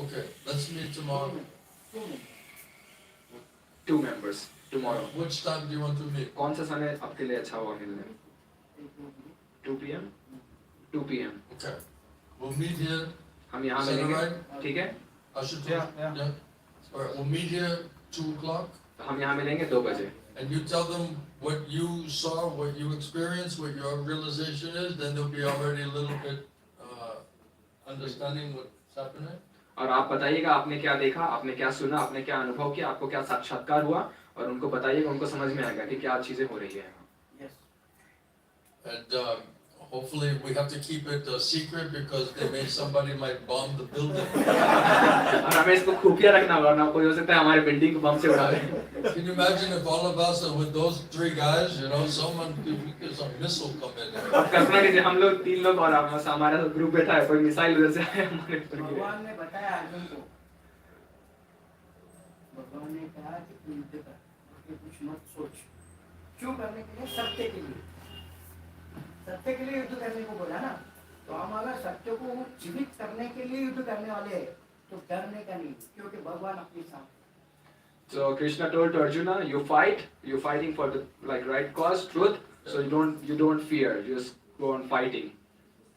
Okay, let's meet tomorrow. 2 members. Tomorrow. Which time do you want to meet? कौन सा समय आपके लिए अच्छा होगा मिलने? 2 p.m. 2 p.m. Okay. We'll meet here. हम यहाँ Is that मिलेंगे. alright? ठीक है? Ashutosh? Yeah. Alright, we'll meet here 2 o'clock. हम यहाँ मिलेंगे 2 बजे. And you tell them what you saw, what you experienced, what your realization is, then they'll be already a little bit understanding what's happening. और आप बताइएगा आपने क्या देखा, आपने क्या सुना, आपने क्या अनुभव किया, आपको क्या साक्षात्कार हुआ, और उनको बताइएगा, उनको समझ में आएगा कि क्या चीजें हो रही है. Yes. And hopefully we have to keep it secret because somebody might bomb the building. और हमें इसको खुफिया रखना होगा, ना कोई हो सकता है हमारे बिल्डिंग को बम से उड़ा दे. Can you imagine if all of us are with those 3 guys, you know, someone could some missile come in there. आप कल्पना कीजिए हम लोग 3 लोग और हमारा ग्रुप बैठा है, कोई मिसाइल उधर से आए हमारे ऊपर गिरे. भगवान ने बताया अर्जुन को, भगवान ने कहा कि तू युद्ध कर, कुछ मत सोच. क्यों करने के लिए? सत्य के लिए. सत्य के लिए युद्ध करने को बोला ना. तो हम अगर सत्य को जीवित करने के लिए युद्ध करने वाले हैं तो डरने का नहीं, क्योंकि भगवान अपने साथ. So Krishna told to Arjuna, you fight, you're fighting for the like right cause, truth. So you don't fear, you just go on fighting.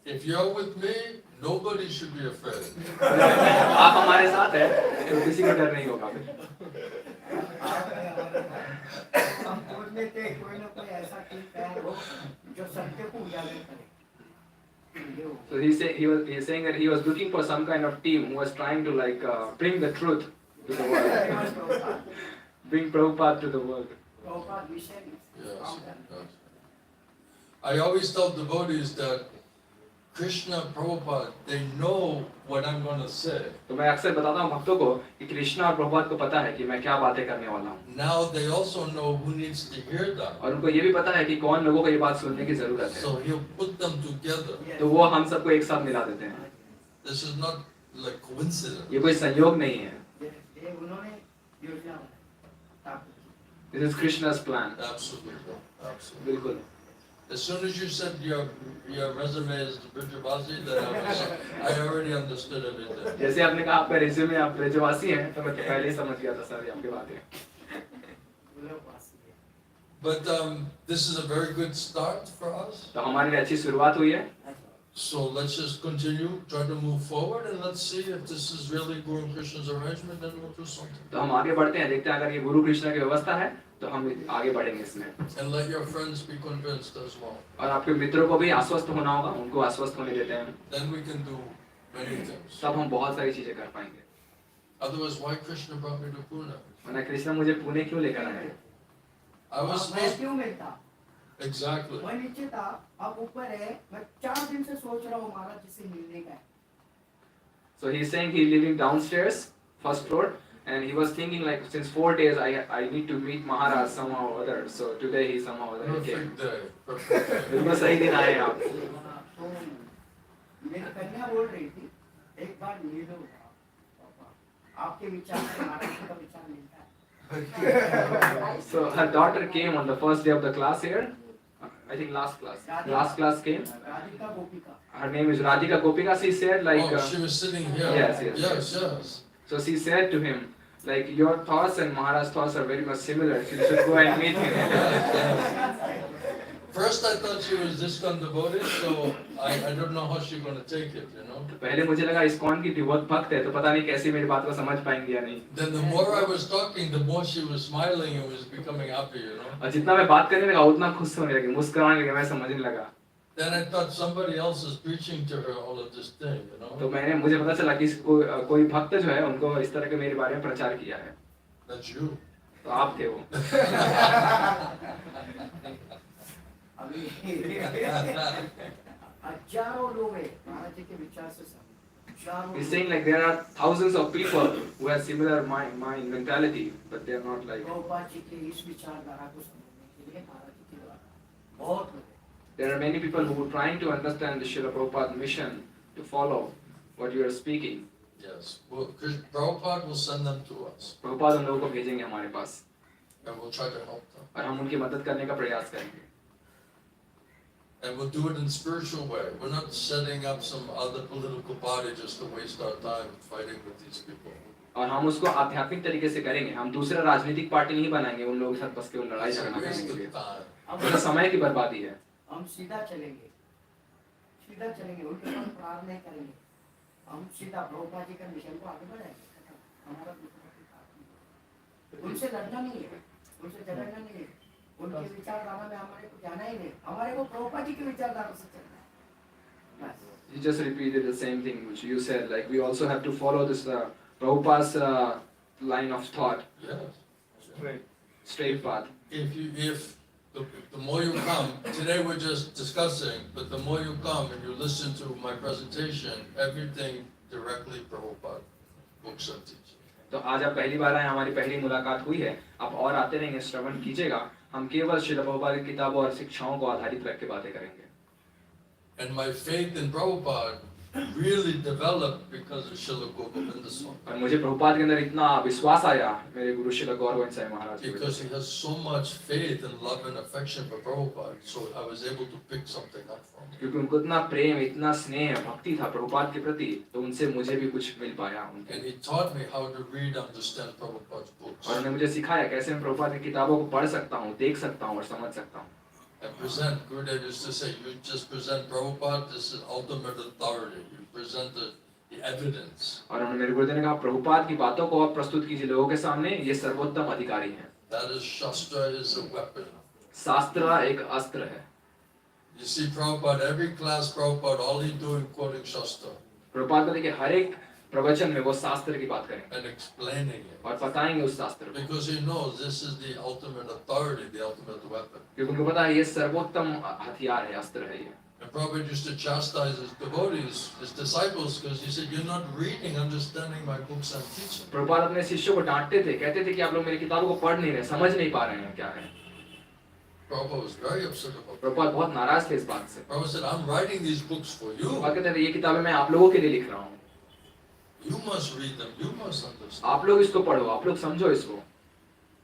If you're with me, nobody should be afraid. आप हमारे साथ हैं, तो किसी को डर नहीं होगा. हम बोलने के कोई ना कोई ऐसा ठीक है वो जो सत्य को उजागर करे. So he's saying that he was looking for some kind of team who was trying to like bring the truth to the world. Bring Prabhupada to the world. Prabhupada mission is Yes, yes. I always tell devotees that Krishna, Prabhupada, they know what I'm going to say. तो मैं अक्सर बताता हूँ भक्तों को कि कृष्णा और प्रभुपाद को पता है कि मैं क्या बातें करने वाला हूँ. Now they also know who needs to hear that. और उनको ये भी पता है कि कौन लोगों को ये बात सुनने की जरूरत है. So he'll put them together. तो वो हम सबको एक साथ मिला देते हैं. This is not like coincidence. ये कोई संयोग नहीं है. ये उन्होंने योजना बनाई. This is Krishna's plan. Absolutely, absolutely. बिल्कुल. As soon as you said your resume is Brijavasi, then I already understood everything. जैसे आपने कहा आपका रिज्यूमे आप ब्रजवासी हैं, तो मैं पहले ही समझ गया था सारी आपकी बातें. But this is a very good start for us. तो हमारे लिए अच्छी शुरुआत हुई है. So let's just continue, try to move forward, and let's see if this is really Guru Krishna's arrangement, then we'll do something. तो हम आगे बढ़ते हैं, देखते हैं अगर ये गुरु कृष्ण की व्यवस्था है तो हम आगे बढ़ेंगे इसमें. And let your friends be convinced as well. और आपके मित्रों को भी आश्वस्त होना होगा, उनको आश्वस्त होने देते हैं. Then we can do many things. तब हम बहुत सारी चीजें कर पाएंगे. Otherwise, why Krishna brought me to Pune? वरना कृष्ण मुझे पुणे क्यों लेकर आए? I was मैं supposed क्यों मिलता? exactly. मैं नीचे था, अब ऊपर है. मैं 4 दिन से सोच रहा हूँ महाराज जी से मिलने का. So he's saying he's living downstairs, first floor, and he was thinking like since 4 days I need to meet Maharaj somehow or other. So today he somehow or other came. Perfect day. Perfect day. बिल्कुल सही दिन आए आप. तो मेरी कन्या बोल रही थी, एक बार मिलो पापा. आपके विचार से महाराज जी का विचार मिलता है. So her daughter came on the first day of the class here. I think last class came. Radhika Gopika. Her name is Radhika Gopika. She said like Oh, she was sitting here. Yes. So she said to him like your thoughts and Maharaj's thoughts are very much similar. You should go and meet him. First I thought she was ISKCON devotee, so I don't know how she's going to take it, you know. तो पहले मुझे लगा ISKCON की बहुत भक्त है, तो पता नहीं कैसे मेरी बात को समझ पाएंगी या नहीं. Then the more I was talking, the more she was smiling and was becoming happy, you know. और जितना मैं बात करने लगा उतना खुश होने लगी, मुस्कुराने लगी, मैं समझने लगा. Then I thought somebody else is preaching to her all of this thing, you know. तो मुझे पता चला कि कोई भक्त जो है उनको इस तरह के मेरे बारे में प्रचार किया है. That's you. तो आप थे वो. हजारों लोग हैं महाराज जी के विचार से. He's saying like there are thousands of people who have similar mind mentality, but they are not like. Prabhupada ji के इस विचारधारा को समझने के लिए महाराज जी के द्वारा बहुत लोग. There are many people who are trying to understand the Srila Prabhupada mission to follow what you are speaking, Yes. Well, Prabhupada will send them to us, Prabhupada उन लोगों को भेजेंगे हमारे पास and we'll try to help them. और हम उनकी मदद करने का प्रयास करेंगे. And we'll do it in spiritual way. We're not setting up some other political party just to waste our time fighting with these people. और हम उसको आध्यात्मिक तरीके से करेंगे. हम दूसरा राजनीतिक पार्टी नहीं बनाएंगे उन लोगों के साथ बस केवल लड़ाई It's a झगड़ा करने waste के लिए. of time. वो समय की बर्बादी है. हम सीधा चलेंगे, सीधा चलेंगे, उनके पास प्रार्थना नहीं करेंगे. हम सीधा प्रभुपाद जी का मिशन को आगे बढ़ाएंगे. हमारा उनसे लड़ना नहीं है, उनसे झगड़ना नहीं है. उनके विचारधारा में हमारे को जाना ही नहीं. हमारे को प्रभुपाद जी की विचारधारा से चलना है. बस. You just repeated the same thing which you said. Like we also have to follow this Prabhupada's line of thought, Yes. straight path. If the more you come, today we're just discussing, but the more you come and you listen to my presentation, everything directly Prabhupada, books and teachings. तो आज आप पहली बार आए, हमारी पहली मुलाकात हुई है. आप और आते रहेंगे, श्रवण कीजिएगा. हम केवल श्रील प्रभुपाद की किताबों और शिक्षाओं को आधारित रख के बातें करेंगे. And my faith in Prabhupada really developed because of Srila Govinda Swami. और मुझे प्रभुपाद के अंदर इतना विश्वास आया मेरे गुरु श्रील गौर गोविंद साई महाराज की वजह Because से. he has so much faith and love and affection for Prabhupada, so I was able to pick something up from him. क्योंकि उनको इतना प्रेम, इतना स्नेह, भक्ति था प्रभुपाद के प्रति, तो उनसे मुझे भी कुछ मिल पाया उनके. And he taught me how to read and understand Prabhupada's books और उन्होंने मुझे सिखाया कैसे मैं प्रभुपाद की किताबों को पढ़ सकता हूँ, देख सकता हूँ और समझ सकता हूँ. and present. Gurudev used to say, you just present Prabhupada, this is ultimate authority. You present the evidence. और उन्होंने मेरे गुरुदेव ने कहा प्रभुपाद की बातों को आप प्रस्तुत कीजिए लोगों के सामने, ये सर्वोत्तम अधिकारी हैं. That is Shastra is a weapon. शास्त्र एक अस्त्र है. You see Prabhupada, every class Prabhupada, all he doing quoting Shastra Prabhupada को देखिए हर एक प्रवचन में वो शास्त्र की बात करेंगे and explaining it. और बताएंगे उस शास्त्र को, Because he knows this is the ultimate authority, the ultimate weapon. क्योंकि उनको पता है ये सर्वोत्तम हथियार है, अस्त्र है ये. And Prabhupada used to chastise his devotees, his disciples, because he said, you're not reading, understanding my books and teaching. Prabhupada अपने शिष्यों को डांटते थे, कहते थे कि आप लोग मेरी किताबों को पढ़ नहीं रहे, समझ नहीं पा रहे हैं क्या है. Prabhupada was very upset about that. Prabhupada बहुत नाराज थे इस बात से. Prabhupada said, I'm writing these books for you. Prabhupada कहते थे ये किताबें मैं आप लोगों के लिए लिख रहा हूँ, You must read them, you must understand. आप लोग इसको पढ़ो, आप लोग समझो इसको.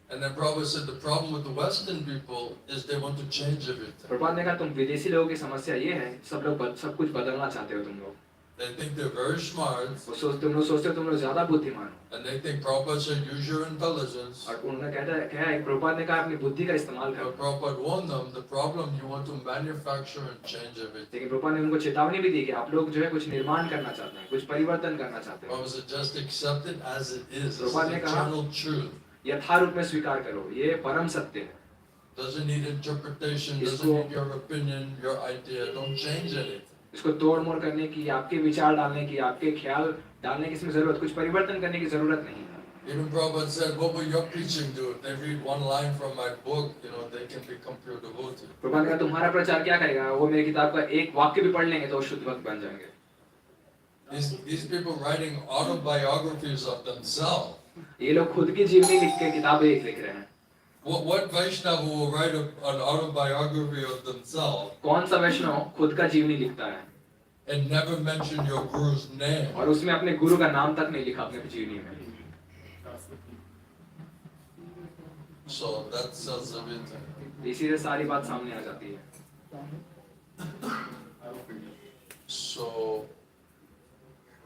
And then Prabhupada said, the problem with the Western people is they want to change everything. Prabhupada ने कहा तुम विदेशी लोगों की समस्या ये है, सब लोग सब कुछ बदलना चाहते हो तुम लोग. They think they're very smart, तुम लोग सोचते हो तुम लोग ज्यादा बुद्धिमान हो. and they think Prabhupada said, use your intelligence. और उन्होंने कहा है प्रभुपाद ने कहा अपनी बुद्धि का इस्तेमाल But करो. Prabhupada warned them, the problem you want to manufacture and change everything. लेकिन प्रभुपाद ने उनको चेतावनी भी दी कि आप लोग जो है कुछ निर्माण करना चाहते हैं, कुछ परिवर्तन करना चाहते हैं. Prabhupada said, just accept it as it is. It's Prabhupada the ने कहा, eternal truth. यथारूप में स्वीकार करो, ये परम सत्य है. Doesn't need interpretation, doesn't इसको- need your opinion, your idea. Don't change anything. इसको तोड़ मोड़ करने की, आपके विचार डालने की, आपके ख्याल डालने की इसमें जरूरत, कुछ परिवर्तन करने की जरूरत नहीं है. Even Prabhupada said, what will your preaching do? If they read one line from my book, they can become pure devotee. Prabhupada ने कहा तुम्हारा प्रचार क्या करेगा, वो मेरी किताब का एक वाक्य भी पढ़ लेंगे तो वो शुद्ध भक्त बन जाएंगे. These people writing autobiographies of themselves. ये लोग खुद की जीवनी लिख के किताबें लिख रहे हैं. What Vaishnava will write an autobiography of themselves कौन सा वैष्णव खुद का जीवनी लिखता है and never mention your guru's name? और उसमें अपने गुरु का नाम तक नहीं लिखा अपने जीवनी में. So that says everything. इसी से सारी बात सामने आ जाती है. So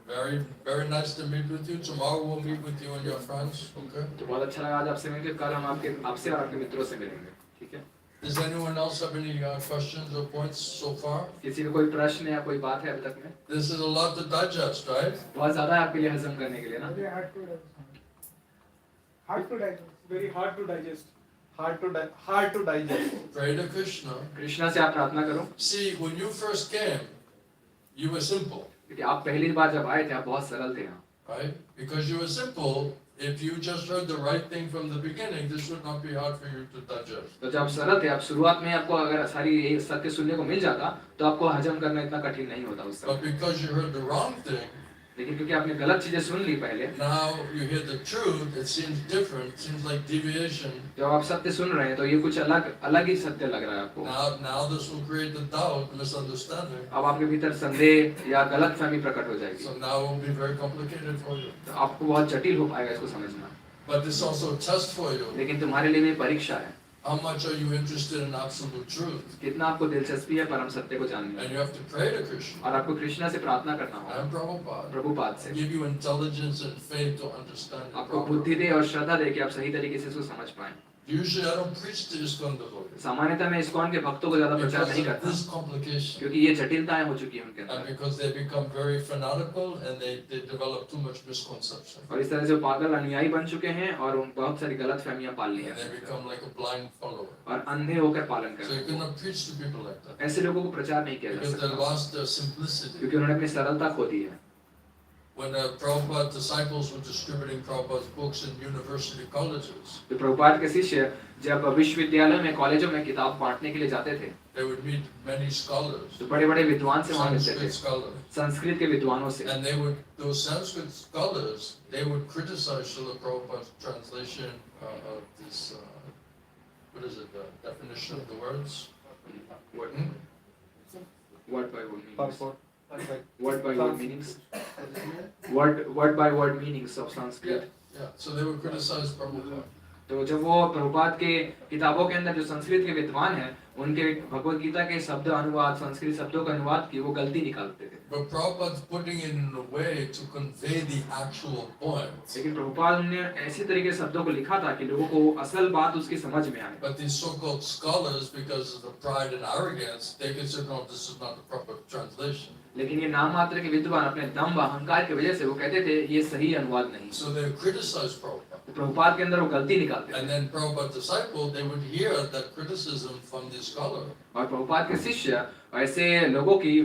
very, very nice to meet with you. Tomorrow we'll meet with you and your friends. Okay. तो बहुत अच्छा लगा आज आपसे मिलकर. कल हम आपसे और आपके मित्रों से मिलेंगे. ठीक है. Does anyone else have any questions or points so far? किसी को कोई प्रश्न या कोई बात है अभी तक में? This is a lot to digest, right? बहुत ज्यादा है आपके लिए हजम करने के लिए ना. Very hard to digest. Very hard to digest. Hard to digest. Pray to Krishna. Krishna से आप प्रार्थना करो. See, when you first came, you were simple, क्योंकि आप पहली बार जब आए थे आप बहुत सरल थे यहाँ. right? Because you were simple, if you just heard the right thing from the beginning, this would not be hard for you to digest. तो जब आप सरल थे, आप शुरुआत में आपको अगर सारी ये सत्य सुनने को मिल जाता तो आपको हजम करना इतना कठिन नहीं होता उस But समय. because you heard the wrong thing, लेकिन क्योंकि आपने गलत चीजें सुन ली पहले, now you hear the truth, it seems different, it seems like deviation. जब आप सत्य सुन रहे हैं तो ये कुछ अलग अलग ही सत्य लग रहा है आपको। Now this will create the doubt, misunderstanding. अब आपके भीतर संदेह या गलतफहमी प्रकट हो जाएगी, So now it will be very complicated for you. तो आपको बहुत जटिल हो पाएगा इसको समझना। But it's also a test for you. लेकिन तुम्हारे लिए भी परीक्षा है, How much are you interested in absolute truth? कितना आपको दिलचस्पी है परम सत्य को जानने And में। you have to pray to Krishna और आपको कृष्णा से प्रार्थना करना होगा, and Prabhupada. प्रभुपाद से, Give you intelligence and faith to understand it आपको बुद्धि properly. दे और श्रद्धा दे कि आप सही तरीके से इसको समझ पाएं। Usually I don't preach to ISKCON devotees सामान्यतः मैं इस्कॉन के भक्तों को ज्यादा प्रचार because नहीं of करता, this complication. क्योंकि ये जटिलताएं हो चुकी हैं उनके And अंदर, because they become very fanatical and they develop too much misconception. और इस तरह से पागल अनुयायी बन चुके हैं और उन बहुत सारी गलत फहमियां पाल ली And हैं they become like a blind follower. और अंधे होकर पालन कर So रहे you हैं। cannot preach to people like that ऐसे लोगों को प्रचार नहीं किया जा because they सकता, lost their simplicity. क्योंकि उन्होंने अपनी सरलता खो दी है। When Prabhupada disciples were distributing Prabhupada's books in university colleges, तो प्रभुपाद के शिष्य जब विश्वविद्यालय में कॉलेजों में किताब बांटने के लिए जाते थे, they would meet many scholars, तो बड़े बड़े विद्वान से वहाँ मिलते Sanskrit थे, scholars. संस्कृत के विद्वानों से, And those Sanskrit scholars, they would criticize Srila Prabhupada's translation of this, what is it, the definition of the words? word by word meanings, Purport. word by word meanings, word by word meanings of Sanskrit। Yeah, so they would criticize Prabhupada. तो जब वो प्रभुपाद के किताबों के अंदर जो संस्कृत के विद्वान हैं, उनके भगवत गीता के शब्द अनुवाद, संस्कृत शब्दों का अनुवाद की वो गलती निकालते थे। But Prabhupada's putting it in a way to convey the actual point. लेकिन प्रभुपाद ने ऐसे तरीके से शब्दों को लिखा था कि लोगों को असल बात उसकी समझ में आए। But these so-called scholars, because of the pride and arrogance, they consider, no, this is not the proper translation. लेकिन ये नाम मात्र के विद्वान अपने दम्भ अहंकार की वजह से वो कहते थे ये सही अनुवाद नहीं। So they criticize Prabhupada. तो प्रभुपाद के अंदर वो गलती निकालते थे। And then Prabhupada's disciple, they would hear that criticism from the scholar. और प्रभुपाद के शिष्य ऐसे लोगों की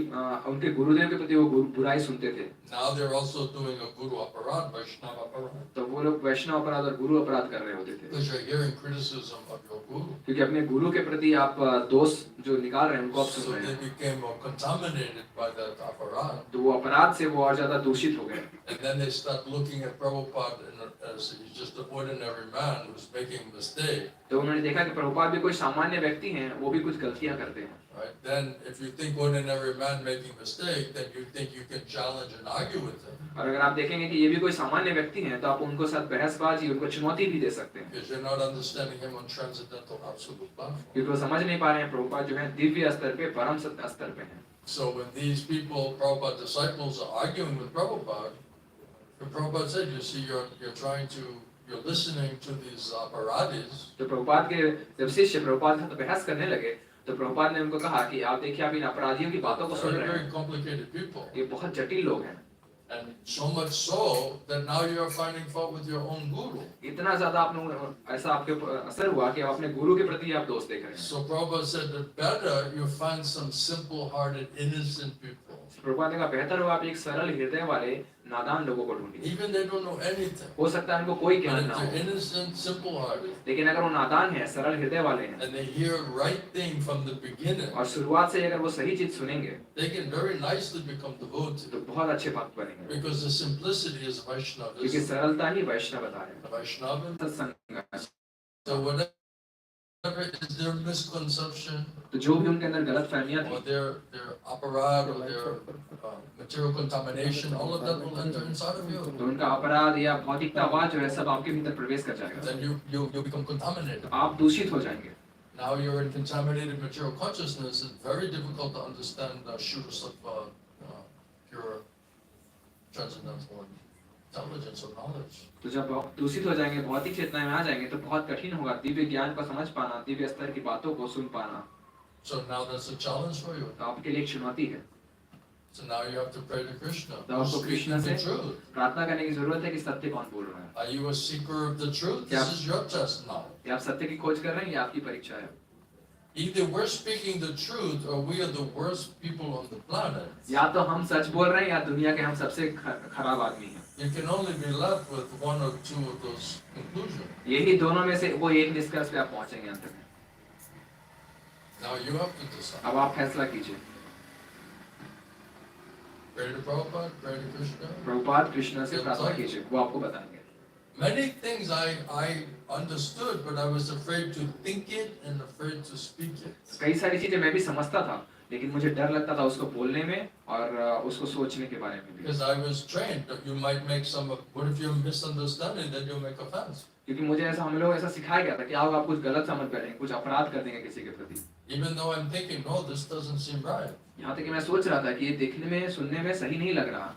उनके गुरुदेव के प्रति वो बुराई सुनते थे। Now they're also doing a guru aparad, Vaishnava aparad. तो वो लोग वैष्णव अपराध और गुरु अपराध कर रहे होते थे, Because you're hearing criticism of your guru. क्योंकि अपने गुरु के प्रति आप दोष जो निकाल रहे हैं उनको आप So सुन रहे they हैं, became contaminated by that aparad. तो वो अपराध से वो और ज्यादा दूषित हो गए। And then they start looking at Prabhupada as he's just an ordinary man who's making a mistake. तो उन्होंने देखा कि प्रभुपाद भी कोई सामान्य व्यक्ति हैं, वो भी कुछ गलतियां करते हैं। Right? Then if you think ordinary man making mistake, then you think you can challenge and argue with him. और अगर आप देखेंगे कि ये भी कोई सामान्य व्यक्ति हैं, तो आप उनको साथ बहसबाजी, उनको चुनौती भी दे सकते हैं, Because you're not understanding him on transcendental absolute platform. क्योंकि वो समझ नहीं पा रहे हैं प्रभुपाद जो है दिव्य स्तर पे, परम सत्य स्तर पे हैं। So when these people, Prabhupada disciples, are arguing with Prabhupada, and Prabhupada said, you see, you're listening to these aparadis, तो प्रभुपाद के जब शिष्य प्रभुपाद के साथ बहस करने लगे, तो प्रभुपाद ने उनको कहा कि आप देखिए आप इन अपराधियों की बातों को सुन they're रहे very हैं, complicated people. ये बहुत जटिल लोग हैं। And so much so that now you're finding fault with your own guru. इतना ज्यादा आप लोग ऐसा आपके ऊपर असर हुआ कि आप अपने गुरु के प्रति आप दोष देख रहे हैं। So Prabhupada said that better you find some simple-hearted, innocent people. Prabhupada ने कहा बेहतर होगा आप एक सरल हृदय वाले नादान लोगों को ढूंढिए। Even they don't know anything. हो सकता है उनको कोई But ज्ञान if ना they're हो, innocent, simple-hearted, लेकिन अगर वो नादान है, सरल हृदय वाले हैं, and they hear right thing from the beginning, और शुरुआत से अगर वो सही चीज सुनेंगे, they can very nicely become devotees. तो बहुत अच्छे भक्त बनेंगे, Because the simplicity is क्योंकि Vaishnavism. सरलता ही वैष्णवता है। Vaishnavism. सत्संग, So whatever is their misconception, तो जो भी उनके अंदर गलत फहमियां or थी, their aparad, or their material contamination, all of that will enter inside of you. तो उनका अपराध या भौतिकतावाद जो है सब आपके भीतर प्रवेश कर जाएगा, Then you become contaminated. तो आप दूषित हो जाएंगे। Now you're in contaminated material consciousness. It's very difficult to understand Shuddha Sattva, pure transcendental intelligence or knowledge. तो जब आप दूषित हो जाएंगे, भौतिक चेतना में आ जाएंगे, तो बहुत कठिन होगा दिव्य ज्ञान को समझ पाना, दिव्य स्तर की बातों को सुन पाना। So now that's a challenge for you. तो आपके लिए एक चुनौती है। So now you have to pray to Krishna. तो Who's आपको कृष्ण speaking से the truth? प्रार्थना करने की जरूरत है कि सत्य कौन बोल रहा है। Are you a seeker of the truth? Yeah. This is your test now. या आप सत्य की खोज कर रहे हैं या आपकी परीक्षा है। Either we're speaking the truth or we are the worst people on the planet. या तो हम सच बोल रहे हैं या दुनिया के हम सबसे खराब आदमी हैं। You can only be left with one or two of those conclusions. यही दोनों में से वो एक निष्कर्ष पे आप पहुंचेंगे अंत में। Now you have to decide. अब आप फैसला कीजिए। Ready Pray to Prabhupada, pray to Krishna. Prabhupada Krishna से प्रार्थना कीजिए, वो आपको बताएंगे। Many things I understood, but I was afraid to think it and afraid to speak it. कई सारी चीजें मैं भी समझता था, लेकिन मुझे डर लगता था उसको बोलने में और उसको सोचने के बारे में भी। Because I was trained that you might make some. What if you're misunderstanding? Then you make offense. क्योंकि मुझे ऐसा हम लोग ऐसा सिखाया गया था कि आप कुछ गलत समझ बैठेंगे, कुछ अपराध कर देंगे किसी के प्रति। Even though I'm thinking, no, this doesn't seem right. यहाँ तक कि मैं सोच रहा था कि ये देखने में सुनने में सही नहीं लग रहा।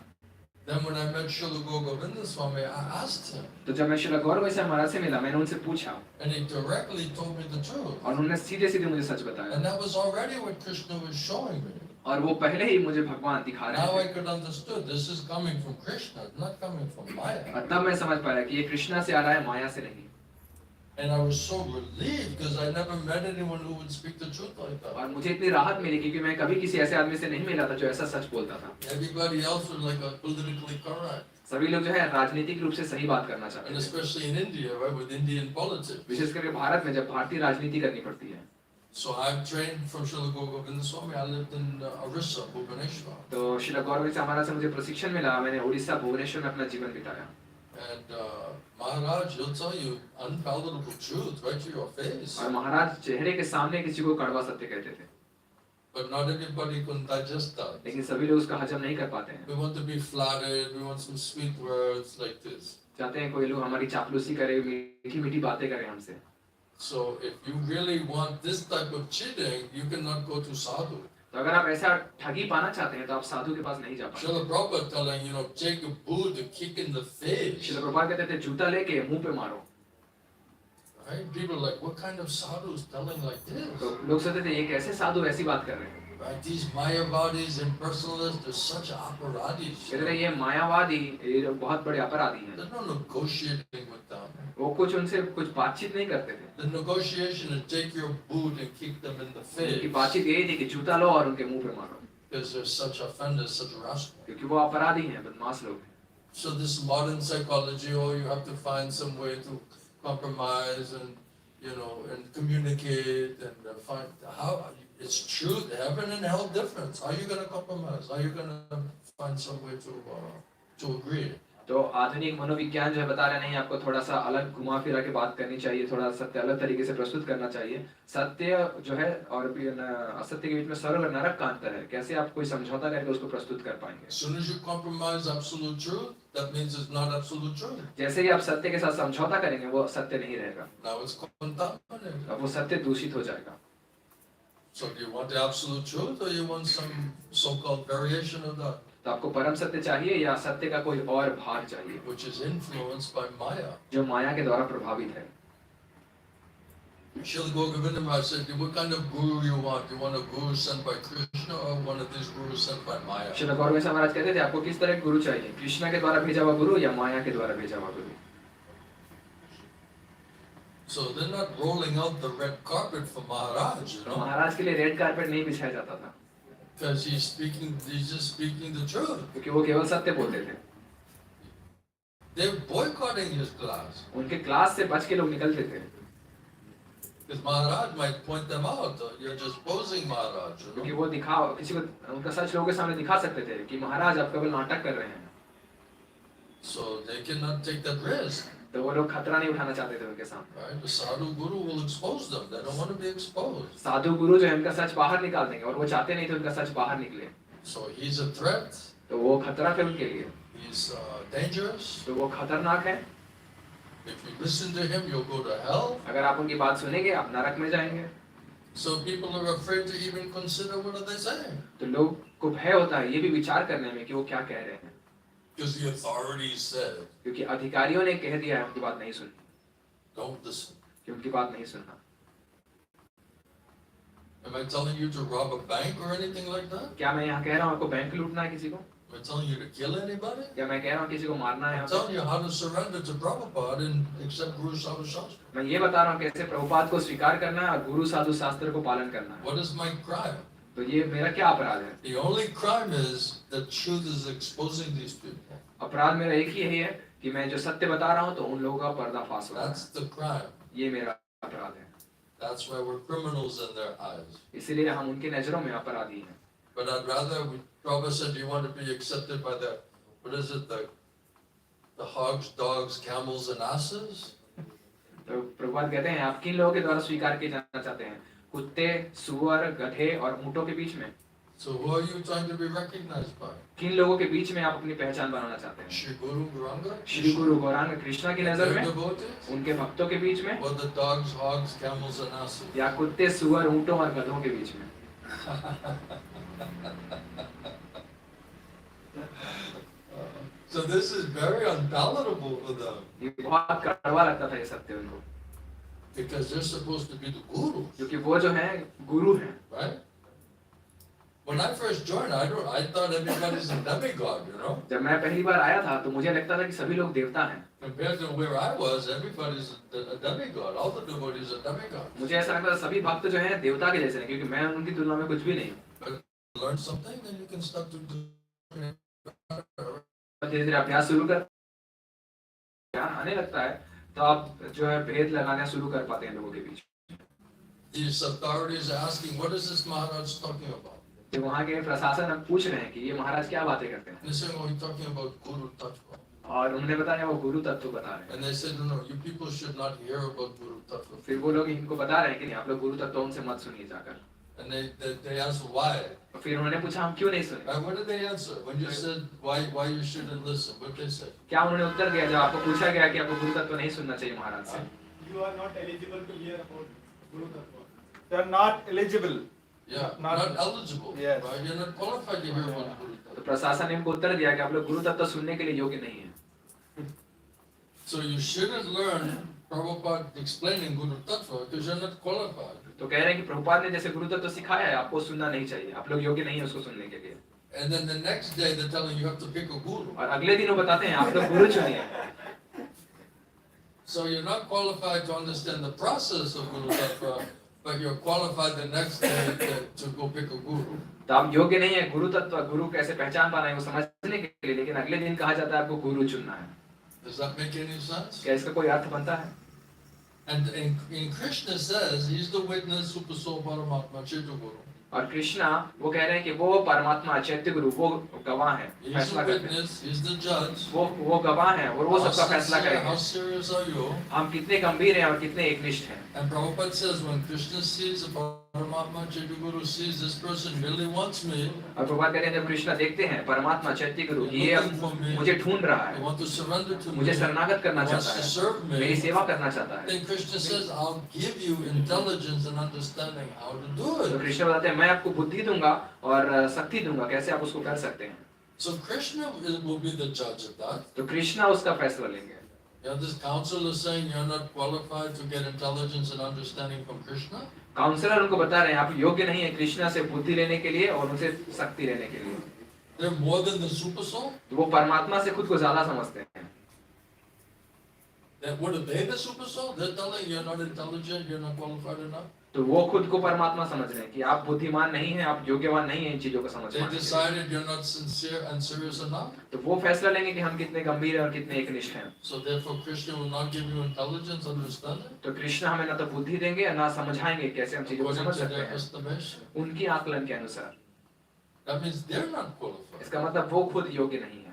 Then when I met Srila Govinda Swami, I asked him, तो जब मैं श्रील गौर वैसे महाराज से मिला, मैंने उनसे पूछा and he directly told me the truth. और उन्होंने सीधे सीधे मुझे सच बताया। And that was already what Krishna was showing me. और वो पहले ही मुझे भगवान दिखा रहे Now I थे। could understood this is coming from Krishna, it's not coming from Maya. और तब मैं समझ पाया कि ये कृष्णा से आ रहा है, माया से नहीं। And I was so relieved because I never met anyone who would speak the truth like that. और मुझे इतनी राहत मिली क्योंकि मैं कभी किसी ऐसे आदमी से नहीं मिला था जो ऐसा सच बोलता था। Everybody else was like a politically correct. सभी लोग जो है राजनीतिक रूप से सही बात करना चाहते And हैं, especially in India, right, with Indian politics. विशेष करके भारत में जब भारतीय राजनीति करनी पड़ती है। So I'm trained from Srila Govinda Swami. I lived in Orissa, Bhubaneswar. तो श्रील गौर से महाराज से मुझे प्रशिक्षण मिला, मैंने उड़ीसा भुवनेश्वर में अपना जीवन बिताया। And Maharaj, he'll tell you unpalatable truth right to your face. और महाराज चेहरे के सामने किसी को कड़वा सत्य कहते थे, But not everybody can digest that. लेकिन सभी लोग उसका हजम नहीं कर पाते हैं। We want to be flattered. We want some sweet words like this. चाहते हैं कोई लोग हमारी चापलूसी करे, मीठी मीठी बातें करें हमसे। So if you really want this type of cheating, you cannot go to sadhu. तो अगर आप ऐसा ठगी पाना चाहते हैं तो आप साधु के पास नहीं जा पाते। Srila Prabhupada telling, take a boot, a kick in the face. Srila Prabhupada कहते थे जूता लेके मुंह पे मारो। Right? People are like, what kind of sadhu is telling like this? तो लोग सोचते थे ये कैसे साधु ऐसी बात कर रहे हैं। Right? These Mayavadis and personalists, they're such aparadis. कहते थे ये मायावादी, ये बहुत बड़े अपराधी हैं। There's no negotiating with them. वो कुछ उनसे कुछ बातचीत नहीं करते थे। The negotiation is take your boot and kick them in the उनकी face. बातचीत यही थी कि जूता लो और उनके मुंह पे मारो, Because they're such offenders, such rascals. क्योंकि वो अपराधी हैं, बदमाश लोग हैं। So this modern psychology, you have to find some way to compromise and, and communicate and find how, it's truth, heaven and hell difference. How are you going to compromise? How are you going to find some way to agree? तो आधुनिक मनोविज्ञान जो है बता रहे नहीं, आपको थोड़ा सा अलग घुमा फिरा के बात करनी चाहिए, थोड़ा सत्य अलग तरीके से प्रस्तुत करना चाहिए। सत्य जो है और असत्य के बीच में सरल और नरक का अंतर है, कैसे आप कोई समझौता करके उसको प्रस्तुत कर पाएंगे। As soon as you compromise absolute truth, that means it's not absolute truth. जैसे ही आप सत्य के साथ समझौता करेंगे वो सत्य नहीं रहेगा, Now it's contaminated. अब वो सत्य दूषित हो जाएगा। So do you want the absolute truth or you want some so-called variation of that? तो आपको परम सत्य चाहिए या सत्य का कोई और भाग चाहिए, Which is influenced by Maya. जो माया के द्वारा प्रभावित है। Srila Govinda Maharaj said, what kind of guru you want? You want a guru sent by Krishna or one of these gurus sent by Maya? Srila गौरव महाराज कहते थे आपको किस तरह के गुरु चाहिए, कृष्ण के द्वारा भेजा हुआ गुरु या माया के द्वारा भेजा हुआ गुरु। So they're not rolling out the red carpet for Maharaj, महाराज के लिए रेड कारपेट नहीं बिछाया जाता था, because he's just speaking the truth. क्योंकि वो केवल सत्य बोलते थे। They're boycotting his class. उनके क्लास से बच के लोग निकलते थे, Because Maharaj might point them out, you're just posing Maharaj. क्योंकि वो किसी को उनका सच लोगों के सामने दिखा सकते थे कि महाराज आप केवल नाटक कर रहे हैं। So they cannot take that risk. तो वो लोग खतरा नहीं उठाना चाहते थे उनके सामने। Right? The sadhu guru will expose them. They don't want to be exposed. साधु गुरु जो है उनका सच बाहर निकाल देंगे और वो चाहते नहीं थे उनका सच बाहर निकले, So he's a threat. तो वो खतरा है उनके लिए, He's dangerous. तो वो खतरनाक है। If you listen to him, you'll go to hell. अगर आप उनकी बात सुनेंगे आप नरक में जाएंगे। So people are afraid to even consider what are they saying. तो लोग को भय होता है ये भी विचार करने में कि वो क्या कह रहे हैं, Because the authorities said, क्योंकि अधिकारियों ने कह दिया है उनकी बात नहीं सुननी, don't listen. कि उनकी बात नहीं सुनना। Am I telling you to rob a bank or anything like that? क्या मैं यहाँ कह रहा हूँ आपको बैंक लूटना है किसी को, Am I telling you to kill anybody? या मैं कह रहा हूँ किसी को मारना है I'm यहाँ telling you how to surrender to Prabhupada and accept Guru Sadhu Shastra. मैं ये बता रहा हूँ कैसे प्रभुपाद को स्वीकार करना है और गुरु साधु शास्त्र को पालन करना है। What is my crime? तो ये मेरा क्या अपराध है? The only crime is that truth is exposing these people. अपराध मेरा एक ही यही है कि मैं जो सत्य बता रहा हूँ तो उन लोगों का पर्दाफाश हो रहा That's the crime. है, ये मेरा अपराध है। That's why we're criminals in their eyes. इसीलिए हम उनकी नजरों में अपराधी हैं। But I'd rather, Prabhupada said, you want to be accepted by the, what is it, the hogs, dogs, camels and asses? तो प्रभुपाद कहते हैं आप किन लोगों के द्वारा स्वीकार किए जाना चाहते हैं? कुत्ते, सुअर, गधे और ऊंटों के बीच में? So who are you trying to be recognized by? किन लोगों के बीच में आप अपनी पहचान बनाना चाहते हैं? Shri Guru Gauranga? श्री गुरु गौरांग कृष्णा की नजर Their में, devotees? उनके भक्तों के बीच में, Or the dogs, hogs, camels and asses? या कुत्ते, सुअर, ऊंटों और गधों के बीच में? So this is very unpalatable for them. ये बहुत कड़वा लगता था ये सत्य उनको, Because they're supposed to be the gurus, क्योंकि वो जो है गुरु हैं. right? When I first joined, I thought everybody's a demigod, you know? जब मैं पहली बार आया था तो मुझे लगता था कि सभी लोग देवता हैं. Compared to where I was, everybody's a demigod. All the devotees are demigods. मुझे ऐसा लगता था सभी भक्त जो हैं देवता के जैसे हैं, क्योंकि मैं उनकी तुलना में कुछ भी नहीं. Learn something, then you can start to do. धीरे धीरे अभ्यास शुरू कर ज्ञान आने लगता है तो आप जो है भेद लगाना शुरू कर पाते हैं लोगों के बीच. These authorities are asking, what is this Maharaj talking about? तो वहाँ के प्रशासन अब पूछ रहे हैं कि ये महाराज क्या बातें करते हैं. They say, oh, he's talking about Guru Tattva. और उन्होंने बताया वो गुरु तत्व बता रहे हैं. And they said, no, you people should not hear about Guru Tattva. फिर वो लोग इनको बता रहे हैं कि नहीं आप लोग गुरु तत्व उनसे मत सुनिए जाकर. And they asked why. फिर उन्होंने पूछा हम क्यों नहीं सुने. And what did they answer? When you said why you shouldn't listen, what did they say? क्या उन्होंने उत्तर दिया जब आपको पूछा गया कि आपको गुरु तत्व नहीं सुनना चाहिए महाराज से? You are not eligible to hear about Guru Tattva. You are not eligible. Yeah, not eligible. Yes. Right? You're not qualified to hear about Guru Tattva. तो प्रशासन ने इनको उत्तर दिया कि आप लोग गुरु तत्व सुनने के लिए योग्य नहीं है. So you shouldn't learn Prabhupada explaining Guru Tattva because you're not qualified. तो कह रहे हैं कि प्रभुपाद ने जैसे गुरु तत्व सिखाया है आपको सुनना नहीं चाहिए, आप लोग योग्य नहीं है उसको सुनने के लिए. And then the next day they're telling you have to pick a guru. और अगले दिन वो बताते हैं आप लोग गुरु चुनिए. So you're not qualified to understand the process of Guru Tattva, but you're qualified the next day to go pick a guru. तो आप योग्य नहीं है गुरु तत्व, गुरु कैसे पहचान पाना है वो समझने के लिए, लेकिन अगले दिन कहा जाता है आपको गुरु चुनना है. Does that make any sense? क्या इसका कोई अर्थ बनता है? And in Krishna says he's the witness Supaso Paramatma Chaitya Guru. और कृष्णा वो कह रहे हैं कि वो परमात्मा चैत्य गुरु वो गवाह है, He's फैसला the करते हैं. witness, he's the judge. वो गवाह है और वो सबका फैसला How करेंगे. serious are you? हम कितने गंभीर हैं और कितने एकनिष्ठ हैं. And Prabhupada says when Krishna sees a Paramatma Chaitya Guru sees this person really wants me, और प्रभुपाद कहते हैं जब कृष्णा देखते हैं परमात्मा चैत्य गुरु ये अब मुझे ढूंढ रहा they है, want to surrender to me, मुझे शरणागत करना wants चाहता to है, serve मेरी me, सेवा करना चाहता है. then Krishna says, I'll give you intelligence and understanding how to do तो it. कृष्ण बताते हैं मैं आपको बुद्धि दूंगा और शक्ति दूंगा कैसे आप उसको कर सकते हैं. So Krishna will be the judge of that. तो कृष्णा उसका फैसला लेंगे. Yeah, this council is saying you're not qualified to get intelligence and understanding from Krishna. Counsellor उनको बता रहे हैं आप योग्य नहीं है कृष्णा से बुद्धि लेने के लिए और उनसे शक्ति लेने के लिए. They're more than the super soul. तो वो परमात्मा से खुद को ज्यादा समझते हैं. Then what are they the super soul? They're telling you're not intelligent, you're not qualified enough. तो वो खुद को परमात्मा समझ रहे हैं कि आप बुद्धिमान नहीं हैं, आप योग्यवान नहीं हैं इन चीजों को समझ They पाने के लिए. decided you're not sincere and serious enough. तो वो फैसला लेंगे कि हम कितने गंभीर हैं और कितने एकनिष्ठ हैं. So therefore Krishna will not give you intelligence, understanding, तो कृष्ण हमें ना तो बुद्धि देंगे ना समझाएंगे कैसे हम चीजों को according समझ to सकते their हैं estimation. उनकी आकलन के अनुसार. That means they're not qualified. इसका मतलब वो खुद योग्य नहीं है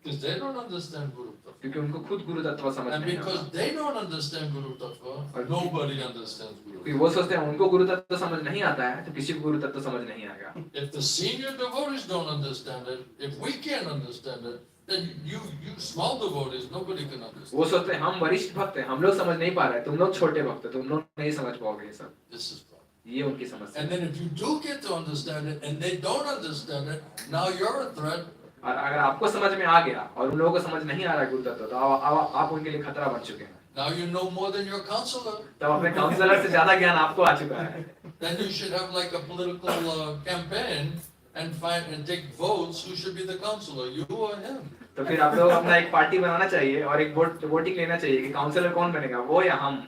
Because they don't understand Guru Tattva. क्योंकि उनको खुद गुरु तत्व समझ And नहीं because आता. they don't understand Guru Tattva, nobody understands Guru क्योंकि Tattva. वो सोचते हैं उनको गुरु तत्व समझ नहीं आता है तो किसी को गुरु तत्व समझ नहीं आएगा. If the senior devotees don't understand it, if we can't understand it, then you small devotees, nobody can understand. वो सोचते हैं हम वरिष्ठ भक्त हैं, हम लोग समझ नहीं पा रहे, तुम लोग छोटे भक्त हो, तुम लोग नहीं समझ पाओगे ये सब. This is problem. ये उनकी समस्या And है. then if you do get to understand it and they don't understand it, now you're a threat. और अगर आपको समझ में आ गया और उन लोगों को समझ नहीं आ रहा है गुरु तत्व तो आप उनके लिए खतरा बन चुके हैं. Now you know more than your counselor. तब अपने काउंसलर से ज्यादा ज्ञान आपको आ चुका है. Then you should have like a political campaign and find and take votes who should be the counselor, you or him. तो फिर आप लोग अपना एक पार्टी बनाना चाहिए और एक वोटिंग लेना चाहिए कि काउंसलर कौन बनेगा, वो या हम.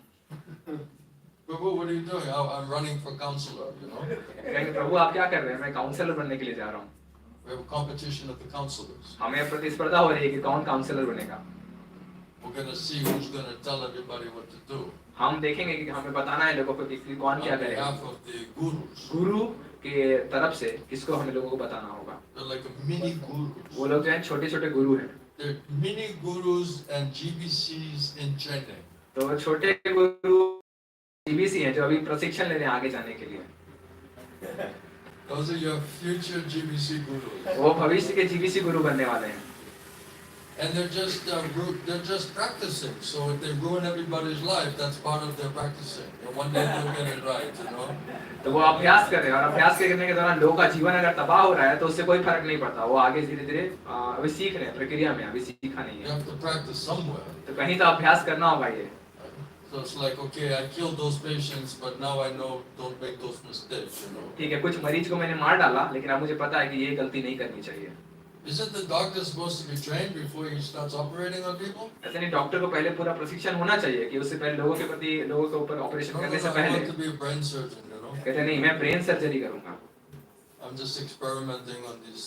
Prabhu, what are you doing? Oh, I'm running for counselor, you know. कहेंगे प्रभु आप क्या कर रहे हैं, मैं काउंसलर बनने के लिए जा रहा हूँ. We have a competition of the counselors. हमें प्रतिस्पर्धा हो रही है कि कौन काउंसलर बनेगा. We're going to see who's going to tell everybody what to do. हम देखेंगे कि हमें बताना है लोगों को कि कौन क्या On करेगा. behalf of the gurus. गुरु के तरफ से किसको हमें लोगों को बताना होगा। They're like a mini gurus. वो लोग जो हैं छोटे छोटे गुरु हैं। They're mini gurus and GBCs in training. तो वो छोटे गुरु GBC हैं जो अभी प्रशिक्षण ले रहे हैं आगे जाने के लिए। Those are your future GBC gurus. वो भविष्य के GBC गुरु बनने वाले हैं। And they're just practicing. So if they ruin everybody's life, that's part of their practicing. And one day they'll get it right, you know. तो वो अभ्यास कर रहे हैं और अभ्यास करने के दौरान लोगों का जीवन अगर तबाह हो रहा है तो उससे कोई फर्क नहीं पड़ता। वो आगे धीरे धीरे अभी सीख रहे हैं, प्रक्रिया में, अभी सीखा नहीं You है। have to practice somewhere. तो कहीं तो अभ्यास करना होगा ये। So it's like, okay, I killed those patients, but now I know don't make those mistakes, you know. ठीक है, कुछ मरीज को मैंने मार डाला, लेकिन अब मुझे पता है कि ये गलती नहीं करनी चाहिए। Isn't the doctor supposed to be trained before he starts operating on people? ऐसे नहीं, डॉक्टर को पहले पूरा प्रशिक्षण होना चाहिए कि उससे पहले लोगों के प्रति, लोगों के ऊपर ऑपरेशन No, करने से I पहले। want to be a brain surgeon, you know. कहते नहीं, मैं ब्रेन सर्जरी करूंगा। I'm just experimenting on these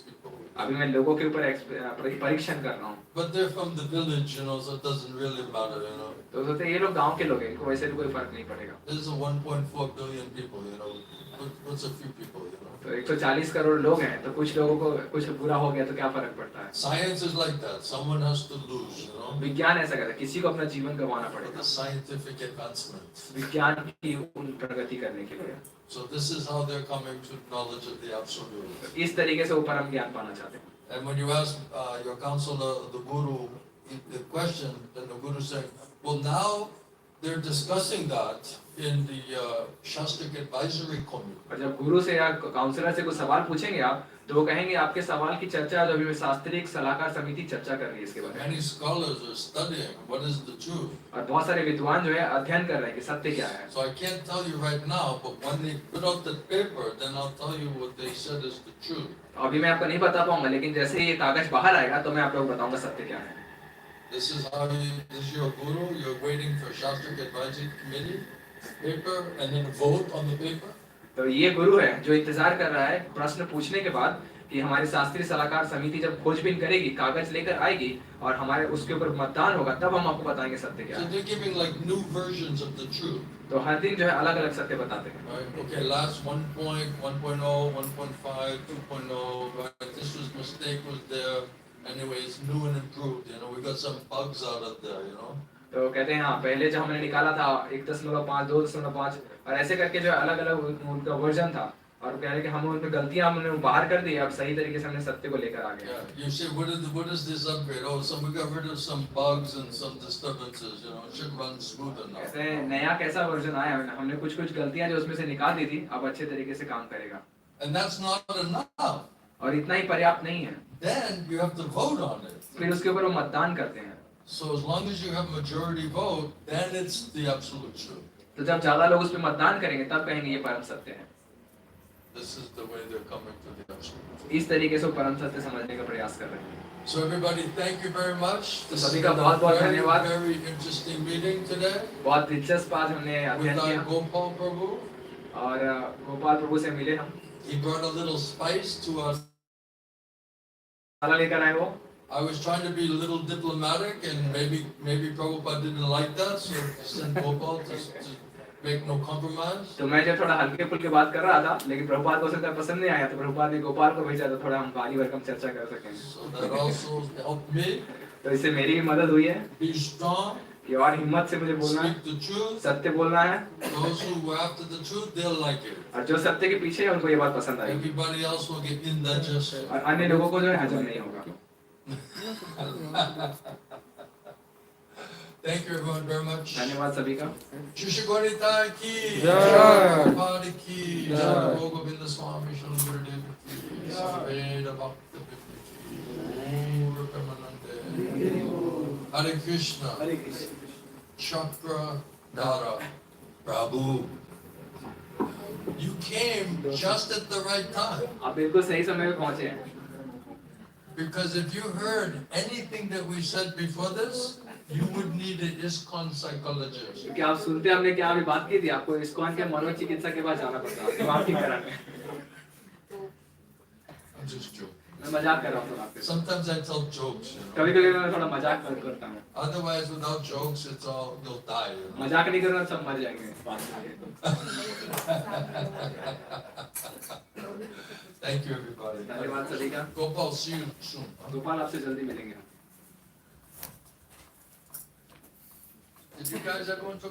people. अभी मैं लोगों के ऊपर परीक्षण कर रहा हूँ। But they're from the village, you know, so it doesn't really matter, you know. तो सोचते ये लोग गांव के लोग हैं, इनको वैसे भी कोई फर्क नहीं पड़ेगा। There's a 1.4 billion people, you know. What's a few people, you know? तो 140 करोड़ लोग हैं, तो कुछ लोगों को कुछ बुरा हो गया तो क्या फर्क पड़ता है। Science is like that. Someone has to lose, you know. विज्ञान ऐसा करता है, किसी को अपना जीवन गंवाना For पड़ेगा the scientific advancement. विज्ञान की उन प्रगति करने के लिए। So this is how they're coming to knowledge of the absolute. इस तरीके से वो परम ज्ञान पाना चाहते हैं। And when you ask your counselor, the guru, the question, then the guru saying, well, now they're discussing that in the Shastric Advisory Committee. और जब गुरु से या काउंसलर से कुछ सवाल पूछेंगे आप, तो वो कहेंगे आपके सवाल की चर्चा जो अभी शास्त्रीय सलाहकार समिति चर्चा कर रही है इसके बारे में। Many scholars are studying what is the truth. और बहुत सारे विद्वान जो है अध्ययन कर रहे हैं कि सत्य क्या है। So I can't tell you right now, but when they put out the paper, then I'll tell you what they said is the truth. अभी मैं आपको नहीं बता पाऊंगा, लेकिन जैसे ये कागज बाहर आएगा तो मैं आप लोगों को बताऊंगा सत्य क्या है। This is how this is your guru. You're waiting for Shastric Advisory Committee paper and then vote on the paper. तो ये गुरु है जो इंतजार कर रहा है प्रश्न पूछने के बाद कि हमारी शास्त्रीय सलाहकार समिति जब खोजबीन करेगी, कागज लेकर आएगी और हमारे उसके ऊपर मतदान होगा, तब हम आपको बताएंगे सत्य क्या So है। they're giving like new versions of the truth. तो हर दिन जो है अलग अलग सत्य बताते हैं। Right? Okay, last 1.0, 1.5, 2.0, right? This was mistake was there. Anyway, it's new and improved. You know, we got some bugs out of there. You know. तो कहते हैं हाँ, पहले जो हमने निकाला था 1.5, 2.5 और ऐसे करके जो अलग अलग उनका वर्जन था और कह रहे कि हम उनमें गलतियां हमने बाहर कर दी, अब सही तरीके से हमने सत्य को लेकर आ गए। Yeah, you say what is this upgrade? Oh, we got rid of some bugs and some disturbances. You know, it should run smoother now. कहते हैं नया कैसा वर्जन आया, हमने कुछ गलतियां जो उसमें से निकाल दी थी, अब अच्छे तरीके से काम करेगा। And that's not enough. और इतना ही पर्याप्त नहीं है। Then you have to vote on it. फिर उसके ऊपर वो मतदान करते हैं। So as long as you have majority vote, then it's the absolute truth. तो जब ज्यादा लोग उस पर मतदान करेंगे तब कहेंगे ये परम सत्य है। This is the way they're coming to the absolute truth. इस तरीके से वो परम सत्य समझने का प्रयास कर रहे हैं। So everybody, thank you very much. तो This सभी has का been बहुत a बहुत very, धन्यवाद। very interesting meeting today बहुत दिलचस्प आज हमने अध्ययन with our किया Gopal Prabhu. और गोपाल प्रभु से मिले हम। He brought a little spice to our. मसाला लेकर आए वो। I was trying to be a little diplomatic, and maybe Prabhupada didn't like that, so sent Gopal to make no compromise. तो मैं जो थोड़ा हल्के फुल्के बात कर रहा था, लेकिन प्रभुपाद को उसका पसंद नहीं आया, तो प्रभुपाद ने गोपाल को भेजा तो थोड़ा हम भारी भरकम चर्चा कर सकें। So that also helped me. तो इससे मेरी भी मदद हुई है Be strong. कि और हिम्मत से मुझे बोलना है, Speak the truth. सत्य बोलना है। Those who were after the truth, they'll like it. और जो सत्य के पीछे है उनको ये बात पसंद आएगी Everybody else will get indigestion. और अन्य लोगों को जो है हजम नहीं होगा। Thank you everyone very much. धन्यवाद सभी का। Shishigwarita ki Jai. Prabhupada ki Jai. Jai. Govinda Swami Shalom Gurudev ki Saveda Bhakta Vipni ki Om Rupamanande Hare Krishna Hare Krishna. Chakra Dara Prabhu. You came just at the right time. आप बिल्कुल सही समय पे पहुंचे हैं। Because if you heard anything that we said before this, you would need an ISKCON psychologist. क्योंकि आप सुनते हमने क्या अभी बात की थी, आपको इस्कॉन के मनोचिकित्सक के पास जाना पड़ता है दिमाग ठीक कराने। I'm just joking. मैं मजाक कर रहा हूँ थोड़ा आपके साथ। Sometimes I tell jokes, you know. कभी कभी मैं थोड़ा मजाक करता हूँ। Otherwise, without jokes, it's all, you'll die, you know. मजाक नहीं करूँगा सब मर जाएंगे। Thank you, everybody. धन्यवाद सभी का। Gopal, see you soon. Gopal आपसे जल्दी मिलेंगे। Did you guys ever went to